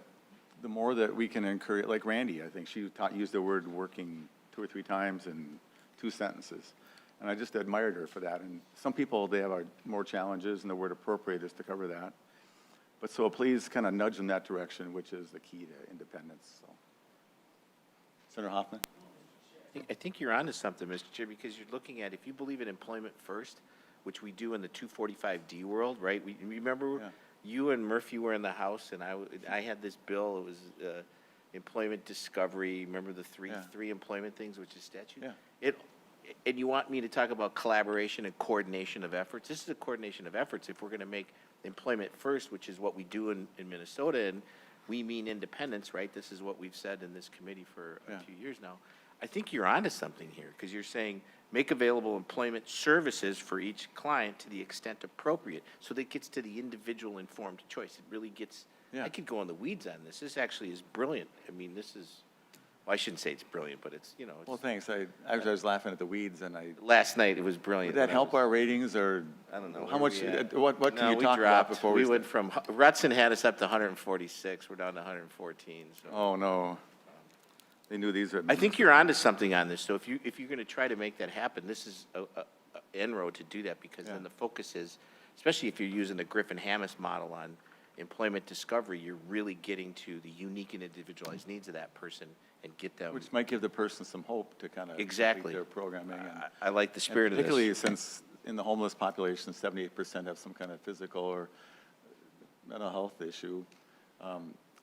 the more that we can encourage, like Randy, I think she used the word working 2 or 3 times in 2 sentences. And I just admired her for that. And some people, they have more challenges, and the word appropriate is to cover that. But so please kind of nudge in that direction, which is the key to independence. So. Senator Hoffman? I think you're onto something, Mr. Chair, because you're looking at, if you believe in employment first, which we do in the 245D world, right? We remember you and Murphy were in the House, and I had this bill. It was employment discovery. Remember the three employment things, which is statute? Yeah. And you want me to talk about collaboration and coordination of efforts? This is a coordination of efforts if we're going to make employment first, which is what we do in Minnesota, and we mean independence, right? This is what we've said in this committee for a few years now. I think you're onto something here, because you're saying make available employment services for each client to the extent appropriate, so that it gets to the individual informed choice. It really gets, I could go in the weeds on this. This actually is brilliant. I mean, this is, well, I shouldn't say it's brilliant, but it's, you know. It's, well, thanks. I was laughing at the weeds, and last night it was brilliant. Would that help our ratings, or I don't know. How much? What can you talk about before we went from Rutson had us up to 146. We're down to 114. So. Oh no. They knew these were. I think you're onto something on this. So if you're going to try to make that happen, this is an inroad to do that, because then the focus is, especially if you're using the Griffin-Hammes model on employment discovery, you're really getting to the unique and individualized needs of that person get them. Which might give the person some hope to kind of Exactly. complete their programming. And, I like the and spirit of this. particularly since in the homeless population, 78% have some kind of physical or mental health issue.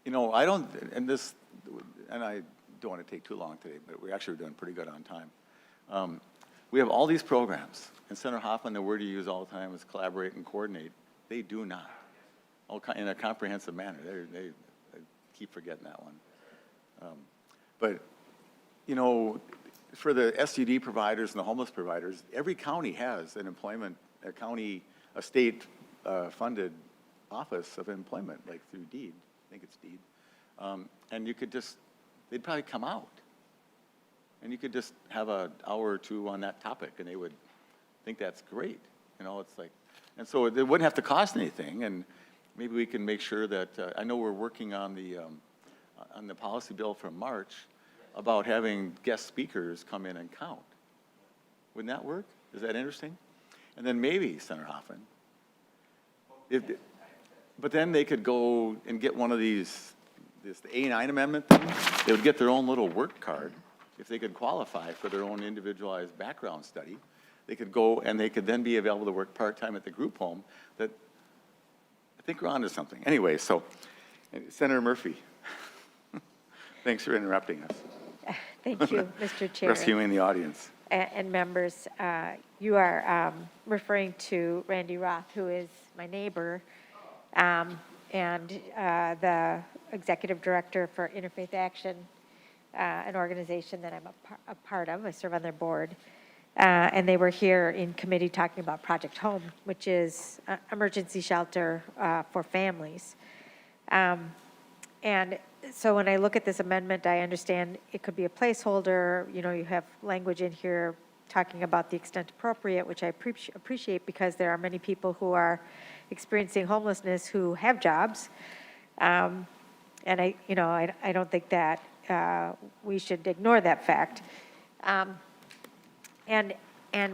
You know, I don't, and I don't want to take too long today, but we're actually doing pretty good on time. We have all these programs, and Senator Hoffman, the word you use all the time is collaborate and coordinate. They do not, in a comprehensive manner. I keep forgetting that one. But, you know, for the SUD providers and the homeless providers, every county has an employment, a state-funded office of employment, like through DEED. I think it's DEED. And you could just, they'd probably come out. And you could just have an hour or two on that topic, and they would think that's great. You know, it's like, and so it wouldn't have to cost anything, and maybe we can make sure that, I know we're working on the policy bill from March about having guest speakers come in and count. Wouldn't that work? Is that interesting? And then maybe, Senator Hoffman, but then they could go and get one of these, this A9 amendment thing. They would get their own little work card. If they could qualify for their own individualized background study, they could go and they could then be available to work part-time at the group home. That, I think we're onto something. Anyway, so Senator Murphy, thanks for interrupting us. Thank you, Mr. Chair. Rescuing the audience. And members, you are referring to Randy Roth, who is my neighbor, and the executive director for Interfaith Action, an organization that I'm a part of. I serve on their board. And they were here in committee talking about Project Home, which is emergency shelter for families. And so when I look at this amendment, I understand it could be a placeholder. You know, you have language in here talking about the extent appropriate, which I appreciate because there are many people who are experiencing homelessness who have jobs. And I don't think that we should ignore that fact. And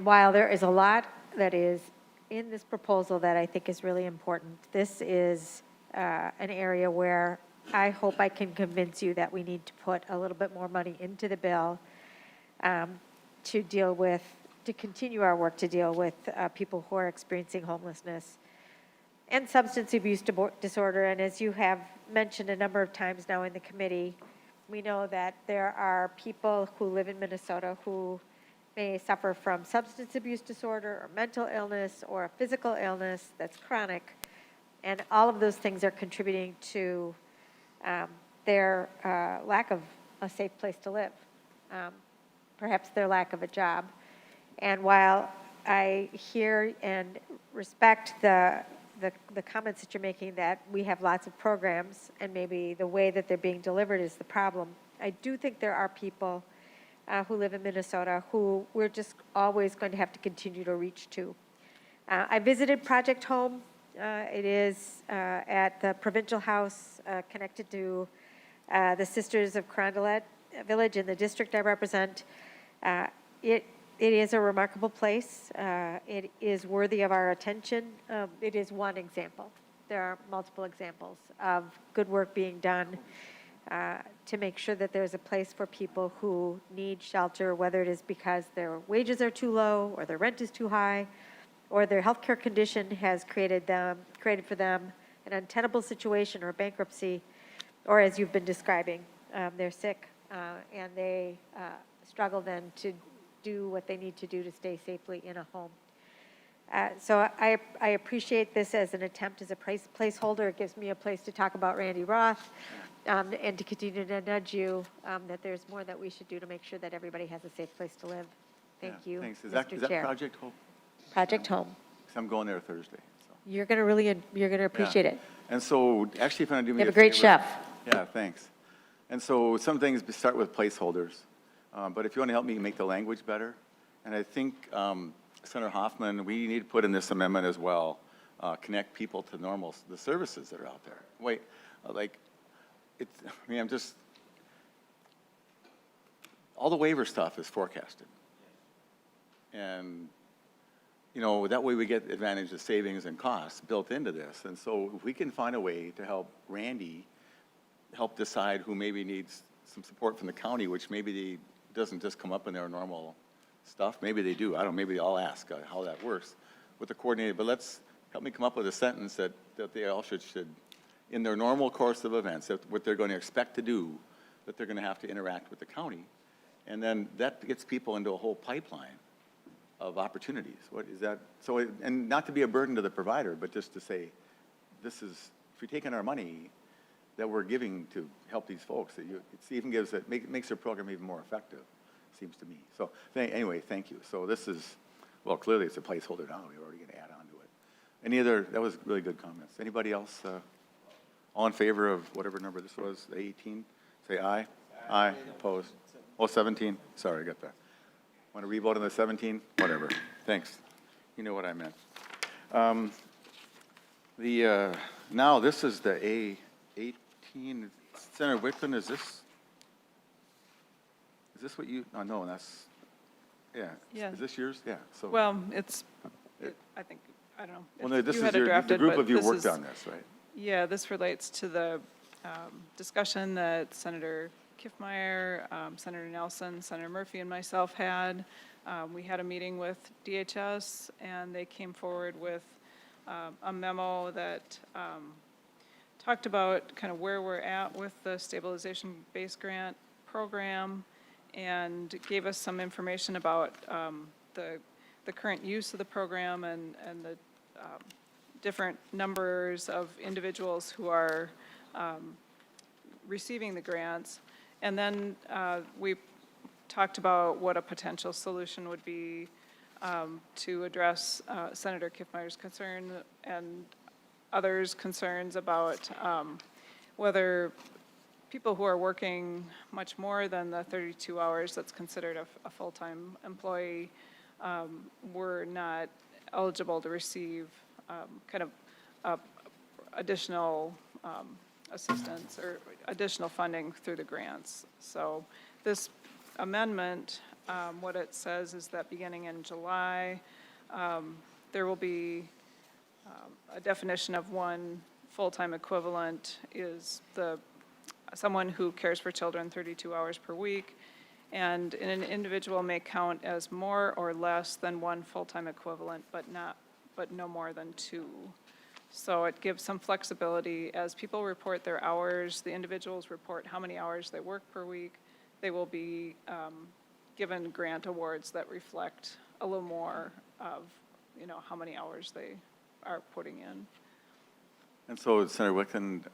while there is a lot that is in this proposal that I think is really important, this is an area where I hope I can convince you that we need to put a little bit more money into the bill to continue our work to deal with people who are experiencing homelessness and substance abuse disorder. And as you have mentioned a number of times now in the committee, we know that there are people who live in Minnesota who may suffer from substance abuse disorder or mental illness or a physical illness that's chronic. And all of those things are contributing to their lack of a safe place to live, perhaps their lack of a job. And while I hear and respect the comments that you're making that we have lots of programs and maybe the way that they're being delivered is the problem, I do think there are people who live in Minnesota who we're just always going to have to continue to reach to. I visited Project Home. It is at the Provincial House connected to the Sisters of Carondelet Village in the district I represent. It is a remarkable place. It is worthy of our attention. It is one example. There are multiple examples of good work being done to make sure that there's a place for people who need shelter, whether it is because their wages are too low or their rent is too high, or their healthcare condition has created for them an untenable situation or bankruptcy, or as you've been describing, they're sick and they struggle then to do what they need to do to stay safely in a home. So I appreciate this as an attempt as a placeholder. It gives me a place to talk about Randy Roth and to continue to nudge you that there's more that we should do to make sure that everybody has a safe place to live. Thank you, Thanks. Is Mr. that Chair. Project Hope? Project Home. I'm going there Thursday. So. You're gonna appreciate it. And so, actually, if I do me You have a a great favor- chef. Yeah, thanks. And so, some things start with placeholders, but if you want to help me make the language better, and I think Senator Hoffman, we need to put in this amendment as well, connect people to the services that are out there. Wait, I'm just, all the waiver stuff is forecasted. And, you know, that way we get advantage of savings and costs built into this. And so if we can find a way to help Randy help decide who maybe needs some support from the county, which maybe doesn't just come up in their normal stuff. Maybe they do. I don't know. Maybe I'll ask how that works with the coordinator. But help me come up with a sentence that they all should, in their normal course of events, that what they're going to expect to do, that they're going to have to interact with the county. And then that gets people into a whole pipeline of opportunities. What is that? So, and not to be a burden to the provider, but just to say, if you're taking our money that we're giving to help these folks, it even makes their program even more effective, seems to me. So anyway, thank you. So this is, well, clearly it's a placeholder now. We're already going to add on to it. That was really good comments. Anybody else all in favor of whatever number this was, 18? Say aye. Aye. Opposed? Oh, 17. Sorry, I got that. Want to re-vote on the 17? Whatever. Thanks. You know what I meant. Now this is the A18. Senator Wickland, is this what you, oh, no, that's, yeah. Yeah. Is this yours? Yeah. So. Well, I think, I don't know. Well, no, this You is had it the drafted, group but of you this worked is- on this, right? Yeah, this relates to the discussion that Senator Kiffmeyer, Senator Nelson, Senator Murphy, and myself had. We had a meeting with DHS, and they came forward with a memo that talked about kind of where we're at with the stabilization base grant program, and gave us some information about the current use of the program and the different numbers of individuals who are receiving the grants. And then we talked about what a potential solution would be to address Senator Kiffmeyer's concern and others' concerns about whether people who are working much more than the 32 hours that's considered a full-time employee were not eligible to receive kind of additional assistance or additional funding through the grants. So this amendment, what it says is that beginning in July, there will be a definition of one full-time equivalent is someone who cares for children 32 hours per week, and an individual may count as more or less than one full-time equivalent, but no more than two. So it gives some flexibility. As people report their hours, the individuals report how many hours they work per week, they will be given grant awards that reflect a little more of, how many hours they are putting in. And so, Senator Wickland,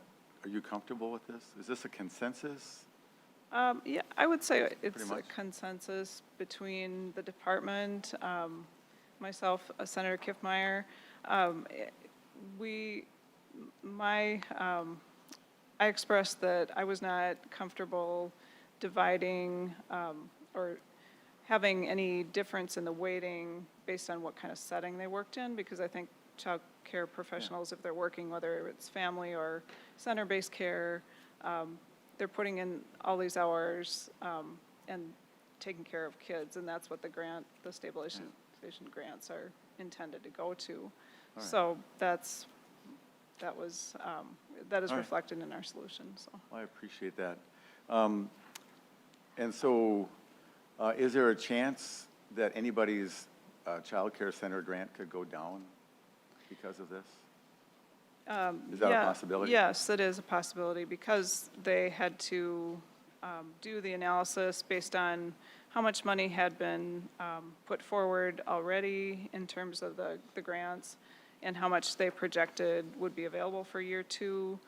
are you comfortable with this? Is this a consensus? Yeah, I would say it's a consensus between the department, myself, Senator Kiffmeyer. I expressed that I was not comfortable dividing or having any difference in the weighting based on what kind of setting they worked in, because I think child care professionals, if they're working, whether it's family or center-based care, they're putting in all these hours and taking care of kids, and that's what the stabilization grants are intended to go to. Right. So that is reflected in our solution. So. Well, I appreciate that. And so, is there a chance that anybody's child care center grant could go down because of this? Is that a possibility? Yes, it is a possibility, because they had to do the analysis based on how much money had been put forward already in terms of the grants and how much they projected would be available for year two.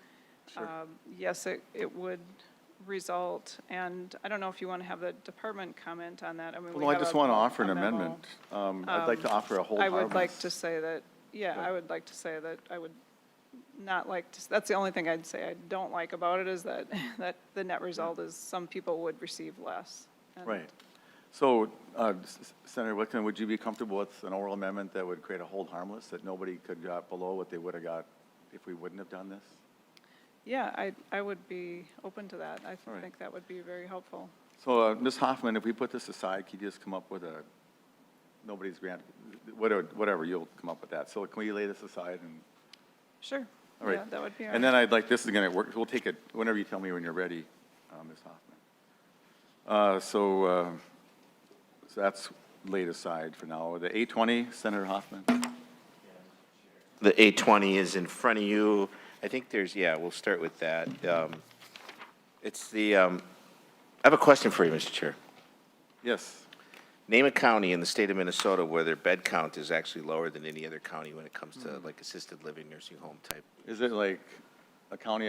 Sure. Yes, it would result, and I don't know if you want to have the department comment on that. I mean, well, I just want to offer an amendment. I'd like to offer a whole I would like to say that, I would like to say that I would not like to, that's the only thing I'd say I don't like about it, is that the net result is some people would receive less. Right. So, Senator Wickland, would you be comfortable with an oral amendment that would create a hold harmless, that nobody could got below what they would have got if we wouldn't have done this? Yeah, I would be open to that. I think that would be very helpful. So, Ms. Hoffman, if we put this aside, can you just come up with nobody's grant, whatever, you'll come up with that. So can we lay this aside? And Sure. All right. Yeah, that would be all right. And then I'd like, this is going to work, we'll take it whenever you tell me when you're ready, Ms. Hoffman. So that's laid aside for now. The 820, Senator Hoffman. The 820 is in front of you. I think there's, yeah, we'll start with that. It's the, I have a question for you, Mr. Chair. Yes. Name a county in the state of Minnesota where their bed count is actually lower than any other county when it comes to like assisted living, nursing home type. Is it like a county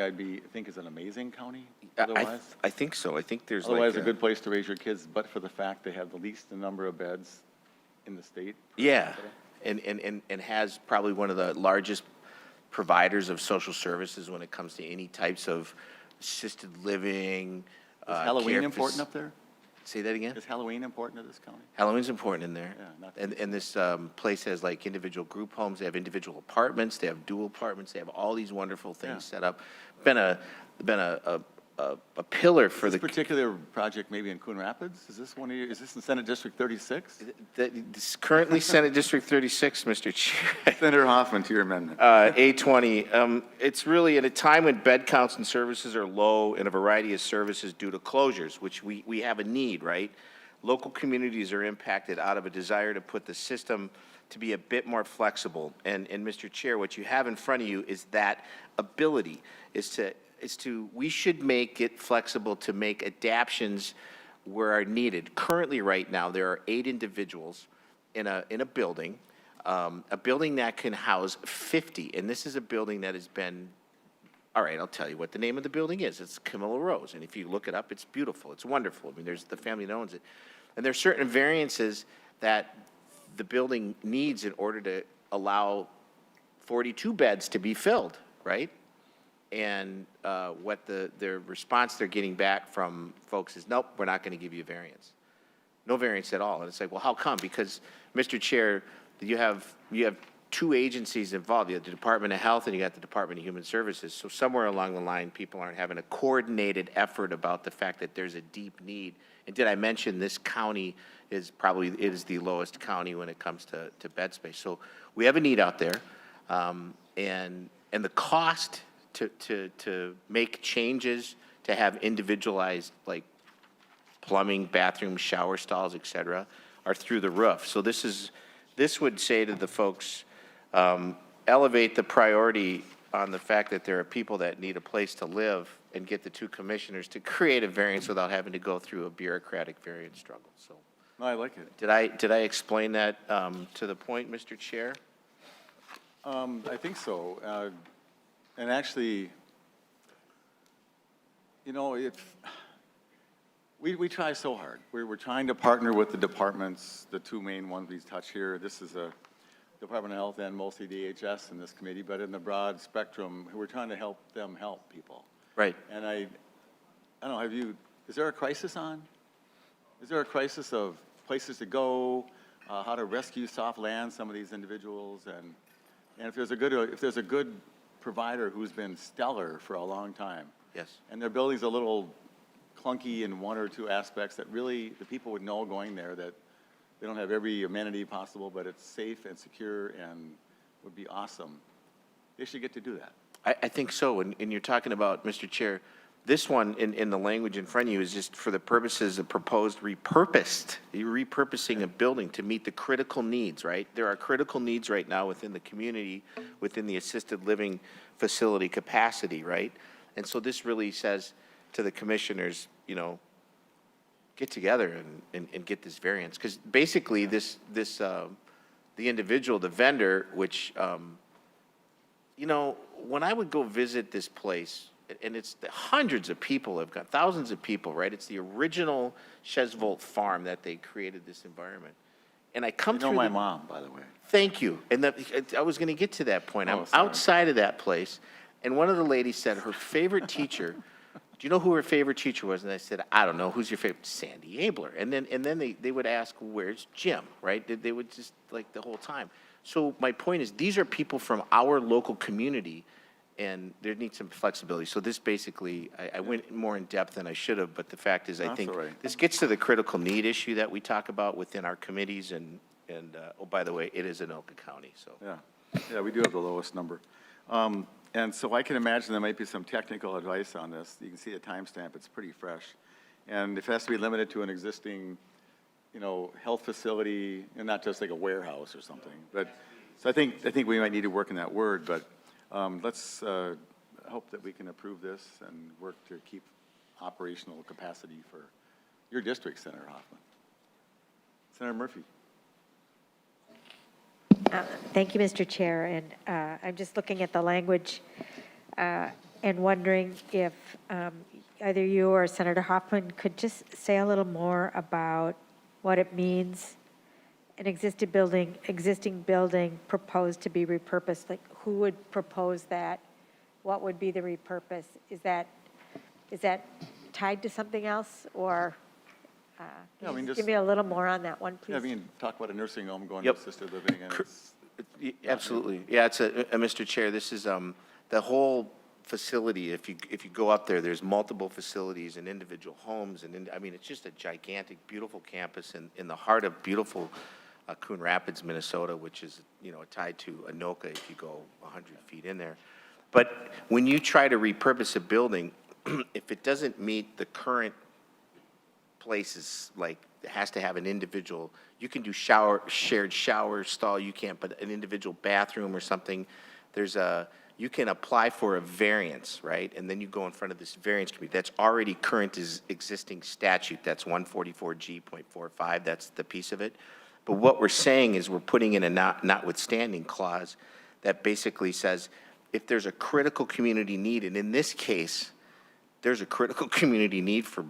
think is an amazing county I otherwise? think so. I think there's Otherwise, like a good place to raise your kids, but for the fact they have the least number of beds in the state. yeah, and has probably one of the largest providers of social services when it comes to any types of assisted living. Is Halloween care important up there? Say that again? Is Halloween important to this county? Halloween's important in there. Yeah, not And this place has like individual group homes, they have individual apartments, they have dual apartments, they have all these wonderful things set up. Been a pillar for This particular project maybe in Coon Rapids? Is this is this in Senate District 36? This is currently Senate District 36, Mr. Chair. Senator Hoffman, to your amendment. A20, it's really at a time when bed counts and services are low in a variety of services due to closures, which we have a need, right? Local communities are impacted out of a desire to put the system to be a bit more flexible. And Mr. Chair, what you have in front of you is that ability we should make it flexible to make adaptions where are needed. Currently, right now, there are 8 individuals in a building that can house 50, and this is a building that has been, all right, I'll tell you what the name of the building is. It's Camilla Rose, and if you look it up, it's beautiful. It's wonderful. I mean, there's the family that owns it. And there's certain variances that the building needs in order to allow 42 beds to be filled, right? And what their response they're getting back from folks is, nope, we're not going to give you a variance. No variance at all. And it's like, well, how come? Because, Mr. Chair, you have 2 agencies involved. You have the Department of Health and you got the Department of Human Services. So somewhere along the line, people aren't having a coordinated effort about the fact that there's a deep need. And did I mention this county is the lowest county when it comes to bed space. So we have a need out there. And the cost to make changes, to have individualized, like plumbing, bathroom, shower stalls, et cetera, are through the roof. So this would say to the folks, elevate the priority on the fact that there are people that need a place to live and get the 2 commissioners to create a variance without having to go through a bureaucratic variance struggle. So No, I like it. did I explain that to the point, Mr. Chair? I think so. And actually, you know, we try so hard. We're trying to partner with the departments, the 2 main ones we touch here. This is a Department of Health and mostly DHS in this committee, but in the broad spectrum, we're trying to help them help people. Right. And I don't know, is there a crisis on? Is there a crisis of places to go, how to rescue soft land some of these individuals? And if there's a good provider who's been stellar for a long time. Yes. And their building's a little clunky in 1 or 2 aspects that really the people would know going there that they don't have every amenity possible, but it's safe and secure and would be awesome. They should get to do that. I think so. And you're talking about, Mr. Chair, this one in the language in front of you is just for the purposes of proposed repurposing a building to meet the critical needs, right? There are critical needs right now within the community, within the assisted living facility capacity, right? And so this really says to the commissioners, you know, get together and get this variance. Because basically the individual, the vendor, which, you know, when I would go visit this place, and it's hundreds of people have got, thousands of people, right? It's the original Chesvolt farm that they created this environment. And I come through. You know my mom, by the way. Thank you. And I was going to get to that point. I'm outside of that place, and one of the ladies said her favorite teacher. Do you know who her favorite teacher was? And I said, I don't know. Who's your favorite? Sandy Abeler. And then they would ask, where's Jim, right? They would just, like, the whole time. So my point is, these are people from our local community, and there needs some flexibility. So this basically, I went more in depth than I should have, but the fact is, I think this gets to the critical need issue that we talk about within our committees, and oh, by the way, it is Anoka County, so. Yeah, we do have the lowest number. And so I can imagine there might be some technical advice on this. You can see the timestamp, it's pretty fresh. And if it has to be limited to an existing, health facility, and not just like a warehouse or something. But, so I think we might need to work in that word, but let's hope that we can approve this and work to keep operational capacity for your district, Senator Hoffman. Senator Murphy. Thank you, Mr. Chair, and I'm just looking at the language and wondering if either you or Senator Hoffman could just say a little more about what it means, an existing building proposed to be repurposed. Like, who would propose that? What would be the repurpose? Is that tied to something else, or just give me a little more on that one, please? Yeah, talk about a nursing home going to assisted living. And Absolutely. Yeah, Mr. Chair, this is the whole facility. If you go up there, there's multiple facilities and individual homes. And it's just a gigantic, beautiful campus in the heart of beautiful Coon Rapids, Minnesota, which is, tied to Anoka if you go 100 feet in there. But when you try to repurpose a building, if it doesn't meet the current places, like it has to have an individual, you can do shared shower stall, you can't, but an individual bathroom or something, you can apply for a variance, right? And then you go in front of this variance committee. That's already current existing statute. That's 144G.45. That's the piece of it. But what we're saying is we're putting in a notwithstanding clause that basically says if there's a critical community need, and in this case, there's a critical community need for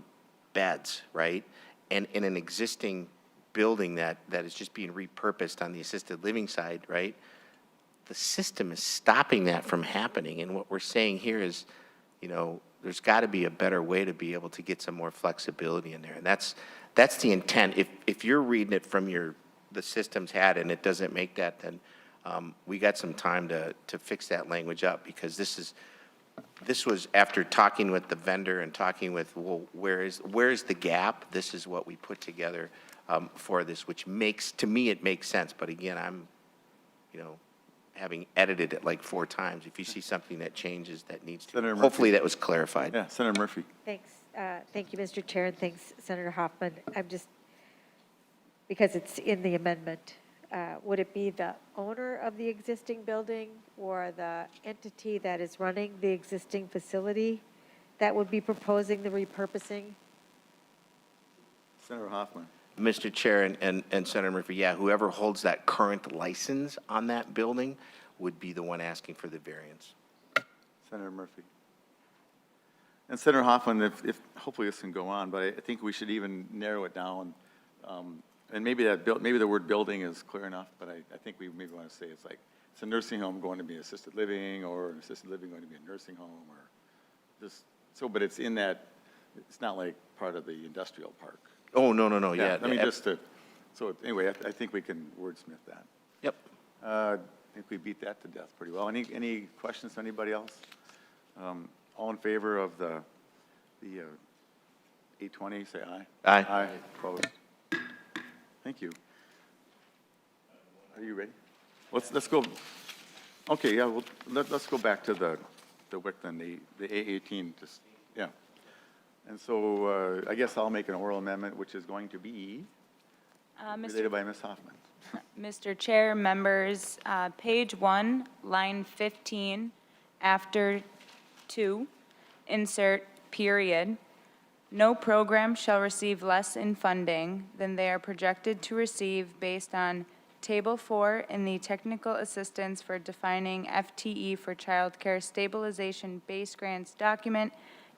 beds, right? And in an existing building that is just being repurposed on the assisted living side, right? The system is stopping that from happening. And what we're saying here is, there's got to be a better way to be able to get some more flexibility in there. And that's the intent. If you're reading it from the system's hat and it doesn't make that, then we got some time to fix that language up, because this was after talking with the vendor and talking with, well, where is the gap? This is what we put together for this, which to me, it makes sense. But again, I'm, having edited it like 4 times. If you see something that changes, that needs to, Senator hopefully Murphy. that was clarified. Yeah, Senator Murphy. Thanks. Thank you, Mr. Chair, and thanks, Senator Hoffman. I'm just, because it's in the amendment, would it be the owner of the existing building or the entity that is running the existing facility that would be proposing the repurposing? Senator Hoffman. Mr. Chair and Senator Murphy, yeah, whoever holds that current license on that building would be the one asking for the variance. Senator Murphy. And Senator Hoffman, if hopefully this can go on, but I think we should even narrow it down. And maybe the word building is clear enough, but I think we maybe want to say it's a nursing home going to be assisted living, or an assisted living going to be a nursing home, or just but it's in that, it's not like part of the industrial park. Oh, no, yeah. So anyway, I think we can wordsmith that. Yep. I think we beat that to death pretty well. Any questions from anybody else? All in favor of the 820, say aye. Aye. Aye, opposed. Thank you. Are you ready? Let's go. Okay, yeah, let's go back to the WICLAN, the A18, just, yeah. And so I guess I'll make an oral amendment, which is going to be related by Ms. Hoffman. Mr. Chair, members, page 1, line 15, after 2, insert period. No program shall receive less in funding than they are projected to receive based on Table 4 in the Technical Assistance for Defining FTE for Childcare Stabilization Base Grants document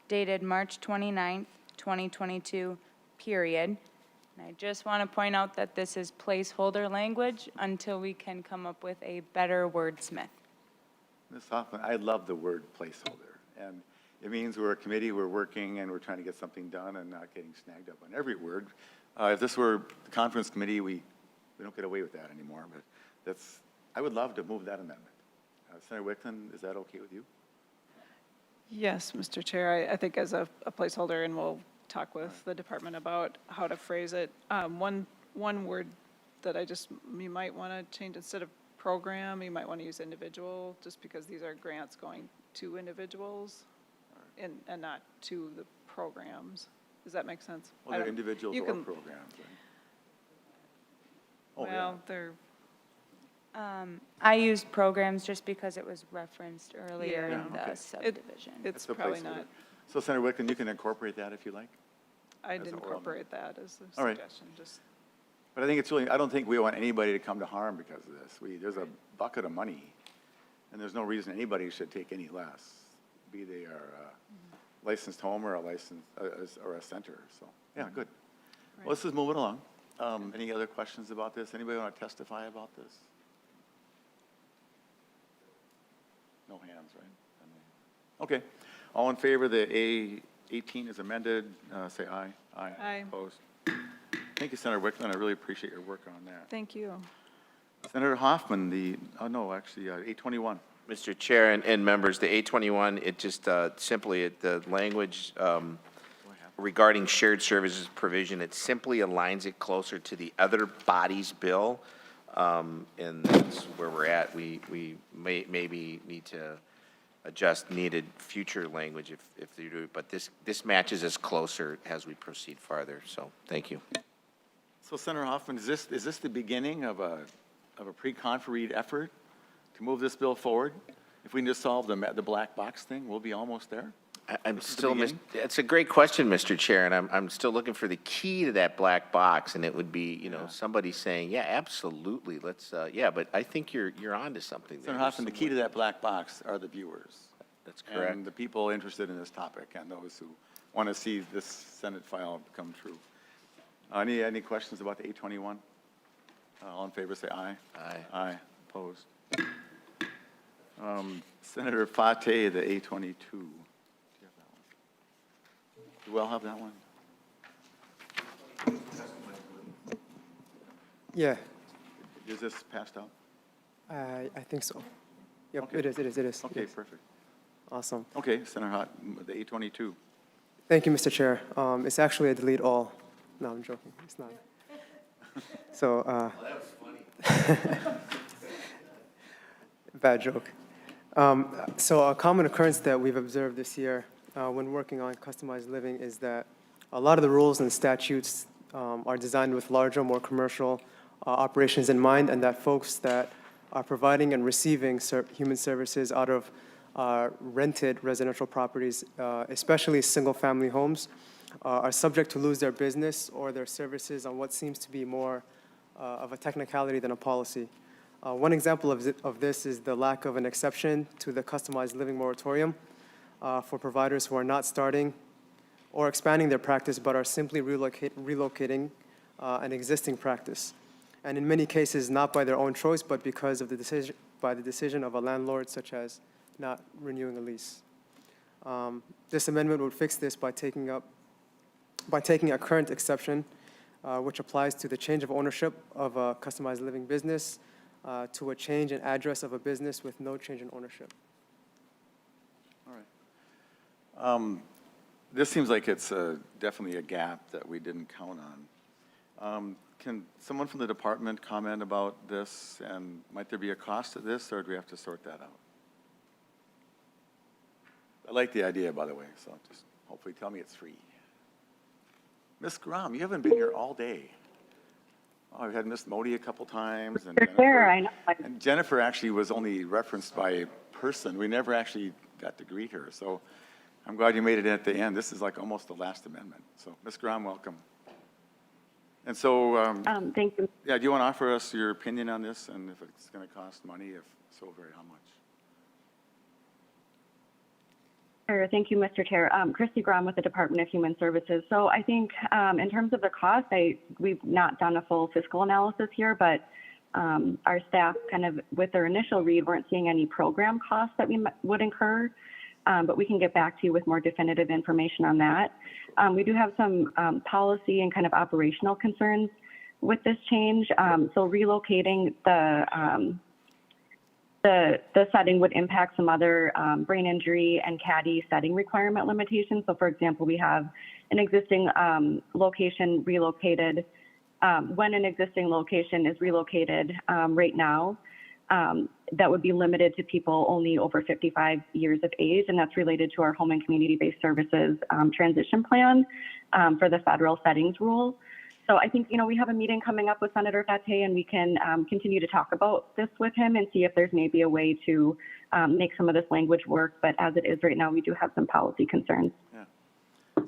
dated March 29th, 2022, period. And I just want to point out that this is placeholder language until we can come up with a better wordsmith. Ms. Hoffman, I love the word placeholder. And it means we're a committee, we're working, and we're trying to get something done and not getting snagged up on every word. If this were the conference committee, we don't get away with that anymore. But I would love to move that amendment. Senator WICLAN, is that okay with you? Yes, Mr. Chair, I think as a placeholder, and we'll talk with the department about how to phrase it. One word that you might want to change, instead of program, you might want to use individual, just because these are grants going to individuals and not to the programs. Does that make sense? Well, they're individuals you or can- programs, right? Oh, yeah. Well, they're, I used programs just because it was referenced earlier Yeah. in the Okay. subdivision. it's That's the probably placeholder. not, So Senator Wickland, you can incorporate that if you like. I'd As an oral incorporate that as a All right. suggestion, just. But I think it's really, I don't think we want anybody to come to harm because of this. There's a bucket of money, and there's no reason anybody should take any less, be they are a licensed home or a licensed, or a center, so, yeah, good. Well, let's just move it along. Any other questions about this? Anybody want to testify about this? No hands, right? Okay. All in favor that A18 is amended, say aye. Aye. Opposed? Thank you, Senator Wickland. I really appreciate your work on that. Thank you. Senator Hoffman, A21. Mr. Chair and members, the A21, it just simply, the language regarding shared services provision, it simply aligns it closer to the other body's bill, and that's where we're at. We maybe need to adjust needed future language if they do, but this matches us closer as we proceed farther, so thank you. So Senator Hoffman, is this the beginning of a pre-confereed effort to move this bill forward? If we can just solve the black box thing, we'll be almost there? It's a great question, Mr. Chair, and I'm still looking for the key to that black box, and it would be, somebody saying, yeah, absolutely, let's, but I think you're onto something there. Senator Hoffman, the key to that black box are the viewers. That's correct. And the people interested in this topic and those who want to see this Senate file come true. Any questions about the A21? All in favor, say aye. Aye. Aye. Opposed? Senator Fateh, the A22. Do we all have that one? Yeah, Is this passed out? I think so. Yep, Okay. it is. Okay, perfect. Awesome. Okay, Senator Hott, the A22. Thank you, Mr. Chair. It's actually a delete all. No, I'm joking. It's not. So, That was funny. bad joke. So a common occurrence that we've observed this year when working on customized living is that a lot of the rules and statutes are designed with larger, more commercial operations in mind, and that folks that are providing and receiving human services out of rented residential properties, especially single-family homes, are subject to lose their business or their services on what seems to be more of a technicality than a policy. One example of this is the lack of an exception to the customized living moratorium for providers who are not starting or expanding their practice but are simply relocating an existing practice. And in many cases, not by their own choice, but because of the decision of a landlord, such as not renewing a lease. This amendment would fix this by taking a current exception, which applies to the change of ownership of a customized living business to a change in address of a business with no change in ownership. All right. This seems like it's definitely a gap that we didn't count on. Can someone from the department comment about this, and might there be a cost to this, or do we have to sort that out? I like the idea, by the way, so just hopefully tell me it's free. Ms. Grom, you haven't been here all day. Oh, we've had Ms. Modi a couple times, and and Jennifer actually was only referenced by person. We never actually got to greet her, so I'm glad you made it at the end. This is like almost the last amendment. So, Ms. Grom, welcome. And so, thank you. yeah, do you want to offer us your opinion on this, and if it's going to cost money, if so, very how much? Sure. Thank you, Mr. Chair. Christy Grom with the Department of Human Services. So I think in terms of the cost, we've not done a full fiscal analysis here, but our staff kind of with their initial read weren't seeing any program costs that we would incur, but we can get back to you with more definitive information on that. We do have some policy and kind of operational concerns with this change. So relocating the setting would impact some other brain injury and CADI setting requirement limitations. So for example, we have an existing location relocated. When an existing location is relocated right now, that would be limited to people only over 55 years of age, and that's related to our home and community-based services transition plan. for the federal settings rule. So I think, we have a meeting coming up with Senator Fateh, and we can continue to talk about this with him and see if there's maybe a way to make some of this language work. But as it is right now, we do have some policy concerns. Yeah.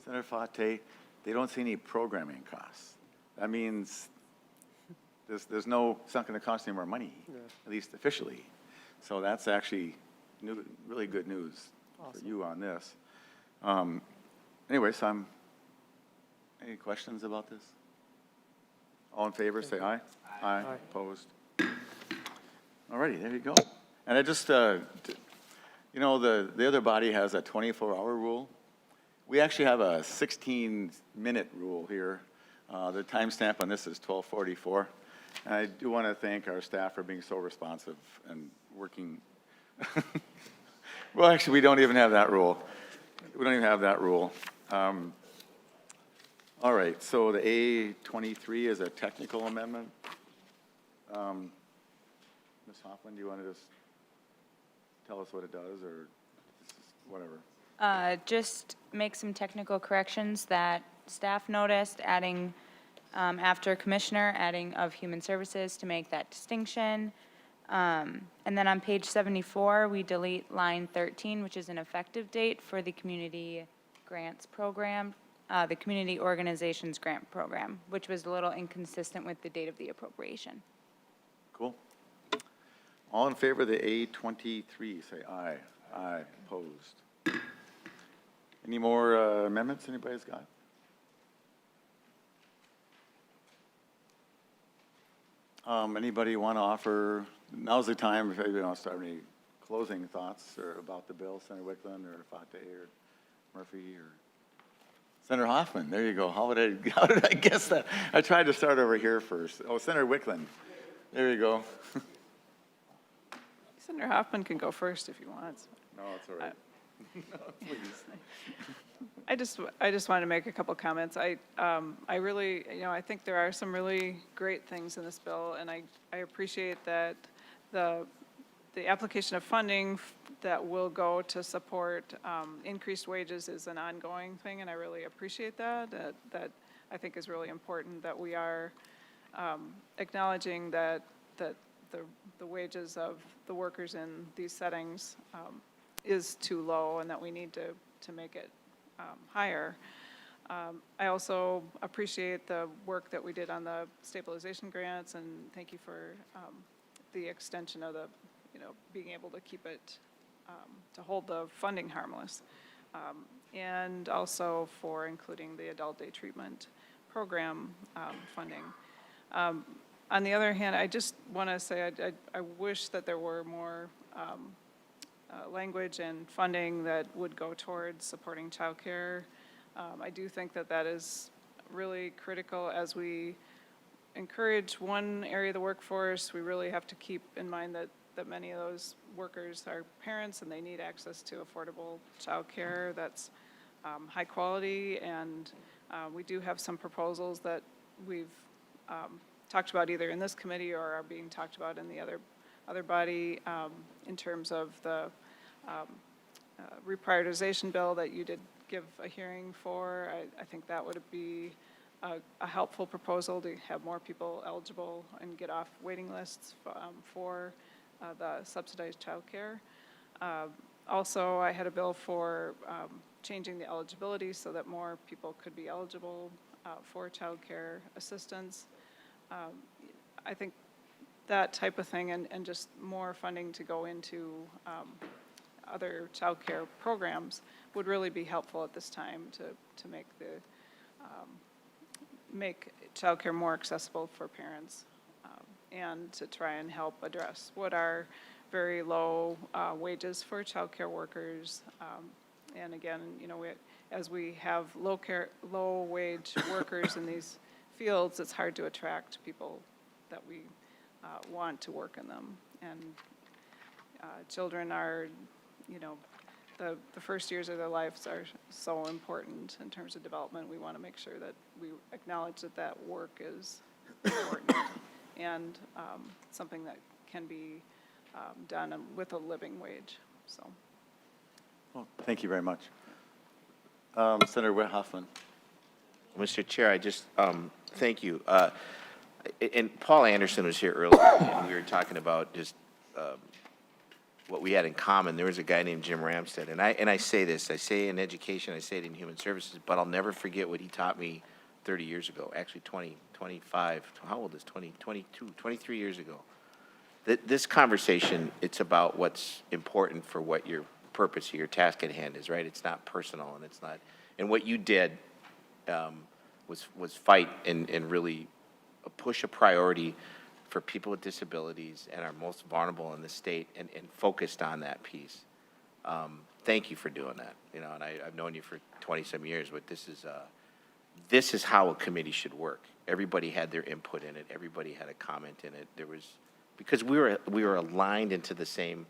Senator Fateh, they don't see any programming costs. That means it's not going to cost any more money, at least officially. So that's actually really good news for you on this. Anyway, so any questions about this? All in favor, say aye. Aye. Opposed? All righty, there you go. And I just, the other body has a 24-hour rule. We actually have a 16-minute rule here. The timestamp on this is 12:44. And I do want to thank our staff for being so responsive and working. Well, actually, we don't even have that rule. All right, so the A23 is a technical amendment. Ms. Hoffman, do you want to just tell us what it does, or whatever? Just make some technical corrections that staff noticed, adding after commissioner, adding of human services to make that distinction. And then on page 74, we delete line 13, which is an effective date for the community grants program, the community organizations grant program, which was a little inconsistent with the date of the appropriation. Cool. All in favor of the A23, say aye. Aye. Opposed? Any more amendments anybody's got? Anybody want to offer, now's the time if anybody wants to have any closing thoughts or about the bill, Senator Wickland or Fateh or Murphy or Senator Hoffman. There you go. How did I guess that? I tried to start over here first. Oh, Senator Wickland. There you go. Senator Hoffman can go first if he wants. No, it's all right. No, please. I just wanted to make a couple comments. I really, I think there are some really great things in this bill, and I appreciate that the application of funding that will go to support increased wages is an ongoing thing, and I really appreciate that. That I think is really important, that we are acknowledging that the wages of the workers in these settings is too low, and that we need to make it higher. I also appreciate the work that we did on the stabilization grants, and thank you for the extension of the, being able to keep it, to hold the funding harmless, and also for including the adult day treatment program funding. On the other hand, I just want to say I wish that there were more language and funding that would go towards supporting childcare. I do think that is really critical. As we encourage one area of the workforce, we really have to keep in mind that many of those workers are parents and they need access to affordable childcare that's high quality. And we do have some proposals that we've talked about either in this committee or are being talked about in the other body in terms of the reprioritization bill that you did give a hearing for. I think that would be a helpful proposal to have more people eligible and get off waiting lists for the subsidized childcare. Also, I had a bill for changing the eligibility so that more people could be eligible for childcare assistance. I think that type of thing, and just more funding to go into other childcare programs would really be helpful at this time to make make childcare more accessible for parents, and to try and help address what are very low wages for childcare workers. And again, as we have low wage workers in these fields, it's hard to attract people that we want to work in them. And children are, the first years of their lives are so important in terms of development. We want to make sure that we acknowledge that work is important and something that can be done with a living wage. So. Well, thank you very much. Senator Hoffman. Mr. Chair, I just, thank you. And Paul Anderson was here earlier, and we were talking about just what we had in common. There was a guy named Jim Ramstead, and I say this, I say in education, I say it in human services, but I'll never forget what he taught me 30 years ago, actually 20, 25, how old is 20, 22, 23 years ago. This conversation, it's about what's important for what your purpose or your task at hand is, right? It's not personal, and it's not, and what you did was fight and really push a priority for people with disabilities and are most vulnerable in the state, and focused on that piece. Thank you for doing that. You know, and I've known you for 20-some years, but this is how a committee should work. Everybody had their input in it. Everybody had a comment in it. There was, because we were aligned into the same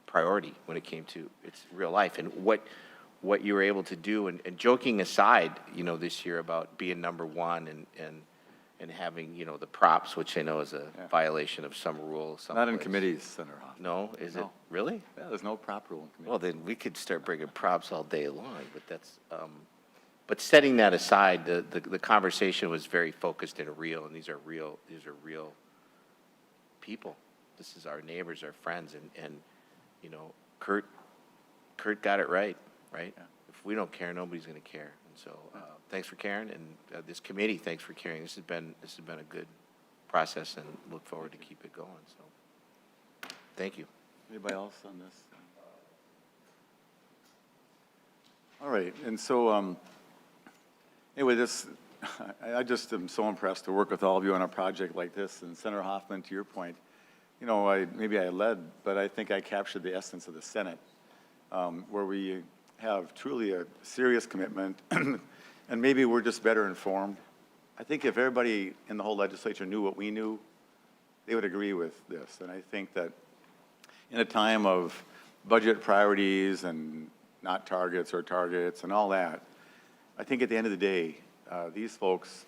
priority when it came to its real life, and what you were able to do, and joking aside, you know, this year about being number one and having, you know, the props, which I know is a violation of some rule. Not in committees, Senator Hoffman. No, is it really? Yeah, there's no prop rule in committees. Well, then we could start bringing props all day long, but that's, but setting that aside, the conversation was very focused and real, and these are real people. This is our neighbors, our friends, and you know, Kurt got it right? Yeah. If we don't care, nobody's going to care. And so, thanks for caring, and this committee, thanks for caring. This has been a good process, and look forward to keep it going. So, thank you. Anybody else on this? All right, and so anyway, I just am so impressed to work with all of you on a project like this. And Senator Hoffman, to your point, you know, maybe I led, but I think I captured the essence of the Senate, where we have truly a serious commitment, and maybe we're just better informed. I think if everybody in the whole legislature knew what we knew, they would agree with this. And I think that in a time of budget priorities and not targets or targets and all that, I think at the end of the day, these folks,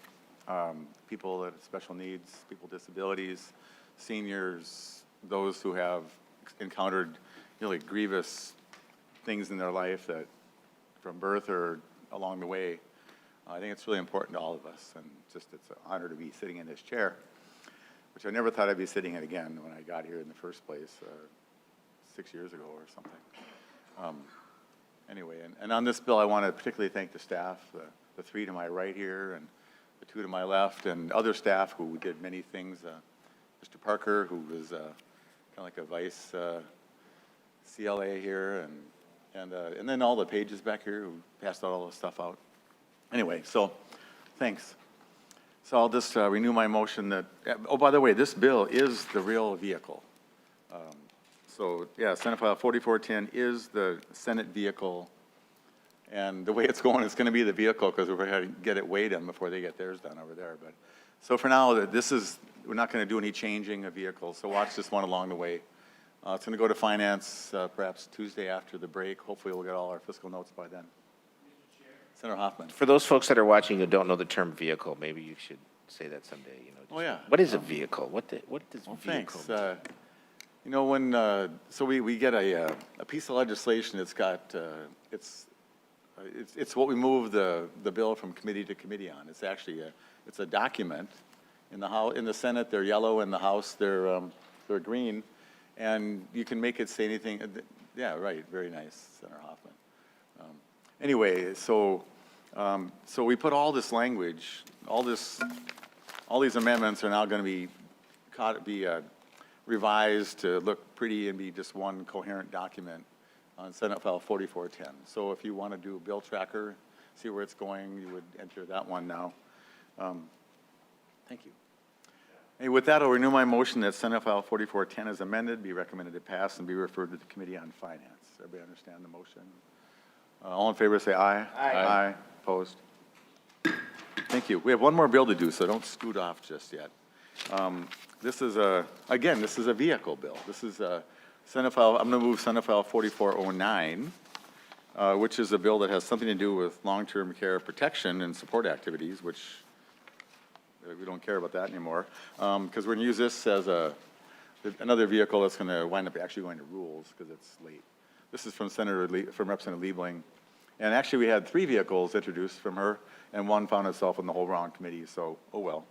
people that have special needs, people with disabilities, seniors, those who have encountered really grievous things in their life that from birth or along the way, I think it's really important to all of us, and just it's an honor to be sitting in this chair, which I never thought I'd be sitting in again when I got here in the first place 6 years ago or something. Anyway, and on this bill, I want to particularly thank the staff, the three to my right here and the two to my left, and other staff who did many things. Mr. Parker, who was kind of like a vice CLA here, and then all the pages back here who passed all the stuff out. Anyway, so thanks. So I'll just renew my motion that, oh, by the way, this bill is the real vehicle. So yeah, Senate File 4410 is the Senate vehicle, and the way it's going, it's going to be the vehicle because we're going to get it weighed in before they get theirs done over there. But so for now, we're not going to do any changing of vehicles, so watch this one along the way. It's going to go to finance perhaps Tuesday after the break. Hopefully we'll get all our fiscal notes by then. Senator Hoffman. For those folks that are watching who don't know the term vehicle, maybe you should say that someday. You know, Oh yeah. What is a vehicle? What does vehicle Thanks. mean? You know, when so we get a piece of legislation. It's got it's what we move the bill from committee to committee on. It's actually it's a document. In the Senate they're yellow, in the House they're green, and you can make it say anything. Yeah, right. Very nice, Senator Hoffman. Anyway, so we put all this language, all these amendments are now going to be revised to look pretty and be just one coherent document on Senate File 4410. So if you want to do a bill tracker, see where it's going, you would enter that one now. Thank you. Hey, with that, I'll renew my motion that Senate File 4410 is amended, be recommended to pass, and be referred to the Committee on Finance. Everybody understand the motion? All in favor say aye. Aye. Aye. Opposed? Thank you. We have one more bill to do, so don't scoot off just yet. This is again, this is a vehicle bill. This is Senate File, I'm going to move Senate File 4409, which is a bill that has something to do with long-term care protection and support activities, which we don't care about that anymore, because we're going to use this as another vehicle that's going to wind up actually going to rules because it's late. This is from Representative Liebling, And actually, we had 3 vehicles introduced from her, and one found itself in the whole round committee, so, oh well.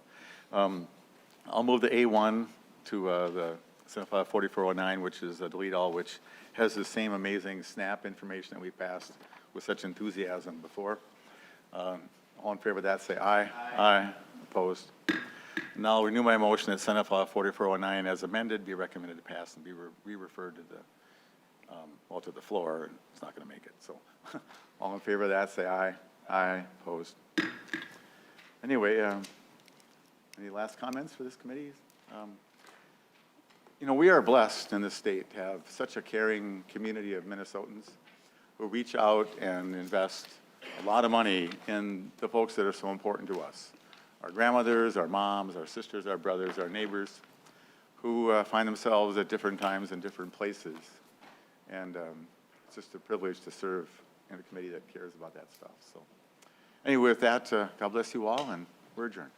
I'll move the A1 to the Senate File 4409, which is a delete all, which has the same amazing SNAP information that we passed with such enthusiasm before. All in favor of that, say aye. Aye. Opposed? Now I'll renew my motion that Senate File 4409 as amended be recommended to pass and be re-referred to the, well, to the floor. It's not going to make it, so. All in favor of that, say aye. Aye. Opposed? Anyway, any last comments for this committee? You know, we are blessed in this state to have such a caring community of Minnesotans who reach out and invest a lot of money in the folks that are so important to us. Our grandmothers, our moms, our sisters, our brothers, our neighbors, who find themselves at different times in different places. And it's just a privilege to serve in a committee that cares about that stuff. So anyway, with that, God bless you all, and we're adjourned.